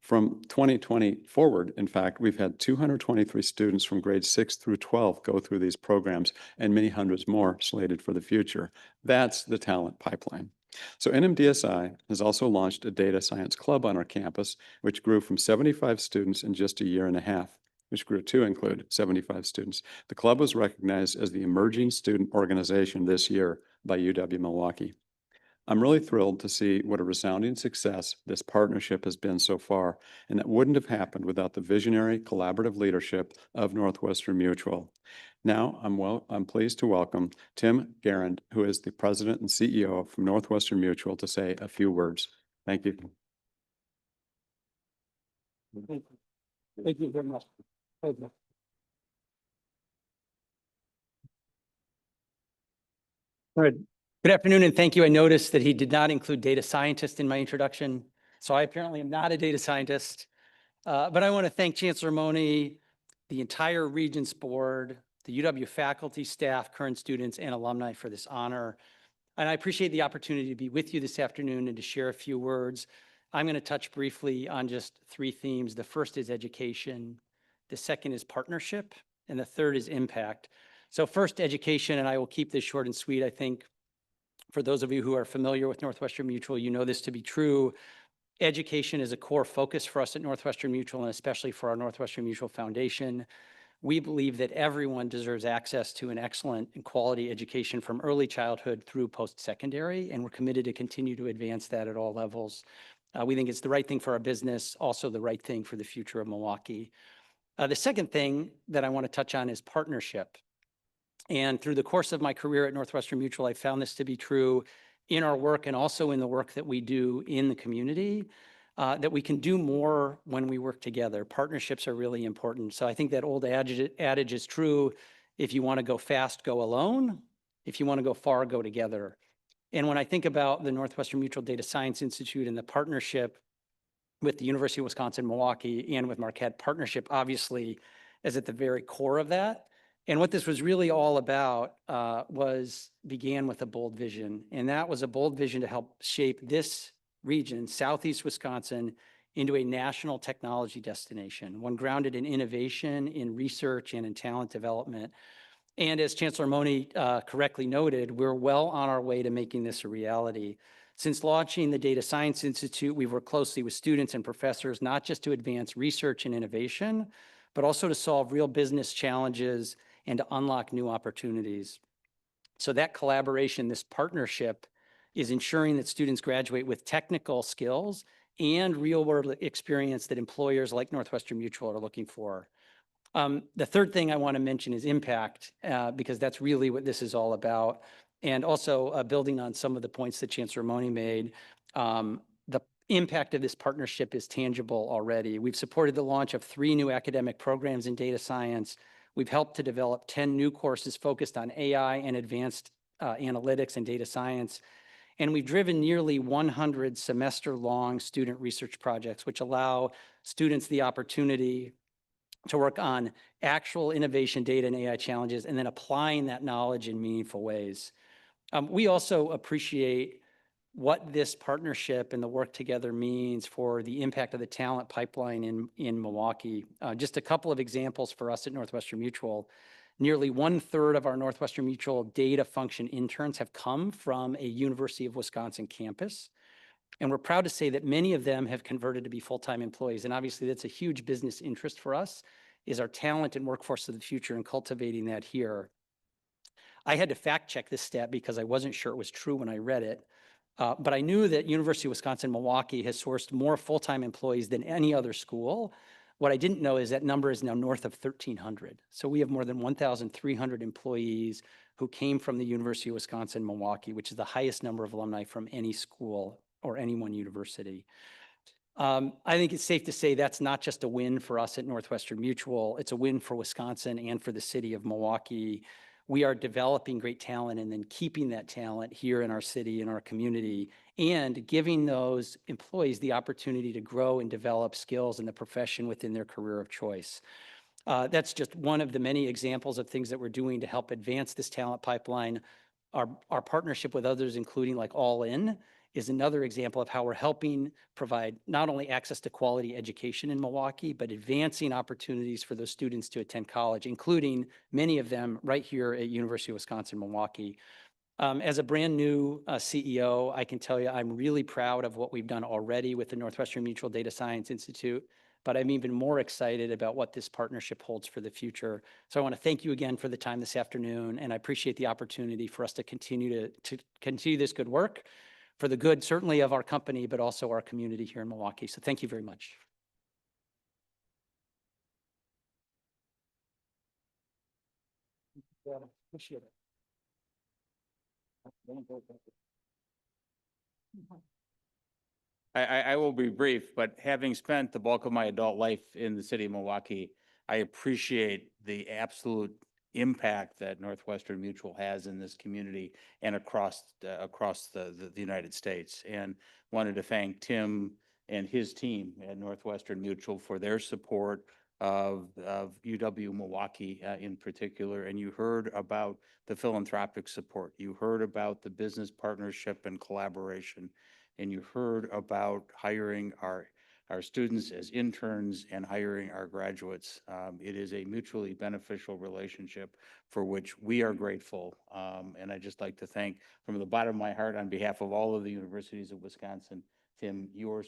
[SPEAKER 18] From 2020 forward, in fact, we've had 223 students from grades 6 through 12 go through these programs and many hundreds more slated for the future. That's the talent pipeline. So NMDSI has also launched a data science club on our campus, which grew from 75 students in just a year and a half, which grew to include 75 students. The club was recognized as the Emerging Student Organization this year by UW-Milwaukee. I'm really thrilled to see what a resounding success this partnership has been so far, and that wouldn't have happened without the visionary, collaborative leadership of Northwestern Mutual. Now, I'm pleased to welcome Tim Garand, who is the President and CEO from Northwestern Mutual, to say a few words. Thank you.
[SPEAKER 9] Thank you very much. Thank you. All right. Good afternoon, and thank you. I noticed that he did not include data scientist in my introduction, so I apparently am not a data scientist. But I want to thank Chancellor Mone, the entire Regents board, the UW faculty, staff, current students, and alumni for this honor. And I appreciate the opportunity to be with you this afternoon and to share a few words. I'm going to touch briefly on just three themes. The first is education, the second is partnership, and the third is impact. So first, education, and I will keep this short and sweet. I think for those of you who are familiar with Northwestern Mutual, you know this to be true. Education is a core focus for us at Northwestern Mutual, and especially for our Northwestern Mutual Foundation. We believe that everyone deserves access to an excellent and quality education from early childhood through post-secondary, and we're committed to continue to advance that at all levels. We think it's the right thing for our business, also the right thing for the future of Milwaukee. The second thing that I want to touch on is partnership. And through the course of my career at Northwestern Mutual, I found this to be true in our work and also in the work that we do in the community, that we can do more when we work together. Partnerships are really important. So I think that old adage is true. If you want to go fast, go alone. If you want to go far, go together. And when I think about the Northwestern Mutual Data Science Institute and the partnership with the University of Wisconsin-Milwaukee and with Marquette, partnership obviously is at the very core of that. And what this was really all about began with a bold vision. And that was a bold vision to help shape this region, Southeast Wisconsin, into a national technology destination, one grounded in innovation, in research, and in talent development. And as Chancellor Mone correctly noted, we're well on our way to making this a reality. Since launching the Data Science Institute, we've worked closely with students and professors, not just to advance research and innovation, but also to solve real business challenges and to unlock new opportunities. So that collaboration, this partnership, is ensuring that students graduate with technical skills and real-world experience that employers like Northwestern Mutual are looking for. The third thing I want to mention is impact, because that's really what this is all about. And also building on some of the points that Chancellor Mone made, the impact of this partnership is tangible already. We've supported the launch of 3 new academic programs in data science. We've helped to develop 10 new courses focused on AI and advanced analytics and data science. And we've driven nearly 100 semester-long student research projects, which allow students the opportunity to work on actual innovation data and AI challenges and then applying that knowledge in meaningful ways. We also appreciate what this partnership and the work together means for the impact of the talent pipeline in Milwaukee. Just a couple of examples for us at Northwestern Mutual. Nearly 1/3 of our Northwestern Mutual data function interns have come from a University of Wisconsin campus. And we're proud to say that many of them have converted to be full-time employees. And obviously that's a huge business interest for us, is our talent and workforce of the future and cultivating that here. I had to fact check this stat because I wasn't sure it was true when I read it. But I knew that University of Wisconsin-Milwaukee has sourced more full-time employees than any other school. What I didn't know is that number is now north of 1,300. So we have more than 1,300 employees who came from the University of Wisconsin-Milwaukee, which is the highest number of alumni from any school or any one university. I think it's safe to say that's not just a win for us at Northwestern Mutual. It's a win for Wisconsin and for the city of Milwaukee. We are developing great talent and then keeping that talent here in our city, in our community, and giving those employees the opportunity to grow and develop skills in the profession within their career of choice. That's just one of the many examples of things that we're doing to help advance this talent pipeline. Our partnership with others, including like All In, is another example of how we're helping provide not only access to quality education in Milwaukee, but advancing opportunities for those students to attend college, including many of them right here at University of Wisconsin-Milwaukee. As a brand new CEO, I can tell you I'm really proud of what we've done already with the Northwestern Mutual Data Science Institute, but I'm even more excited about what this partnership holds for the future. So I want to thank you again for the time this afternoon, and I appreciate the opportunity for us to continue this good work for the good, certainly of our company, but also our community here in Milwaukee. So thank you very much. Yeah, appreciate it.
[SPEAKER 4] I will be brief, but having spent the bulk of my adult life in the city of Milwaukee, I appreciate the absolute impact that Northwestern Mutual has in this community and across the United States. And wanted to thank Tim and his team at Northwestern Mutual for their support of UW-Milwaukee in particular. And you heard about the philanthropic support. You heard about the business partnership and collaboration. And you heard about hiring our students as interns and hiring our graduates. It is a mutually beneficial relationship for which we are grateful. And I'd just like to thank from the bottom of my heart on behalf of all of the universities of Wisconsin, Tim, your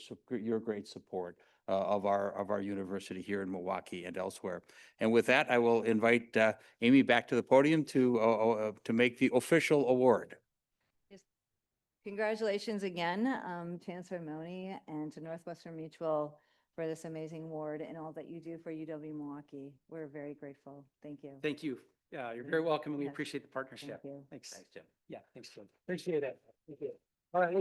[SPEAKER 4] great support
[SPEAKER 6] of our university here in Milwaukee and elsewhere. And with that, I will invite Amy back to the podium to make the official award.
[SPEAKER 2] Congratulations again, Chancellor Mone, and to Northwestern Mutual for this amazing award and all that you do for UW-Milwaukee. We're very grateful. Thank you.
[SPEAKER 9] Thank you. Yeah, you're very welcome, and we
[SPEAKER 2] Yes.
[SPEAKER 9] appreciate the partnership.
[SPEAKER 2] Thank you.
[SPEAKER 9] Thanks. Thanks, Jim. Yeah, thanks, Jim. Appreciate it. Thank you. All right,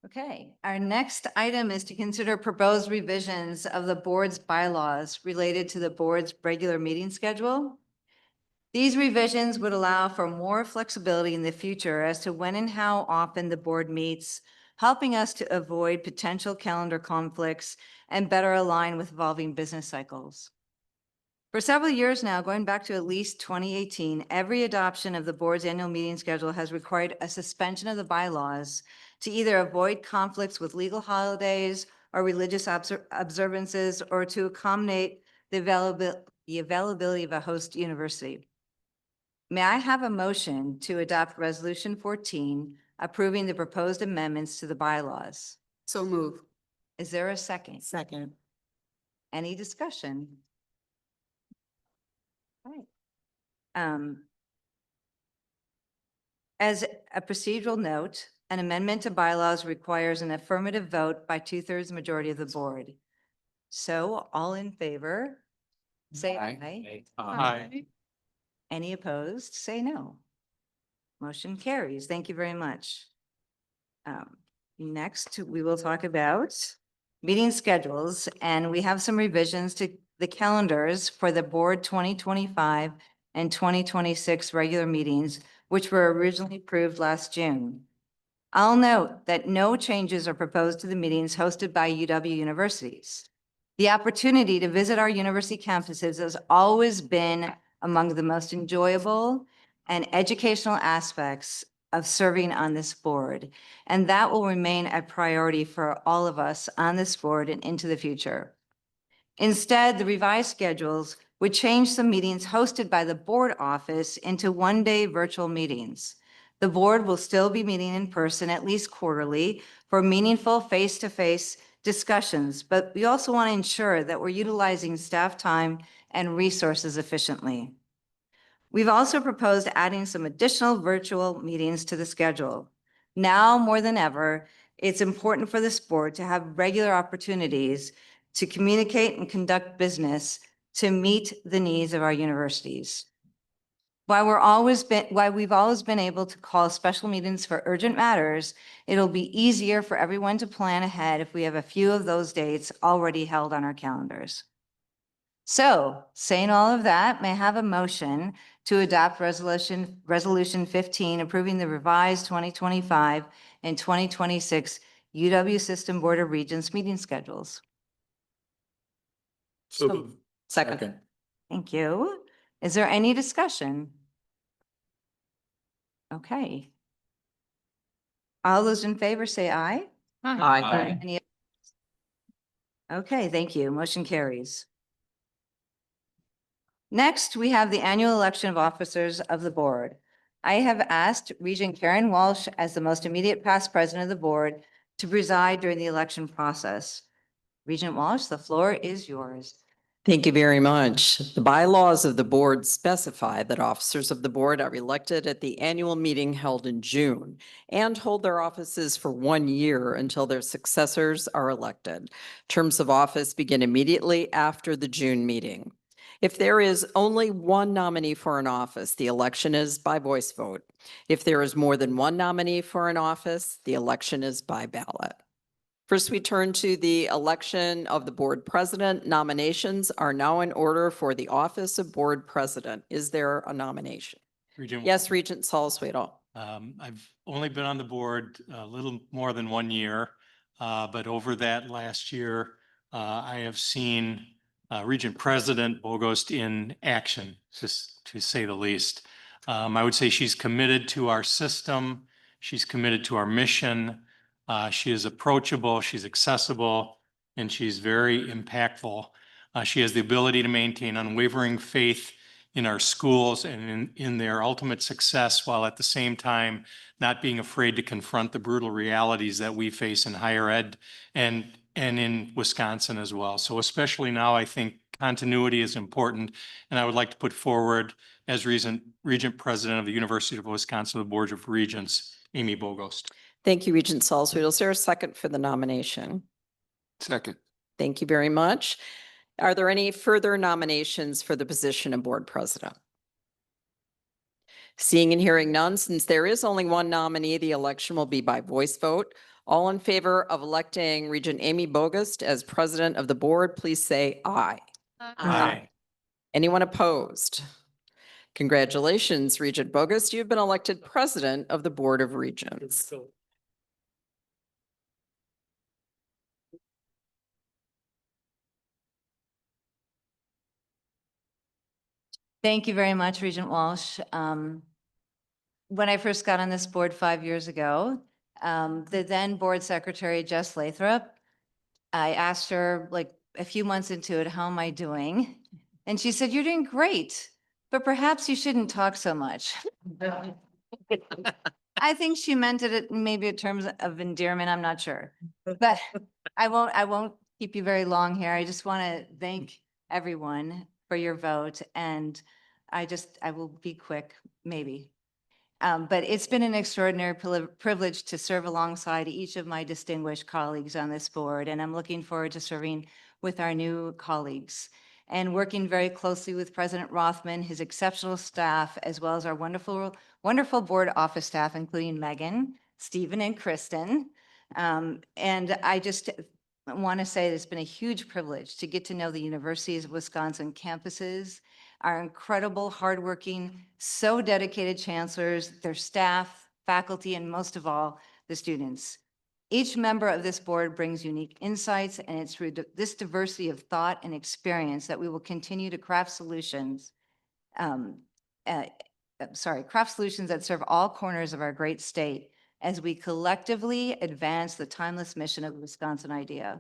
[SPEAKER 2] Okay, our next item is to consider proposed revisions of the board's bylaws related to the board's regular meeting schedule. These revisions would allow for more flexibility in the future as to when and how often the board meets, helping us to avoid potential calendar conflicts and better align with evolving business cycles. For several years now, going back to at least 2018, every adoption of the board's annual meeting schedule has required a suspension of the bylaws to either avoid conflicts with legal holidays or religious observances, or to accommodate the availability of a host university. May I have a motion to adopt Resolution 14, approving the proposed amendments to the bylaws?
[SPEAKER 5] So move.
[SPEAKER 2] Is there a second?
[SPEAKER 7] Second.
[SPEAKER 2] Any discussion? All right. As a procedural note, an amendment to bylaws requires an affirmative vote by 2/3 majority of the board. So all in favor, say aye.
[SPEAKER 4] Aye.
[SPEAKER 2] Any opposed, say no. Motion carries. Thank you very much. Next, we will talk about meeting schedules, and we have some revisions to the calendars for the board 2025 and 2026 regular meetings, which were originally approved last June. I'll note that no changes are proposed to the meetings hosted by UW universities. The opportunity to visit our university campuses has always been among the most enjoyable and educational aspects of serving on this board, and that will remain a priority for all of us on this board and into the future. Instead, the revised schedules would change some meetings hosted by the board office into one-day virtual meetings. The board will still be meeting in person at least quarterly for meaningful face-to-face discussions, but we also want to ensure that we're utilizing staff time and resources efficiently. We've also proposed adding some additional virtual meetings to the schedule. Now more than ever, it's important for this board to have regular opportunities to communicate and conduct business to meet the needs of our universities. While we've always been able to call special meetings for urgent matters, it'll be easier for everyone to plan ahead if we have a few of those dates already held on our calendars. So, saying all of that, may I have a motion to adopt Resolution 15, approving the revised 2025 and 2026 UW System Board of Regents meeting schedules?
[SPEAKER 5] Second.
[SPEAKER 2] Thank you. Is there any discussion? Okay. All those in favor say aye.
[SPEAKER 5] Aye.
[SPEAKER 2] Any? Okay, thank you. Motion carries. Next, we have the annual election of officers of the board. I have asked Regent Karen Walsh, as the most immediate past president of the board, to preside during the election process. Regent Walsh, the floor is yours.
[SPEAKER 11] Thank you very much. The bylaws of the board specify that officers of the board are elected at the annual meeting held in June and hold their offices for 1 year until their successors are elected. Terms of office begin immediately after the June meeting. If there is only one nominee for an office, the election is by voice vote. If there is more than one nominee for an office, the election is by ballot. First, we turn to the election of the board president. Nominations are now in order for the office of board president. Is there a nomination?
[SPEAKER 12] Regent.
[SPEAKER 11] Yes, Regent Salasweto.
[SPEAKER 12] I've only been on the board a little more than 1 year, but over that last year, I have seen Regent President Bogost in action, just to say the least. I would say she's committed to our system. She's committed to our mission. She is approachable, she's accessible, and she's very impactful. She has the ability to maintain unwavering faith in our schools and in their ultimate success, while at the same time not being afraid to confront the brutal realities that we face in higher ed and in Wisconsin as well. So especially now, I think continuity is important. And I would like to put forward as Regent President of the University of Wisconsin, the Board of Regents, Amy Bogost.
[SPEAKER 11] Thank you, Regent Salzweedl. Is there a second for the nomination?
[SPEAKER 8] Second.
[SPEAKER 11] Thank you very much. Are there any further nominations for the position of board president? Seeing and hearing none, since there is only one nominee, the election will be by voice vote. All in favor of electing Regent Amy Bogost as president of the board, please say aye.
[SPEAKER 12] Aye.
[SPEAKER 11] Anyone opposed? Congratulations, Regent Bogost. You've been elected president of the Board of Regents.
[SPEAKER 2] Thank you very much, Regent Walsh. When I first got on this board 5 years ago, the then board secretary, Jess Lathrop, I asked her like a few months into it, how am I doing? And she said, you're doing great, but perhaps you shouldn't talk so much. I think she meant it maybe in terms of endearment, I'm not sure. But I won't keep you very long here. I just want to thank everyone for your vote, and I will be quick, maybe. But it's been an extraordinary privilege to serve alongside each of my distinguished colleagues on this board, and I'm looking forward to serving with our new colleagues and working very closely with President Rothman, his exceptional staff, as well as our wonderful board office staff, including Megan, Stephen, and Kristen. And I just want to say it's been a huge privilege to get to know the Universities of Wisconsin campuses, our incredible, hardworking, so dedicated chancellors, their staff, faculty, and most of all, the students. Each member of this board brings unique insights, and it's through this diversity of thought and experience that we will continue to craft solutions that serve all corners of our great state as we collectively advance the timeless mission of the Wisconsin idea.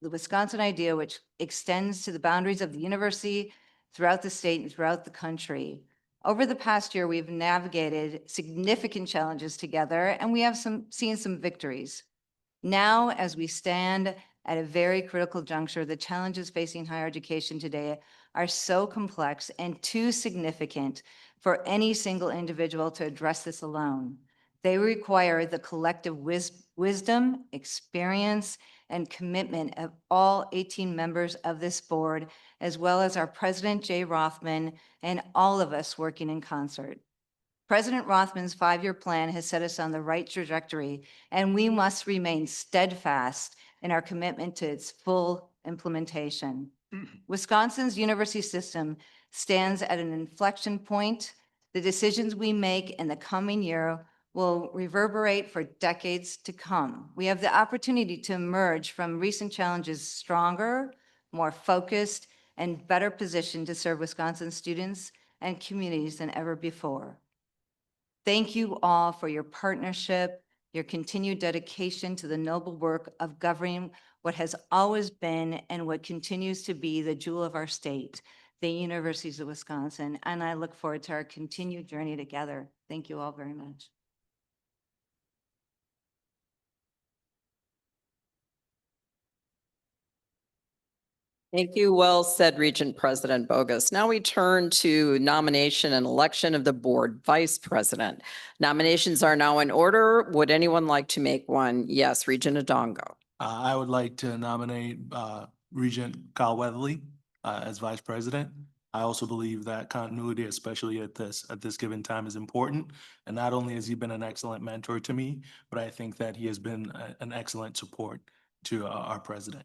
[SPEAKER 2] The Wisconsin idea, which extends to the boundaries of the university, throughout the state and throughout the country. Over the past year, we've navigated significant challenges together, and we have seen some victories. Now, as we stand at a very critical juncture, the challenges facing higher education today are so complex and too significant for any single individual to address this alone. They require the collective wisdom, experience, and commitment of all 18 members of this board, as well as our President, Jay Rothman, and all of us working in concert. President Rothman's 5-year plan has set us on the right trajectory, and we must remain steadfast in our commitment to its full implementation. Wisconsin's university system stands at an inflection point. The decisions we make in the coming year will reverberate for decades to come. We have the opportunity to emerge from recent challenges stronger, more focused, and better positioned to serve Wisconsin students and communities than ever before. Thank you all for your partnership, your continued dedication to the noble work of governing what has always been and what continues to be the jewel of our state, the Universities of Wisconsin. And I look forward to our continued journey together. Thank you all very much.
[SPEAKER 11] Thank you. Well said, Regent President Bogost. Now we turn to nomination and election of the board vice president. Nominations are now in order. Would anyone like to make one? Yes, Regent Adongo.
[SPEAKER 13] I would like to nominate Regent Kyle Weatherly as vice president. I also believe that continuity, especially at this given time, is important. And not only has he been an excellent mentor to me, but I think that he has been an excellent support to our president.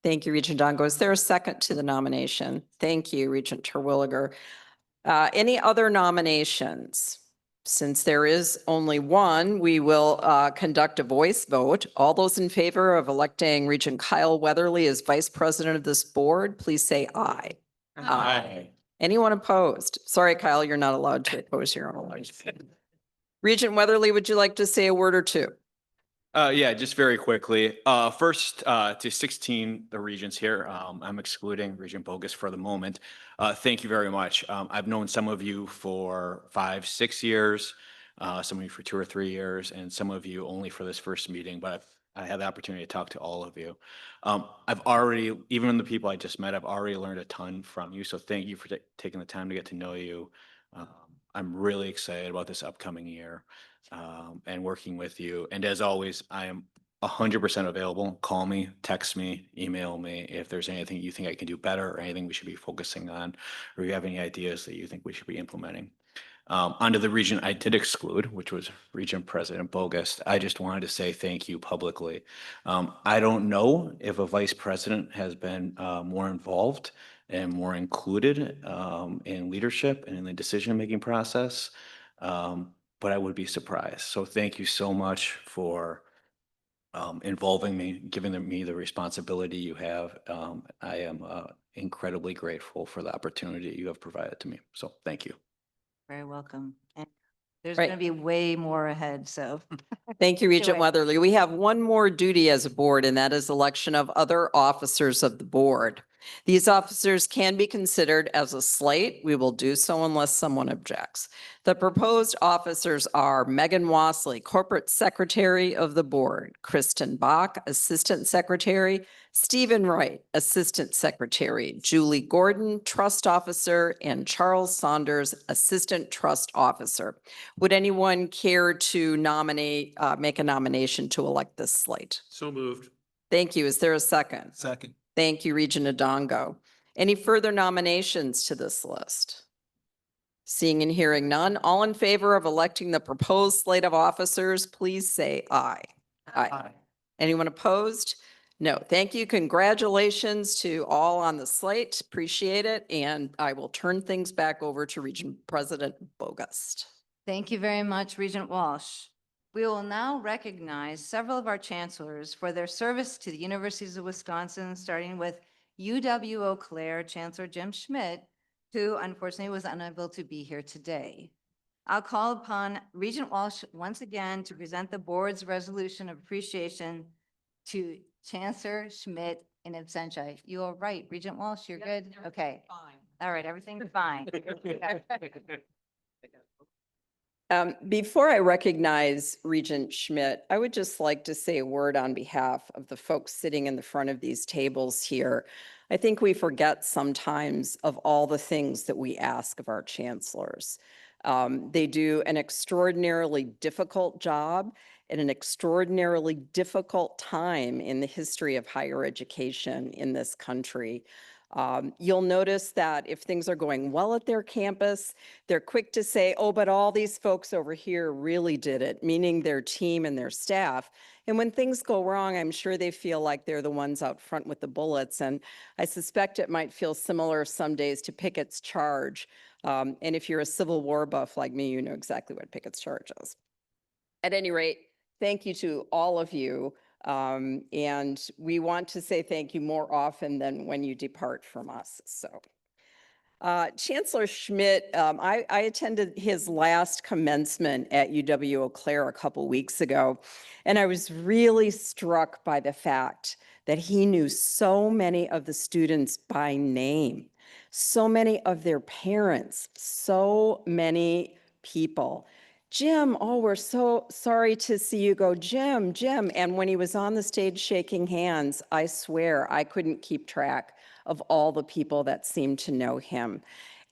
[SPEAKER 11] Thank you, Regent Dongo. Is there a second to the nomination? Thank you, Regent Terwilliger. Any other nominations? Since there is only one, we will conduct a voice vote. All those in favor of electing Regent Kyle Weatherly as vice president of this board, please say aye.
[SPEAKER 12] Aye.
[SPEAKER 11] Anyone opposed? Sorry, Kyle, you're not allowed to oppose your own election. Regent Weatherly, would you like to say a word or two?
[SPEAKER 14] Yeah, just very quickly. First, to 16, the Regents here. I'm excluding Regent Bogus for the moment. Thank you very much. I've known some of you for 5, 6 years, some of you for 2 or 3 years, and some of you only for this first meeting, but I had the opportunity to talk to all of you. I've already, even the people I just met, I've already learned a ton from you. So thank you for taking the time to get to know you. I'm really excited about this upcoming year. And working with you. And as always, I am 100% available. Call me, text me, email me if there's anything you think I can do better or anything we should be focusing on, or you have any ideas that you think we should be implementing. Under the region I did exclude, which was Regent President Bogus, I just wanted to say thank you publicly. I don't know if a vice president has been more involved and more included in leadership and in the decision-making process. But I would be surprised. So thank you so much for involving me, giving me the responsibility you have. I am incredibly grateful for the opportunity you have provided to me. So thank you.
[SPEAKER 2] Very welcome. And there's
[SPEAKER 11] Right.
[SPEAKER 2] going to be way more ahead, so.
[SPEAKER 11] Thank you, Regent
[SPEAKER 2] Joanne.
[SPEAKER 11] Weatherly. We have one more duty as a board, and that is election of other officers of the board. These officers can be considered as a slate. We will do so unless someone objects. The proposed officers are Megan Wassley, Corporate Secretary of the Board, Kristen Bach, Assistant Secretary, Stephen Wright, Assistant Secretary, Julie Gordon, Trust Officer, and Charles Saunders, Assistant Trust Officer. Would anyone care to nominate, make a nomination to elect this slate?
[SPEAKER 12] So moved.
[SPEAKER 11] Thank you. Is there a second?
[SPEAKER 13] Second.
[SPEAKER 11] Thank you, Regent Adongo. Any further nominations to this list? Seeing and hearing none, all in favor of electing the proposed slate of officers, please say aye. Aye. Anyone opposed? No. Thank you. Congratulations to all on the slate. Appreciate it. And I will turn things back over to Regent President Bogus.
[SPEAKER 2] Thank you very much, Regent Walsh. We will now recognize several of our chancellors for their service to the universities of Wisconsin, starting with UW-Eau Claire Chancellor Jim Schmidt, who unfortunately was unable to be here today. I'll call upon Regent Walsh once again to present the board's resolution of appreciation to Chancellor Schmidt in absentia. You are right, Regent Walsh, you're good? Okay.
[SPEAKER 11] Fine.
[SPEAKER 2] All right, everything's fine.
[SPEAKER 11] Before I recognize Regent Schmidt, I would just like to say a word on behalf of the folks sitting in the front of these tables here. I think we forget sometimes of all the things that we ask of our chancellors. They do an extraordinarily difficult job at an extraordinarily difficult time in the history of higher education in this country. You'll notice that if things are going well at their campus, they're quick to say, oh, but all these folks over here really did it, meaning their team and their staff. And when things go wrong, I'm sure they feel like they're the ones out front with the bullets. And I suspect it might feel similar some days to Pickett's Charge. And if you're a Civil War buff like me, you know exactly what Pickett's Charge is. At any rate, thank you to all of you. And we want to say thank you more often than when you depart from us. So, Chancellor Schmidt, I attended his last commencement at UW-Eau Claire a couple weeks ago, and I was really struck by the fact that he knew so many of the students by name, so many of their parents, so many people. Jim, oh, we're so sorry to see you go. Jim. And when he was on the stage shaking hands, I swear I couldn't keep track of all the people that seemed to know him.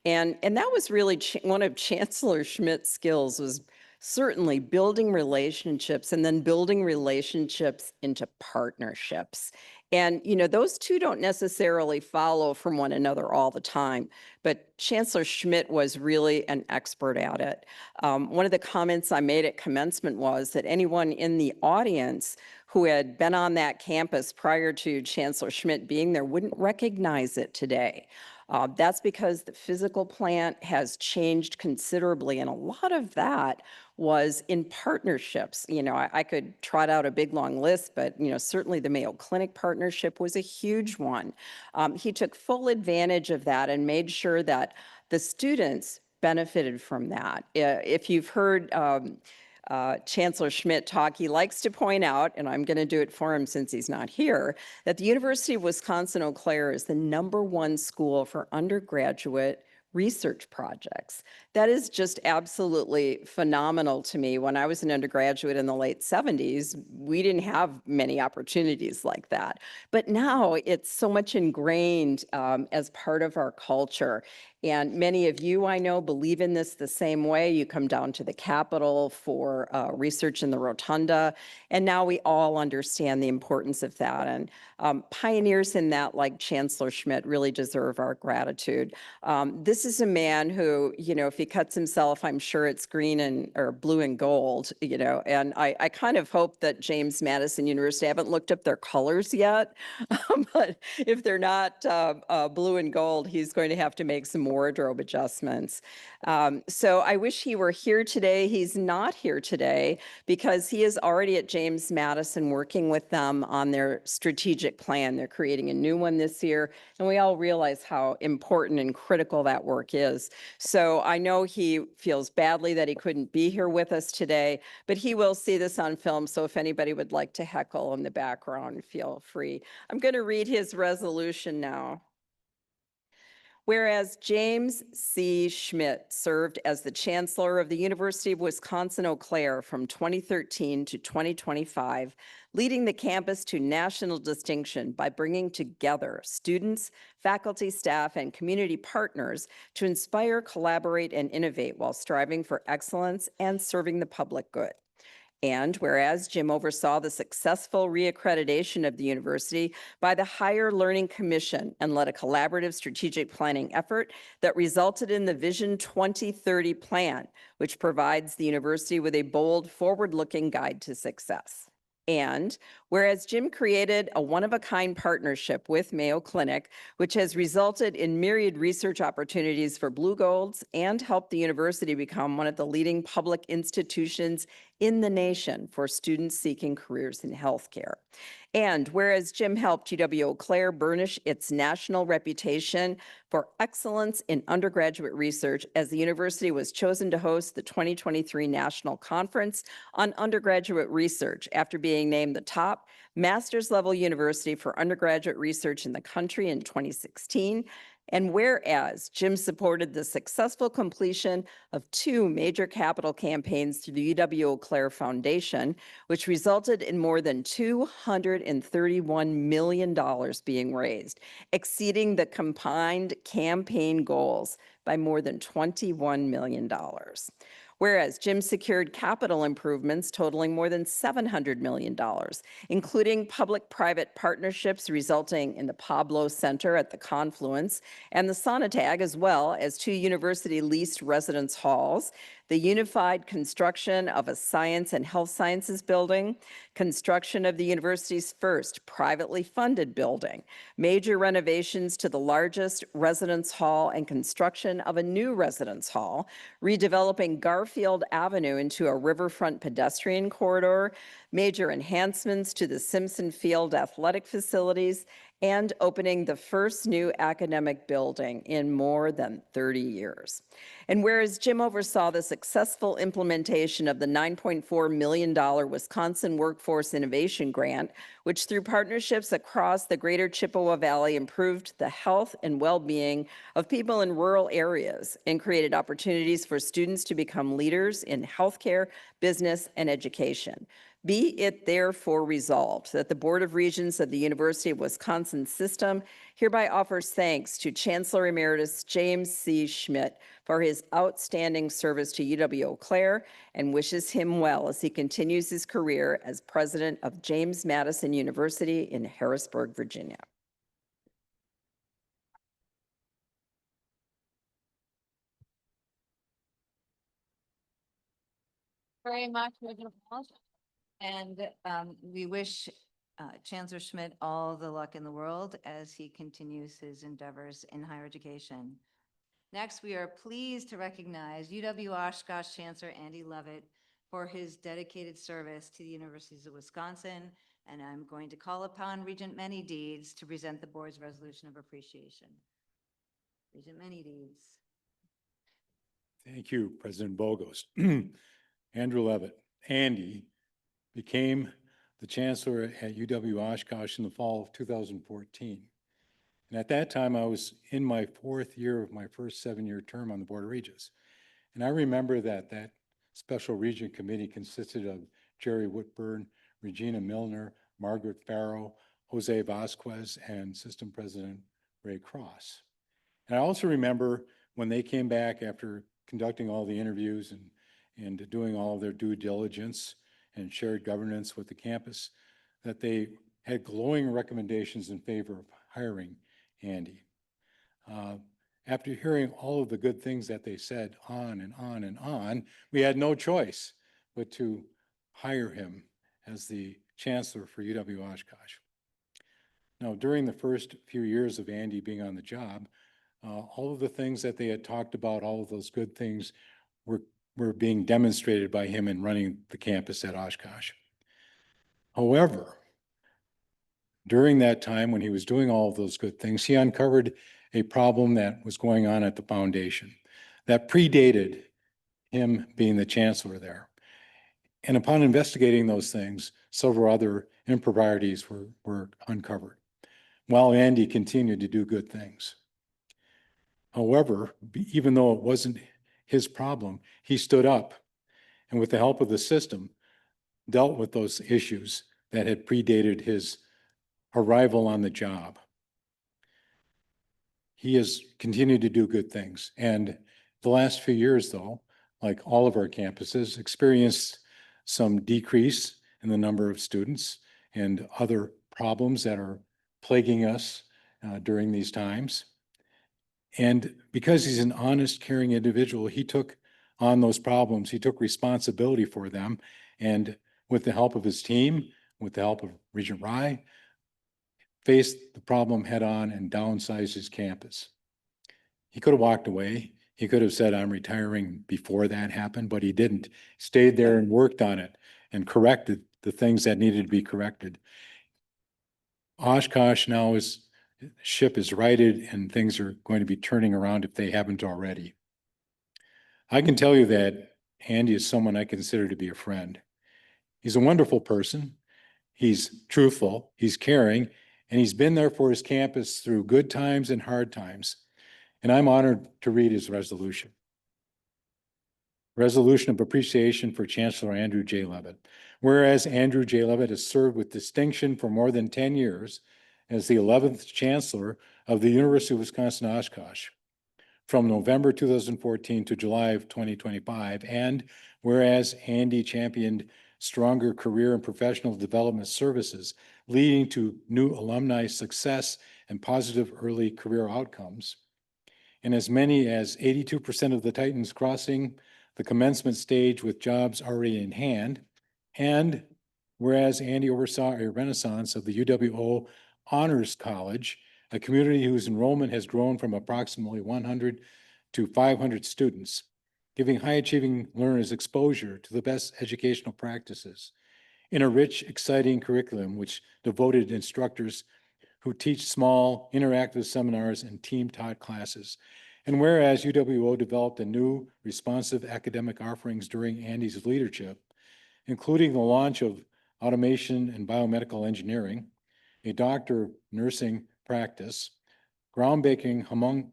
[SPEAKER 11] And that was really one of Chancellor Schmidt's skills, was certainly building relationships and then building relationships into partnerships. And, you know, those two don't necessarily follow from one another all the time, but Chancellor Schmidt was really an expert at it. One of the comments I made at commencement was that anyone in the audience who had been on that campus prior to Chancellor Schmidt being there wouldn't recognize it today. That's because the physical plant has changed considerably, and a lot of that was in partnerships. You know, I could trot out a big long list, but you know, certainly the Mayo Clinic partnership was a huge one. He took full advantage of that and made sure that the students benefited from that. If you've heard Chancellor Schmidt talk, he likes to point out, and I'm going to do it for him since he's not here, that the University of Wisconsin-Eau Claire is the #1 school for undergraduate research projects. That is just absolutely phenomenal to me. When I was an undergraduate in the late 70s, we didn't have many opportunities like that. But now it's so much ingrained as part of our culture. And many of you, I know, believe in this the same way. You come down to the Capitol for research in the Rotunda. And now we all understand the importance of that. And pioneers in that, like Chancellor Schmidt, really deserve our gratitude. This is a man who, you know, if he cuts himself, I'm sure it's green and or blue and gold, you know, and I kind of hope that James Madison University, I haven't looked up their colors yet, but if they're not blue and gold, he's going to have to make some wardrobe adjustments. So I wish he were here today. He's not here today because he is already at James Madison working with them on their strategic plan. They're creating a new one this year, and we all realize how important and critical that work is. So I know he feels badly that he couldn't be here with us today, but he will see this on film. So if anybody would like to heckle in the background, feel free. I'm going to read his resolution now. Whereas James C. Schmidt served as the Chancellor of the University of Wisconsin-Eau Claire from 2013 to 2025, leading the campus to national distinction by bringing together students, faculty, staff, and community partners to inspire, collaborate, and innovate while striving for excellence and serving the public good. And whereas Jim oversaw the successful reaccreditation of the university by the Higher Learning Commission and led a collaborative strategic planning effort that resulted in the Vision 2030 plan, which provides the university with a bold, forward-looking guide to success. And whereas Jim created a one-of-a-kind partnership with Mayo Clinic, which has resulted in myriad research opportunities for Blue Golds and helped the university become one of the leading public institutions in the nation for students seeking careers in healthcare. And whereas Jim helped UW-Eau Claire burnish its national reputation for excellence in undergraduate research as the university was chosen to host the 2023 National Conference on Undergraduate Research after being named the top master's level university for undergraduate research in the country in 2016. And whereas Jim supported the successful completion of 2 major capital campaigns through the UW-Eau Claire Foundation, which resulted in more than $231 million being raised, exceeding the combined campaign goals by more than $21 million. Whereas Jim secured capital improvements totaling more than $700 million, including public-private partnerships resulting in the Pablo Center at the Confluence and the Sonatag, as well as 2 university-leased residence halls, the unified construction of a science and health sciences building, construction of the university's first privately funded building, major renovations to the largest residence hall and construction of a new residence hall, redeveloping Garfield Avenue into a riverfront pedestrian corridor, major enhancements to the Simpson Field athletic facilities, and opening the first new academic building in more than 30 years. And whereas Jim oversaw the successful implementation of the $9.4 million Wisconsin Workforce Innovation Grant, which through partnerships across the greater Chippewa Valley improved the health and well-being of people in rural areas and created opportunities for students to become leaders in healthcare, business, and education. Be it therefore resolved that the Board of Regents of the University of Wisconsin System hereby offers thanks to Chancellor Emeritus James C. Schmidt for his outstanding service to UW-Eau Claire and wishes him well as he continues his career as president of James Madison University in Harrisburg, Virginia.
[SPEAKER 2] Very much, Regent. And we wish Chancellor Schmidt all the luck in the world as he continues his endeavors in higher education. Next, we are pleased to recognize UW-Oshkosh Chancellor Andy Leavitt for his dedicated service to the Universities of Wisconsin. And I'm going to call upon Regent Many Deeds to present the board's resolution of appreciation. Regent Many Deeds.
[SPEAKER 1] Thank you, President Bogost. Andrew Leavitt, Andy became the chancellor at UW-Oshkosh in the fall of 2014. And at that time, I was in my 4th year of my first 7-year term on the Board of Regents. And I remember that special regent committee consisted of Jerry Whitburn, Regina Milner, Margaret Farrow, Jose Vasquez, and System President Ray Cross. And I also remember when they came back after conducting all the interviews and doing all of their due diligence and shared governance with the campus, that they had glowing recommendations in favor of hiring Andy. After hearing all of the good things that they said on and on and on, we had no choice but to hire him as the chancellor for UW-Oshkosh. Now, during the first few years of Andy being on the job, all of the things that they had talked about, all of those good things were being demonstrated by him in running the campus at Oshkosh. However, during that time when he was doing all of those good things, he uncovered a problem that was going on at the foundation that predated him being the chancellor there. And upon investigating those things, several other improprieties were uncovered, while Andy continued to do good things. However, even though it wasn't his problem, he stood up and with the help of the system, dealt with those issues that had predated his arrival on the job. He has continued to do good things. And the last few years, though, like all of our campuses, experienced some decrease in the number of students and other problems that are plaguing us during these times. And because he's an honest, caring individual, he took on those problems. He took responsibility for them. And with the help of his team, with the help of Regent Rye, faced the problem head on and downsized his campus. He could have walked away. He could have said, I'm retiring before that happened, but he didn't. He stayed there and worked on it and corrected the things that needed to be corrected. Oshkosh now ship is righted and things are going to be turning around if they haven't already. I can tell you that Andy is someone I consider to be a friend. He's a wonderful person. He's truthful, he's caring, and he's been there for his campus through good times and hard times. And I'm honored to read his resolution. Resolution of appreciation for Chancellor Andrew J. Leavitt. Whereas Andrew J. Leavitt has served with distinction for more than 10 years as the 11th Chancellor of the University of Wisconsin-Oshkosh from November 2014 to July of 2025. And whereas Andy championed stronger career and professional development services, leading to new alumni success and positive early career outcomes. And as many as 82% of the Titans crossing the commencement stage with jobs already in hand. And whereas Andy oversaw a renaissance of the UW-Eau Honors College, a community whose enrollment has grown from approximately 100 to 500 students, giving high-achieving learners exposure to the best educational practices in a rich, exciting curriculum which devoted instructors who teach small, interactive seminars and team-taught classes. And whereas UW-Eau developed a new responsive academic offerings during Andy's leadership, including the launch of automation and biomedical engineering, a doctor of nursing practice, groundbreaking Hmong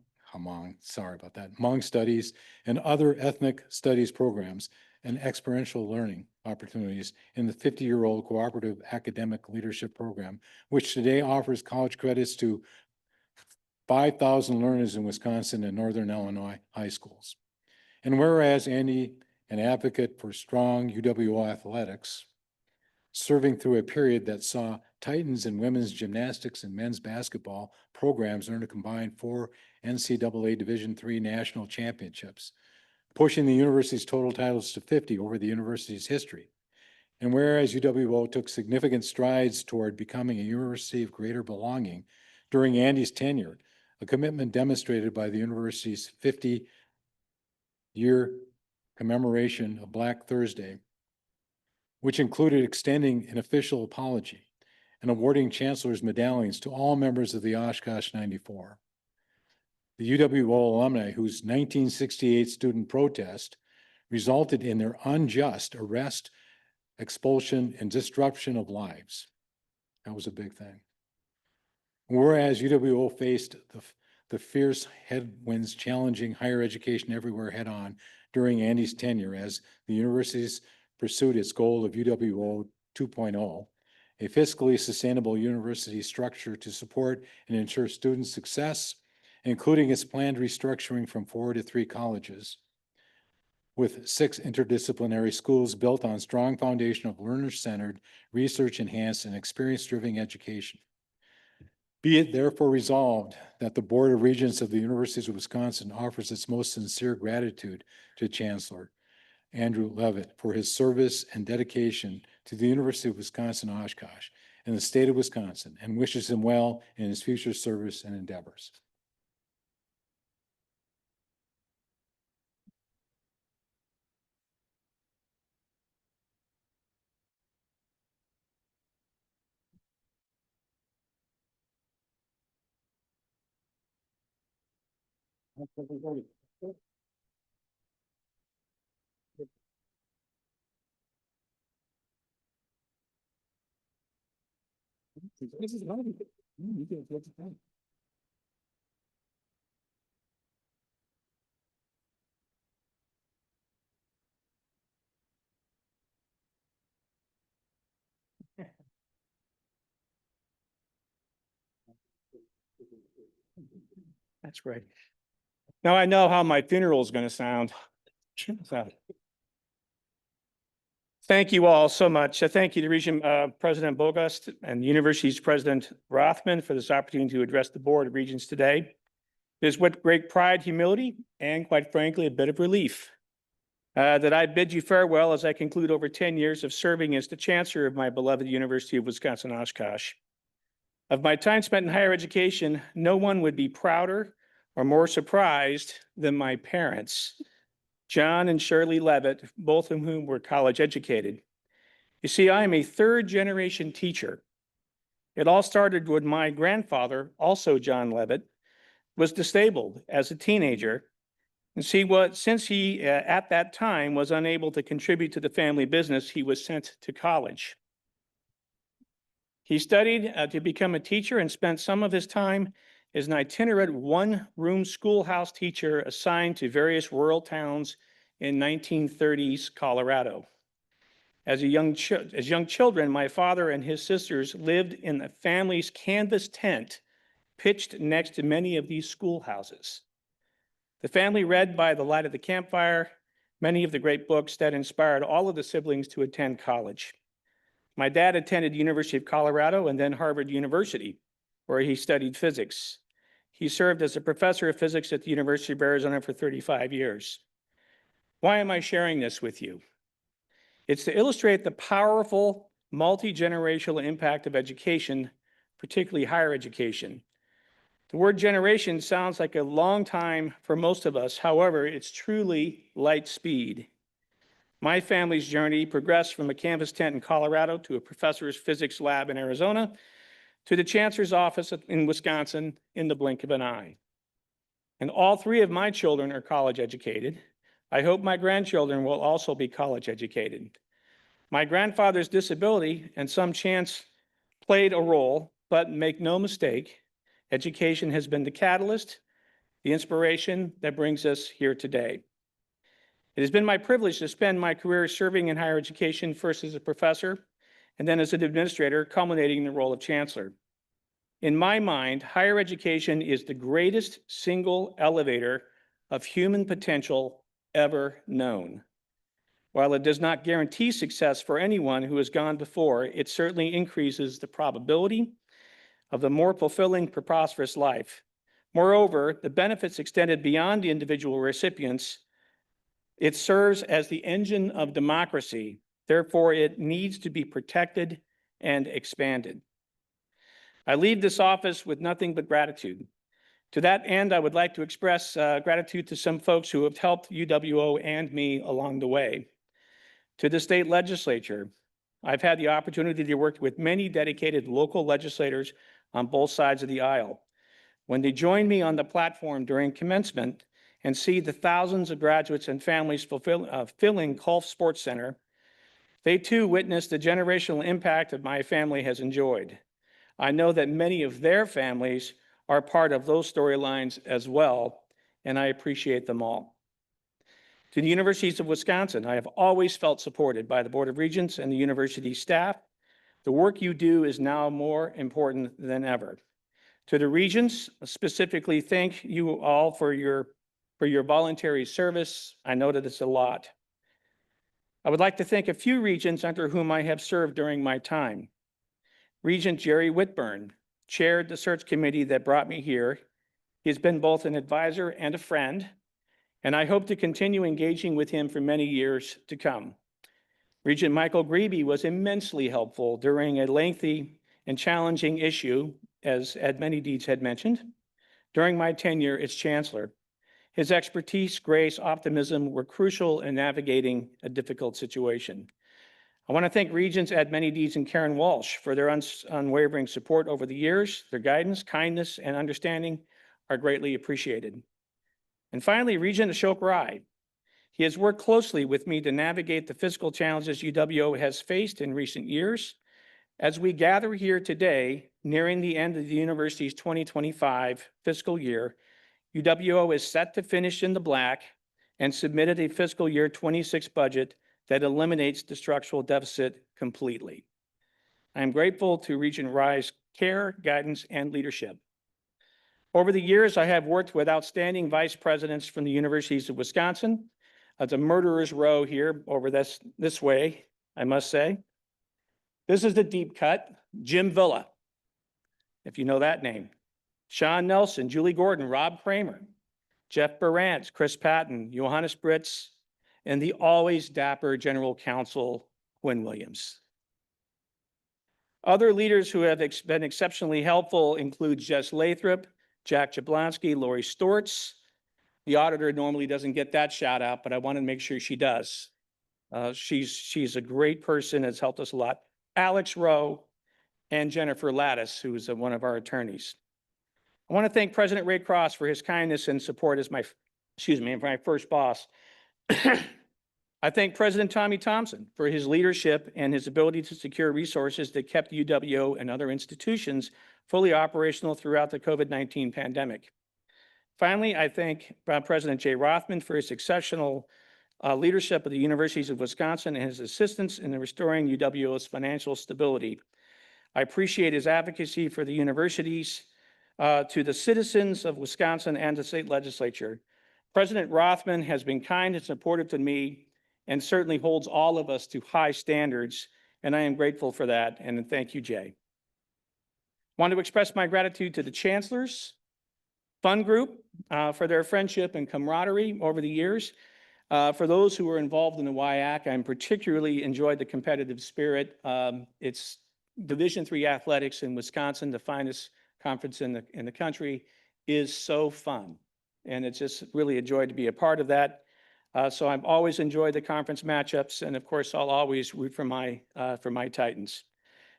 [SPEAKER 1] studies, and other ethnic studies programs and experiential learning opportunities in the 50-year-old cooperative academic leadership program, which today offers college credits to 5,000 learners in Wisconsin and Northern Illinois high schools. And whereas Andy, an advocate for strong UW athletics, serving through a period that saw Titans in women's gymnastics and men's basketball programs earn a combined 4 NCAA Division III national championships, pushing the university's total titles to 50 over the university's history. And whereas UW-Eau took significant strides toward becoming a university of greater belonging during Andy's tenure, a commitment demonstrated by the university's 50-year commemoration of Black Thursday, which included extending an official apology and awarding chancellor's medallions to all members of the Oshkosh 94. The UW-Eau alumni whose 1968 student protest resulted in their unjust arrest expulsion, and disruption of lives. That was a big thing. Whereas UW-Owe faced the fierce headwinds challenging higher education everywhere head on during Andy's tenure as the university's pursued its goal of UW-Owe 2.0, a fiscally sustainable university structure to support and ensure student success, including its planned restructuring from 4 to 3 colleges, with 6 interdisciplinary schools built on strong foundation of learner-centered, research-enhanced, and experience-driven education. Be it therefore resolved that the Board of Regents of the University of Wisconsin offers its most sincere gratitude to Chancellor Andrew Leavitt for his service and dedication to the University of Wisconsin-Oshkosh and the state of Wisconsin, and wishes him well in his future service and endeavors.
[SPEAKER 16] That's great. Now I know how my funeral is going to sound. So, thank you all so much. Thank you to Regent President Bogost and the university's President Rothman for this opportunity to address the Board of Regents today. It is with great pride, humility, and quite frankly, a bit of relief that I bid you farewell as I conclude over 10 years of serving as the Chancellor of my beloved University of Wisconsin-Oshkosh. Of my time spent in higher education, no one would be prouder or more surprised than my parents, John and Shirley Leavitt, both of whom were college educated. You see, I am a third-generation teacher. It all started when my grandfather, also John Leavitt, was disabled as a teenager. And since he, at that time, was unable to contribute to the family business, he was sent to college. He studied to become a teacher and spent some of his time as an itinerant one-room schoolhouse teacher assigned to various rural towns in 1930s Colorado. As young children, my father and his sisters lived in the family's canvas tent pitched next to many of these schoolhouses. The family read by the light of the campfire many of the great books that inspired all of the siblings to attend college. My dad attended University of Colorado and then Harvard University, where he studied physics. He served as a professor of physics at the University of Arizona for 35 years. Why am I sharing this with you? It's to illustrate the powerful multi-generational impact of education, particularly higher education. The word generation sounds like a long time for most of us. However, it's truly light speed. My family's journey progressed from a canvas tent in Colorado to a professor's physics lab in Arizona to the Chancellor's office in Wisconsin in the blink of an eye. And all 3 of my children are college educated. I hope my grandchildren will also be college educated. My grandfather's disability and some chance played a role, but make no mistake, education has been the catalyst, the inspiration that brings us here today. It has been my privilege to spend my career serving in higher education, first as a professor and then as an administrator, culminating in the role of Chancellor. In my mind, higher education is the greatest single elevator of human potential ever known. While it does not guarantee success for anyone who has gone before, it certainly increases the probability of the more fulfilling, prosperous life. Moreover, the benefits extended beyond the individual recipients. It serves as the engine of democracy. Therefore, it needs to be protected and expanded. I leave this office with nothing but gratitude. To that end, I would like to express gratitude to some folks who have helped UW-Owe and me along the way. To the state legislature, I've had the opportunity to work with many dedicated local legislators on both sides of the aisle. When they join me on the platform during commencement and see the thousands of graduates and families filling Colf Sports Center, They too witnessed the generational impact that my family has enjoyed. I know that many of their families are part of those storylines as well, and I appreciate them all. To the universities of Wisconsin, I have always felt supported by the Board of Regents and the university staff. The work you do is now more important than ever. To the Regents, specifically thank you all for your voluntary service. I know that it's a lot. I would like to thank a few Regents under whom I have served during my time. Regent Jerry Whitburn chaired the search committee that brought me here. He has been both an advisor and a friend, and I hope to continue engaging with him for many years to come. Regent Michael Grebe was immensely helpful during a lengthy and challenging issue, as Emeritus had mentioned, during my tenure as Chancellor. His expertise, grace, optimism were crucial in navigating a difficult situation. I want to thank Regents Emeritus and Karen Walsh for their unwavering support over the years. Their guidance, kindness, and understanding are greatly appreciated. And finally, Regent Ashok Rai. He has worked closely with me to navigate the fiscal challenges UW has faced in recent years. As we gather here today, nearing the end of the university's 2025 fiscal year, UW-Oshkosh is set to finish in the black and submitted a fiscal year 26 budget that eliminates the structural deficit completely. I am grateful to Regent Rai's care, guidance, and leadership. Over the years, I have worked with outstanding vice presidents from the universities of Wisconsin. It's a murderer's row here over this way, I must say. This is the deep cut, Jim Villa, if you know that name. Sean Nelson, Julie Gordon, Rob Kramer, Jeff Barantz, Chris Patton, Johannes Britz, and the always dapper General Counsel, Quinn Williams. Other leaders who have been exceptionally helpful include Jess Lathrop, Jack Jablonski, Lori Stortz. The auditor normally doesn't get that shout out, but I want to make sure she does. She's a great person, has helped us a lot. Alex Rowe and Jennifer Lattis, who is one of our attorneys. I want to thank President Ray Cross for his kindness and support as my first boss. I thank President Tommy Thompson for his leadership and his ability to secure resources that kept UW and other institutions fully operational throughout the COVID-19 pandemic. Finally, I thank President Jay Rothman for his exceptional leadership of the universities of Wisconsin and his assistance in restoring UW's financial stability. I appreciate his advocacy for the universities, to the citizens of Wisconsin and the state legislature. President Rothman has been kind and supportive to me and certainly holds all of us to high standards, and I am grateful for that, and thank you, Jay. I want to express my gratitude to the chancellors, Fund Group, for their friendship and camaraderie over the years. For those who were involved in the WIAC, I particularly enjoyed the competitive spirit. It's Division III athletics in Wisconsin, the finest conference in the country, is so fun. And it's just really a joy to be a part of that. So I've always enjoyed the conference matchups, and of course, I'll always root for my Titans.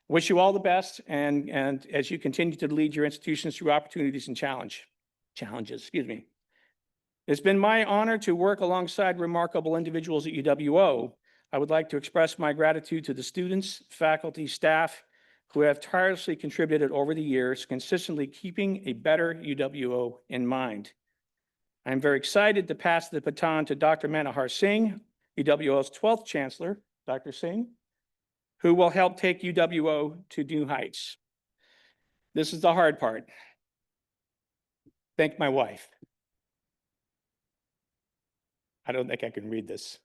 [SPEAKER 16] Wish you all the best, and as you continue to lead your institutions through opportunities and challenges. It's been my honor to work alongside remarkable individuals at UW-Oshkosh. I would like to express my gratitude to the students, faculty, staff who have tirelessly contributed over the years, consistently keeping a better UW-Oshkosh in mind. I'm very excited to pass the baton to Dr. Manohar Singh, UW-O's 12th Chancellor, Dr. Singh, who will help take UW-O to new heights. This is the hard part. Thank my wife. I don't think I can read this,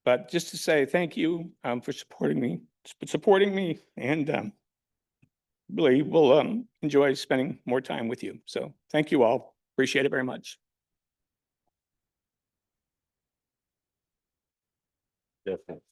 [SPEAKER 16] but just to say thank you for supporting me, and really will enjoy spending more time with you. So thank you all. Appreciate it very much.
[SPEAKER 6] Definitely.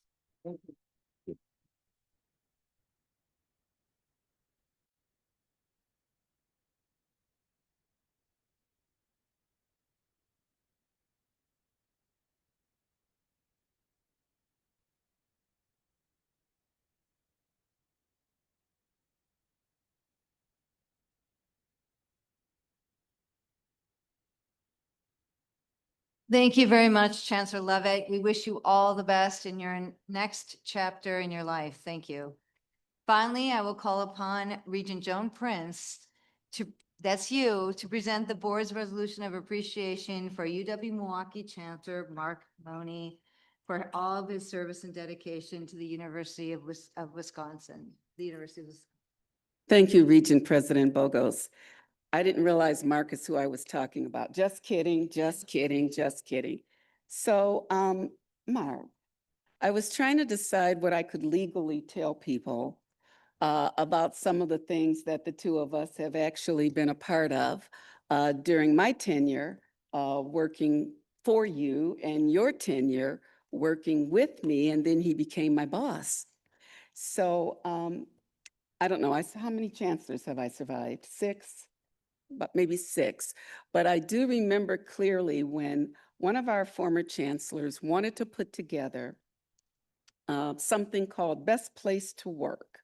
[SPEAKER 2] Thank you very much, Chancellor Leavitt. We wish you all the best in your next chapter in your life. Thank you. Finally, I will call upon Regent Joan Prince that's you, to present the board's resolution of appreciation for UW-Milwaukee Chancellor Mark Mone for all of his service and dedication to the University of Wisconsin, the University of Wisconsin.
[SPEAKER 5] Thank you, Regent President Bogos. I didn't realize Mark is who I was talking about. Just kidding, just kidding, just kidding. So, Mark, I was trying to decide what I could legally tell people about some of the things that the two of us have actually been a part of during my tenure working for you and your tenure working with me, and then he became my boss. So I don't know, how many chancellors have I survived? 6? But maybe 6. But I do remember clearly when one of our former chancellors wanted to put together something called Best Place to Work.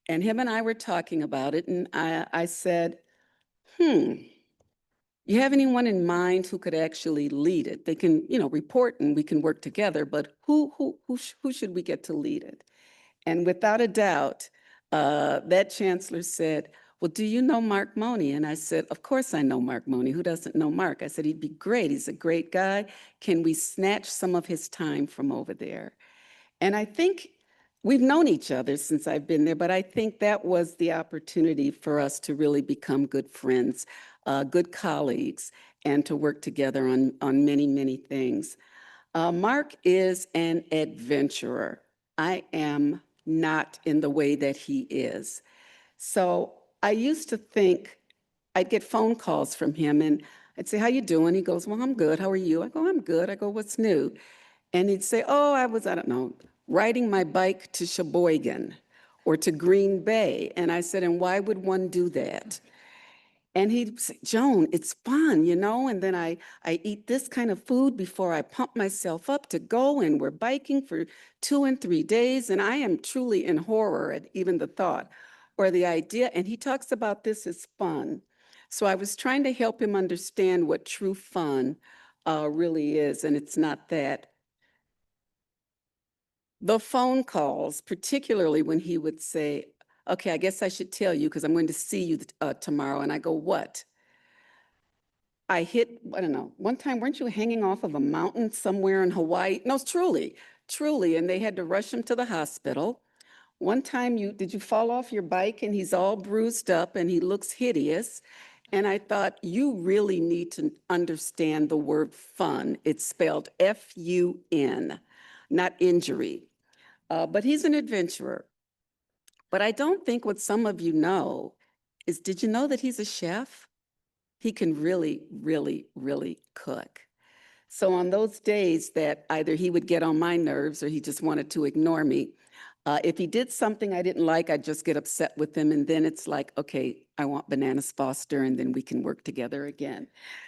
[SPEAKER 5] And him and I were talking about it, and I said, you have anyone in mind who could actually lead it? They can, report and we can work together, but who should we get to lead it? And without a doubt, that chancellor said, well, do you know Mark Mone? And I said, of course I know Mark Mone. Who doesn't know Mark? I said, he'd be great. He's a great guy. Can we snatch some of his time from over there? And I think we've known each other since I've been there, but I think that was the opportunity for us to really become good friends, good colleagues, and to work together on many, many things. Mark is an adventurer. I am not in the way that he is. So I used to think I'd get phone calls from him and I'd say, how you doing? He goes, well, I'm good. How are you? I go, I'm good. I go, what's new? And he'd say, oh, I don't know, riding my bike to Sheboygan or to Green Bay. And I said, and why would one do that? And he'd say, Joan, it's fun, and then I eat this kind of food before I pump myself up to go, and we're biking for 2 and 3 days. And I am truly in horror at even the thought or the idea. And he talks about this as fun. So I was trying to help him understand what true fun really is, and it's not that. The phone calls, particularly when he would say, okay, I guess I should tell you because I'm going to see you tomorrow. And I go, what? I don't know, one time, weren't you hanging off of a mountain somewhere in Hawaii? No, truly. And they had to rush him to the hospital. One time, did you fall off your bike and he's all bruised up and he looks hideous? And I thought, you really need to understand the word fun. It's spelled F-U-N, not injury. But he's an adventurer. But I don't think what some of you know is, did you know that he's a chef? He can really, really, really cook. So on those days that either he would get on my nerves or he just wanted to ignore me, if he did something I didn't like, I'd just get upset with him. And then it's like, okay, I want bananas Foster, and then we can work together again.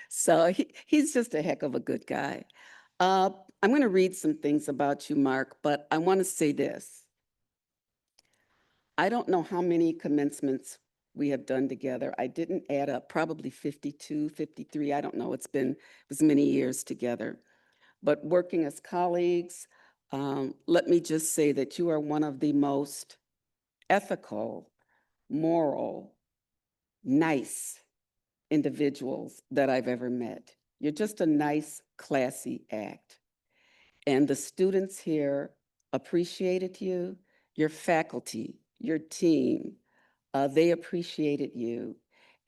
[SPEAKER 5] So he's just a heck of a good guy. I'm going to read some things about you, Mark, but I want to say this. I don't know how many commencements we have done together. I didn't add up, probably 52, 53. I don't know. It was many years together. But working as colleagues, let me just say that you are one of the most ethical, moral, nice individuals that I've ever met. You're just a nice, classy act. And the students here appreciated you, your faculty, your team, they appreciated you.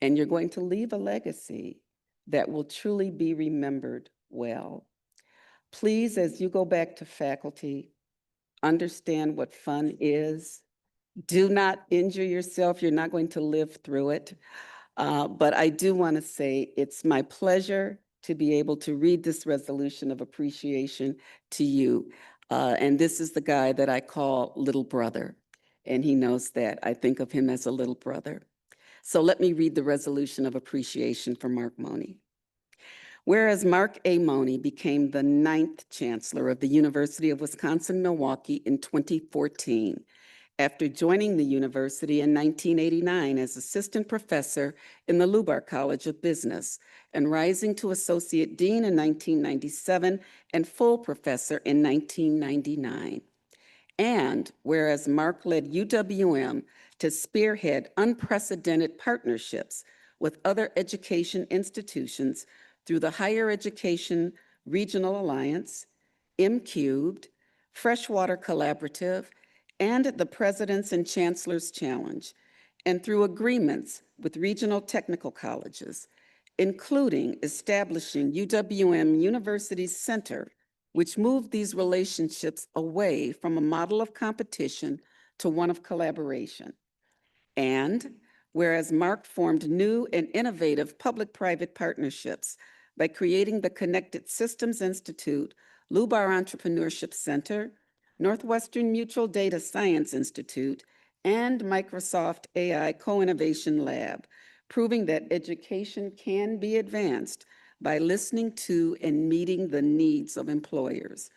[SPEAKER 5] And you're going to leave a legacy that will truly be remembered well. Please, as you go back to faculty, understand what fun is. Do not injure yourself. You're not going to live through it. But I do want to say it's my pleasure to be able to read this resolution of appreciation to you. And this is the guy that I call little brother. And he knows that. I think of him as a little brother. So let me read the resolution of appreciation for Mark Mone. Whereas Mark A. Mone became the 9th Chancellor of the University of Wisconsin-Milwaukee in 2014, after joining the university in 1989 as assistant professor in the Lubar College of Business and rising to associate dean in 1997 and full professor in 1999. And whereas Mark led UWM to spearhead unprecedented partnerships with other education institutions through the Higher Education Regional Alliance, M-Cubed, Freshwater Collaborative, and the President's and Chancellor's Challenge, and through agreements with regional technical colleges, including establishing UWM University Center, which moved these relationships away from a model of competition to one of collaboration. And whereas Mark formed new and innovative public-private partnerships by creating the Connected Systems Institute, Lubar Entrepreneurship Center, Northwestern Mutual Data Science Institute, and Microsoft AI Co-Innovation Lab, proving that education can be advanced by listening to and meeting the needs of employers.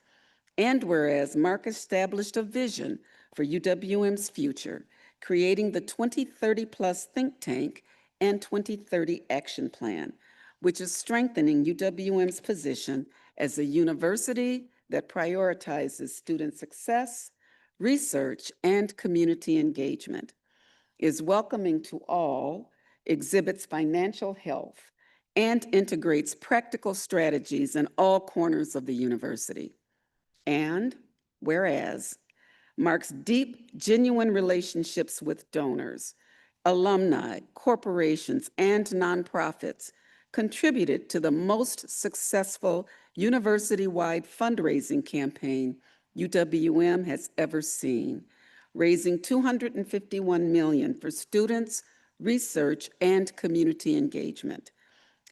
[SPEAKER 5] And whereas Mark established a vision for UWM's future, creating the 2030 Plus think tank and 2030 action plan, which is strengthening UWM's position as a university that prioritizes student success, research, and community engagement, is welcoming to all, exhibits financial health, and integrates practical strategies in all corners of the university. And whereas Mark's deep, genuine relationships with donors, alumni, corporations, and nonprofits contributed to the most successful university-wide fundraising campaign UWM has ever seen, raising $251 million for students, research, and community engagement,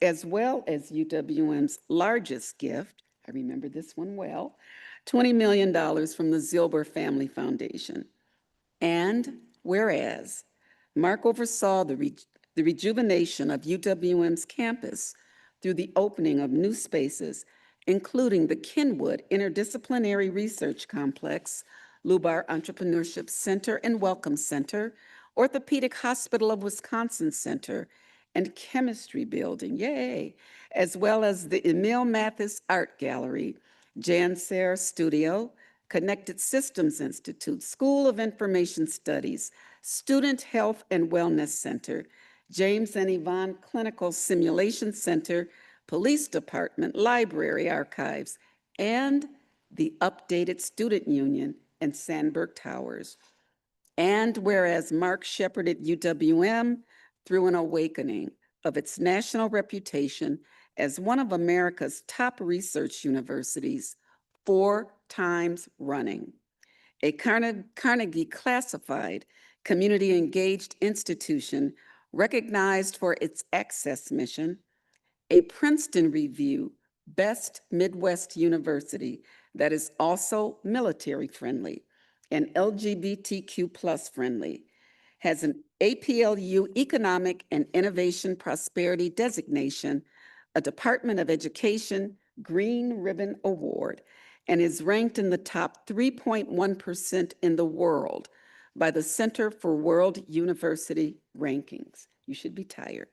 [SPEAKER 5] as well as UWM's largest gift, I remember this one well, $20 million from the Zilber Family Foundation. And whereas Mark oversaw the rejuvenation of UWM's campus through the opening of new spaces, including the Kenwood Interdisciplinary Research Complex, Lubar Entrepreneurship Center and Welcome Center, Orthopedic Hospital of Wisconsin Center, and Chemistry Building, yay, as well as the Emil Mathis Art Gallery, Jan Sayre Studio, Connected Systems Institute, School of Information Studies, Student Health and Wellness Center, James and Yvonne Clinical Simulation Center, Police Department, Library Archives, and the updated Student Union and Sandberg Towers. And whereas Mark shepherded UWM through an awakening of its national reputation as one of America's top research universities 4 times running, a Carnegie classified, community engaged institution recognized for its access mission, a Princeton Review Best Midwest University that is also military friendly and LGBTQ plus friendly, has an APLU Economic and Innovation Prosperity designation, a Department of Education Green Ribbon Award, and is ranked in the top 3.1% in the world by the Center for World University Rankings. You should be tired.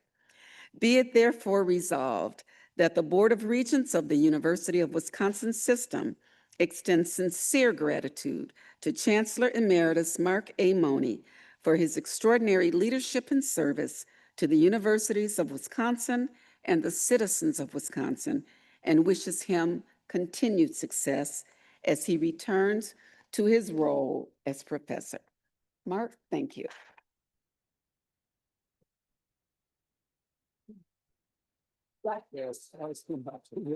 [SPEAKER 5] Be it therefore resolved that the Board of Regents of the University of Wisconsin System extends sincere gratitude to Chancellor Emeritus Mark A. Mone for his extraordinary leadership and service to the universities of Wisconsin and the citizens of Wisconsin, and wishes him continued success as he returns to his role as professor. Mark, thank you.
[SPEAKER 1] Yes, I was too much. Thank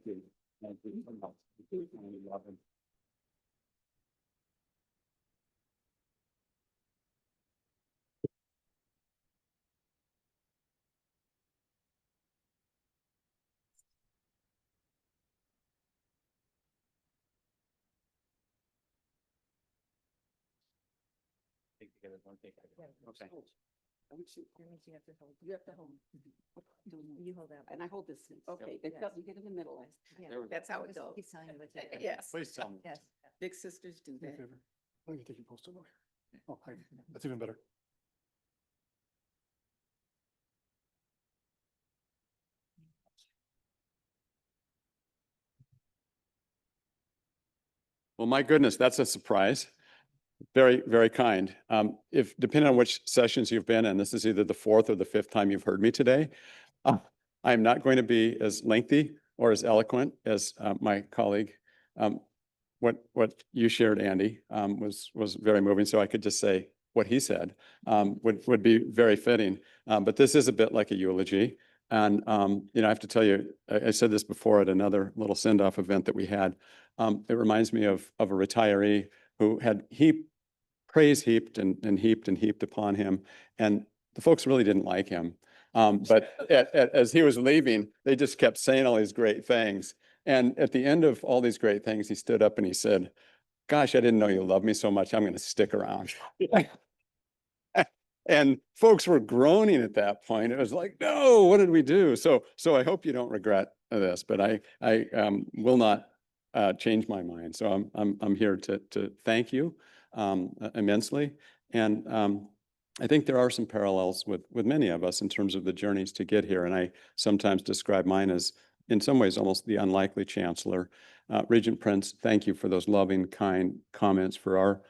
[SPEAKER 1] you. Thank you so much. I love it.
[SPEAKER 6] Okay.
[SPEAKER 5] You have to hold. You have to hold. You hold that. And I hold this. Okay, you get in the middle. That's how it goes.
[SPEAKER 2] He's telling you what to do.
[SPEAKER 5] Yes.
[SPEAKER 18] Please tell me.
[SPEAKER 2] Yes.
[SPEAKER 5] Big sisters do that.
[SPEAKER 18] Oh, you're taking post-it note here. Oh, that's even better. Well, my goodness, that's a surprise. Very, very kind. If depending on which sessions you've been in, this is either the fourth or the fifth time you've heard me today. I'm not going to be as lengthy or as eloquent as my colleague. What you shared, Andy, was very moving. So I could just say what he said would be very fitting. But this is a bit like a eulogy. And you know, I have to tell you, I said this before at another little send-off event that we had. It reminds me of a retiree who had praise heaped and heaped upon him, and the folks really didn't like him. But as he was leaving, they just kept saying all these great things. And at the end of all these great things, he stood up and he said, "Gosh, I didn't know you loved me so much. I'm going to stick around." And folks were groaning at that point. It was like, no, what did we do? So I hope you don't regret this, but I will not change my mind. So I'm here to thank you immensely. And I think there are some parallels with many of us in terms of the journeys to get here. And I sometimes describe mine as, in some ways, almost the unlikely chancellor. Regent Prince, thank you for those loving, kind comments, for our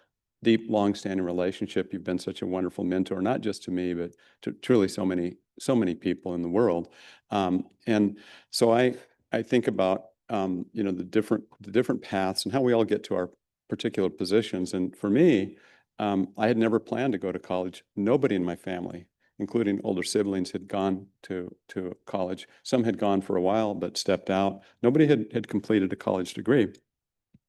[SPEAKER 18] deep, longstanding relationship. You've been such a wonderful mentor, not just to me, but to truly so many people in the world. And so I think about you know, the different paths and how we all get to our particular positions. And for me, I had never planned to go to college. Nobody in my family, including older siblings, had gone to college. Some had gone for a while but stepped out. Nobody had completed a college degree.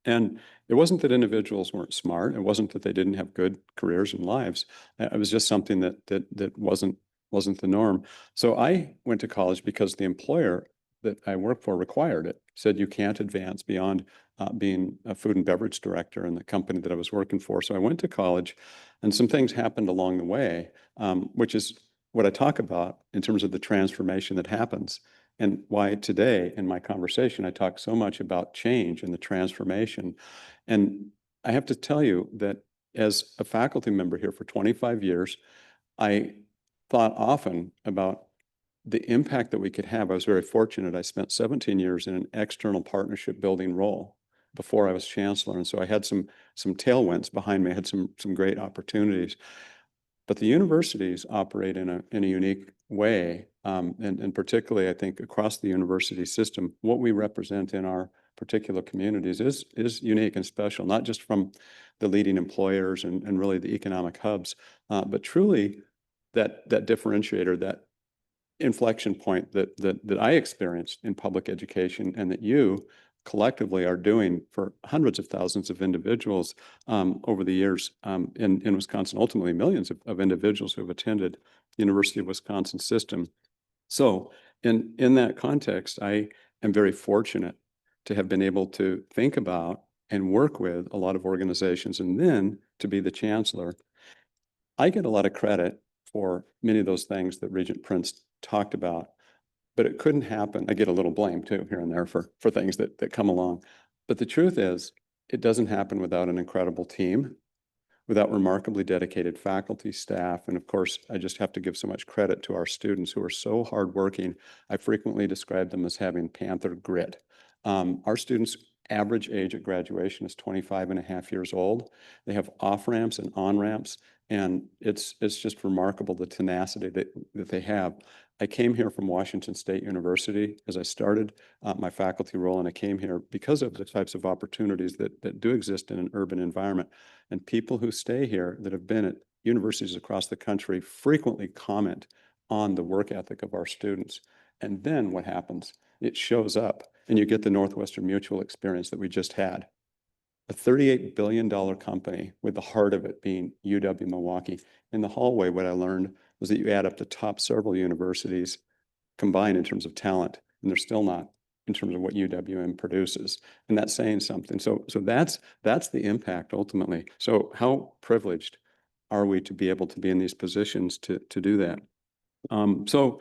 [SPEAKER 18] And it wasn't that individuals weren't smart. It wasn't that they didn't have good careers and lives. It was just something that wasn't the norm. So I went to college because the employer that I worked for required it. Said you can't advance beyond being a food and beverage director in the company that I was working for. So I went to college, and some things happened along the way, which is what I talk about in terms of the transformation that happens. And why today in my conversation, I talk so much about change and the transformation. And I have to tell you that as a faculty member here for 25 years, I thought often about the impact that we could have. I was very fortunate. I spent 17 years in an external partnership building role before I was chancellor. And so I had some tailwinds behind me. I had some great opportunities. But the universities operate in a unique way, and particularly, I think, across the university system, what we represent in our particular communities is unique and special, not just from the leading employers and really the economic hubs, but truly that differentiator, that inflection point that I experienced in public education, and that you collectively are doing for hundreds of thousands of individuals over the years in Wisconsin, ultimately millions of individuals who have attended the University of Wisconsin system. So in that context, I am very fortunate to have been able to think about and work with a lot of organizations, and then to be the chancellor. I get a lot of credit for many of those things that Regent Prince talked about, but it couldn't happen. I get a little blame too here and there for things that come along. But the truth is, it doesn't happen without an incredible team, without remarkably dedicated faculty, staff, and of course, I just have to give so much credit to our students who are so hardworking. I frequently describe them as having Panther grit. Our students' average age at graduation is 25 and a half years old. They have off-ramps and on-ramps, and it's just remarkable, the tenacity that they have. I came here from Washington State University as I started my faculty role, and I came here because of the types of opportunities that do exist in an urban environment. And people who stay here that have been at universities across the country frequently comment on the work ethic of our students. And then what happens? It shows up, and you get the Northwestern Mutual experience that we just had. A $38 billion company with the heart of it being UW-Milwaukee. In the hallway, what I learned was that you add up the top several universities combined in terms of talent, and they're still not in terms of what UWM produces. And that's saying something. So that's the impact ultimately. So how privileged are we to be able to be in these positions to do that? So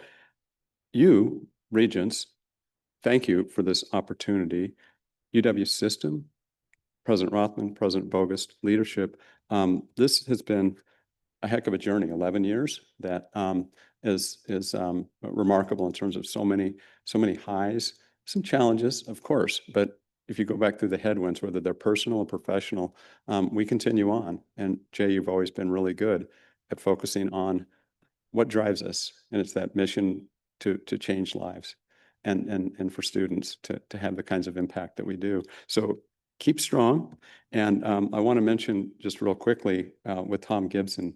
[SPEAKER 18] you, Regents, thank you for this opportunity. UW system, President Rothman, President Bogus, leadership. This has been a heck of a journey, 11 years that is remarkable in terms of so many highs, some challenges, of course, but if you go back through the headwinds, whether they're personal or professional, we continue on. And Jay, you've always been really good at focusing on what drives us, and it's that mission to change lives and for students to have the kinds of impact that we do. So keep strong. And I want to mention just real quickly with Tom Gibson,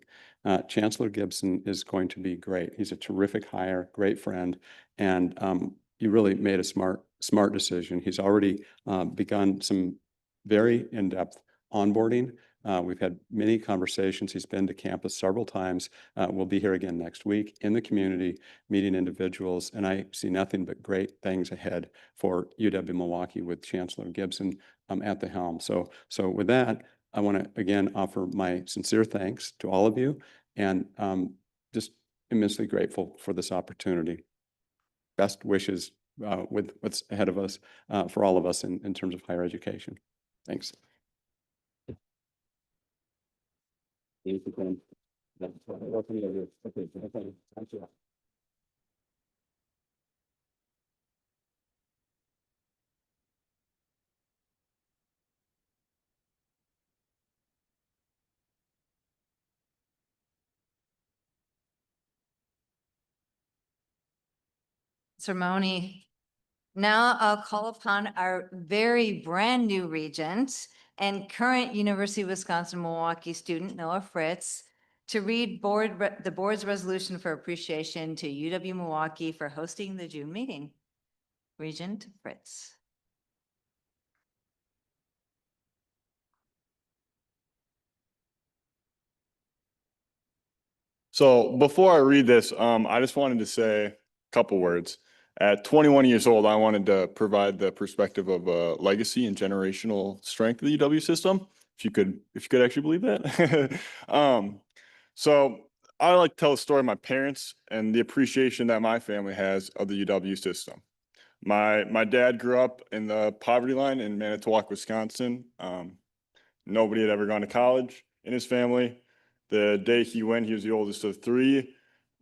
[SPEAKER 18] Chancellor Gibson is going to be great. He's a terrific hire, great friend, and you really made a smart decision. He's already begun some very in-depth onboarding. We've had many conversations. He's been to campus several times. We'll be here again next week in the community, meeting individuals, and I see nothing but great things ahead for UW-Milwaukee with Chancellor Gibson at the helm. So with that, I want to again offer my sincere thanks to all of you, and just immensely grateful for this opportunity. Best wishes with what's ahead of us for all of us in terms of higher education. Thanks.
[SPEAKER 2] Sir Mone. Now I'll call upon our very brand new regent and current University of Wisconsin-Milwaukee student, Noah Fritz, to read the board's resolution for appreciation to UW-Milwaukee for hosting the June meeting. Regent Fritz.
[SPEAKER 17] So before I read this, I just wanted to say a couple words. At 21 years old, I wanted to provide the perspective of legacy and generational strength of the UW system. If you could actually believe that. So I like to tell the story of my parents and the appreciation that my family has of the UW system. My dad grew up in the poverty line in Manitowoc, Wisconsin. Nobody had ever gone to college in his family. The day he went, he was the oldest of three.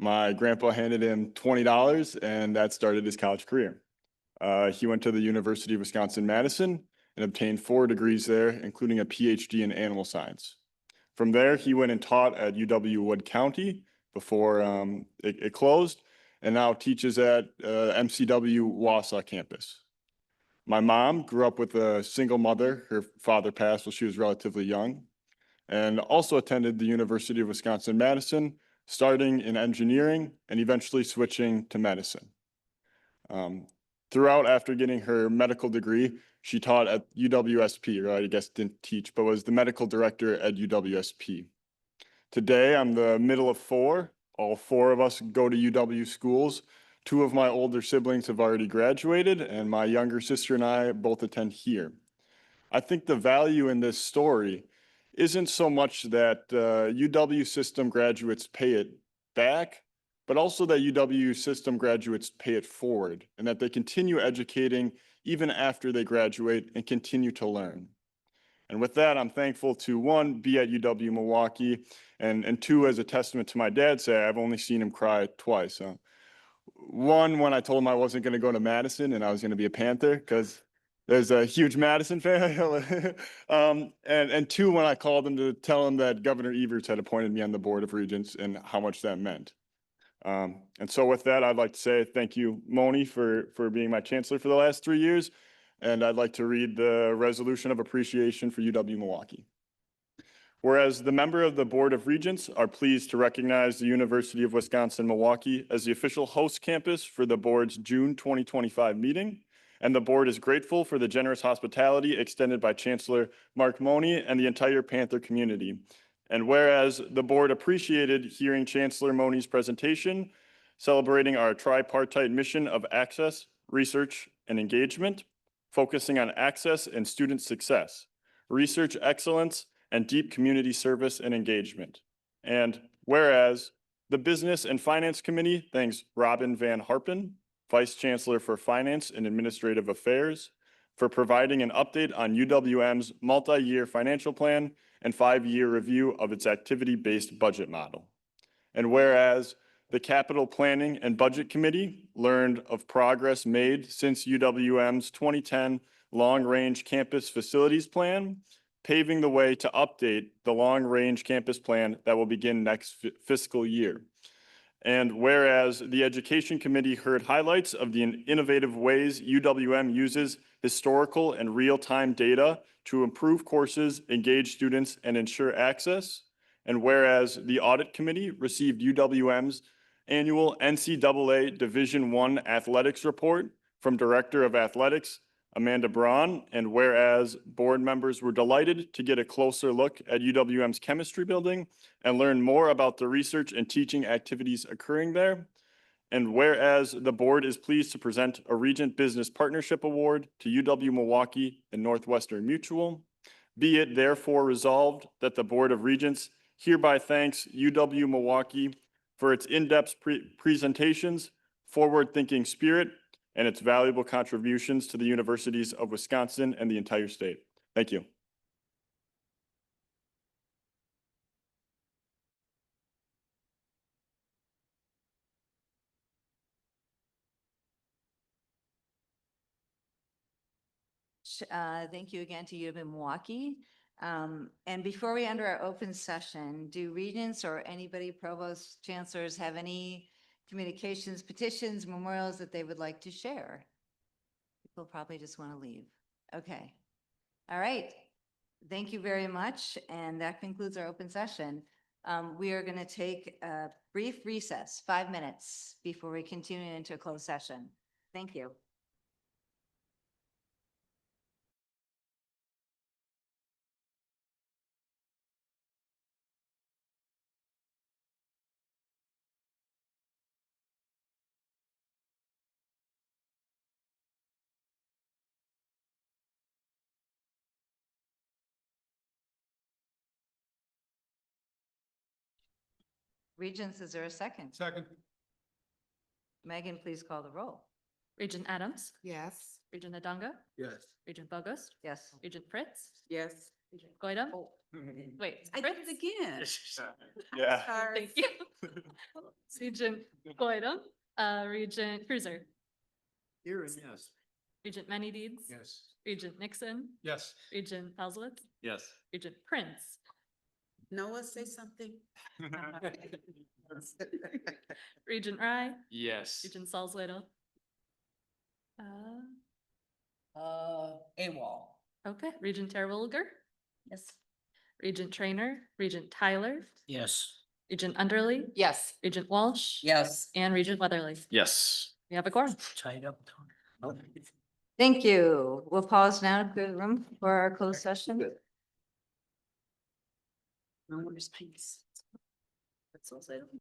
[SPEAKER 17] My grandpa handed him $20, and that started his college career. He went to the University of Wisconsin-Madison and obtained 4 degrees there, including a PhD in animal science. From there, he went and taught at UW-Wood County before it closed, and now teaches at MCW Wausau campus. My mom grew up with a single mother. Her father passed while she was relatively young, and also attended the University of Wisconsin-Madison, starting in engineering and eventually switching to medicine. Throughout, after getting her medical degree, she taught at UWSP, or I guess didn't teach, but was the medical director at UWSP. Today, I'm the middle of 4. All 4 of us go to UW schools. 2 of my older siblings have already graduated, and my younger sister and I both attend here. I think the value in this story isn't so much that UW system graduates pay it back, but also that UW system graduates pay it forward, and that they continue educating even after they graduate and continue to learn. And with that, I'm thankful to 1, be at UW-Milwaukee, and 2, as a testament to my dad, say I've only seen him cry twice. 1, when I told him I wasn't going to go to Madison and I was going to be a Panther, because there's a huge Madison fan. And 2, when I called him to tell him that Governor Evers had appointed me on the Board of Regents and how much that meant. And so with that, I'd like to say thank you, Mone, for being my chancellor for the last 3 years. And I'd like to read the resolution of appreciation for UW-Milwaukee. Whereas the member of the Board of Regents are pleased to recognize the University of Wisconsin-Milwaukee as the official host campus for the board's June 2025 meeting. And the board is grateful for the generous hospitality extended by Chancellor Mark Mone and the entire Panther community. And whereas the board appreciated hearing Chancellor Mone's presentation, celebrating our tripartite mission of access, research, and engagement, focusing on access and student success, research excellence, and deep community service and engagement. And whereas the Business and Finance Committee thanks Robin Van Harpen, Vice Chancellor for Finance and Administrative Affairs, for providing an update on UWM's multi-year financial plan and 5-year review of its activity-based budget model. And whereas the Capital Planning and Budget Committee learned of progress made since UWM's 2010 Long-Range Campus Facilities Plan, paving the way to update the long-range campus plan that will begin next fiscal year. And whereas the Education Committee heard highlights of the innovative ways UWM uses historical and real-time data to improve courses, engage students, and ensure access. And whereas the Audit Committee received UWM's annual NCAA Division I Athletics Report from Director of Athletics, Amanda Braun, and whereas board members were delighted to get a closer look at UWM's chemistry building and learn more about the research and teaching activities occurring there. And whereas the board is pleased to present a Regent Business Partnership Award to UW-Milwaukee and Northwestern Mutual, be it therefore resolved that the Board of Regents hereby thanks UW-Milwaukee for its in-depth presentations, forward-thinking spirit, and its valuable contributions to the universities of Wisconsin and the entire state. Thank you.
[SPEAKER 2] Thank you again to UW-Milwaukee. And before we enter our open session, do regents or anybody, provosts, chancellors, have any communications, petitions, memorials that they would like to share? People probably just want to leave. Okay. All right. Thank you very much. And that concludes our open session. We are going to take a brief recess, 5 minutes, before we continue into a closed session. Thank you. Regents, is there a second?
[SPEAKER 13] Second.
[SPEAKER 2] Megan, please call the roll.
[SPEAKER 3] Regent Adams,
[SPEAKER 7] Yes.
[SPEAKER 3] Regent Adanga,
[SPEAKER 13] Yes.
[SPEAKER 3] Regent Bogost,
[SPEAKER 2] Yes.
[SPEAKER 3] Regent Fritz,
[SPEAKER 5] Yes.
[SPEAKER 3] Regent Goydam. Wait,
[SPEAKER 5] I did
[SPEAKER 3] Fritz?
[SPEAKER 5] it again.
[SPEAKER 17] Yeah.
[SPEAKER 3] Thank you. Regent Goydam, Regent Cruiser,
[SPEAKER 13] Here and yes.
[SPEAKER 3] Regent Manydeeds.
[SPEAKER 13] Yes.
[SPEAKER 3] Regent Nixon,
[SPEAKER 13] Yes.
[SPEAKER 3] Regent Helslitz,
[SPEAKER 6] Yes.
[SPEAKER 3] Regent Prince,
[SPEAKER 5] Noah, say something.
[SPEAKER 3] Regent Rye,
[SPEAKER 8] Yes.
[SPEAKER 3] Regent Salzwedel.
[SPEAKER 5] AWOL.
[SPEAKER 3] Okay, Regent Terwilliger. Yes. Regent Trainer, Regent Tyler,
[SPEAKER 13] Yes.
[SPEAKER 3] Regent Underly,
[SPEAKER 5] Yes.
[SPEAKER 3] Regent Walsh.
[SPEAKER 5] Yes.
[SPEAKER 3] And Regent Weatherly.
[SPEAKER 6] Yes.
[SPEAKER 3] We have a quorum.
[SPEAKER 13] Tied up.
[SPEAKER 2] Thank you. We'll pause now to clear the room for our closed session.
[SPEAKER 5] No, where's Pinks? That's all I don't.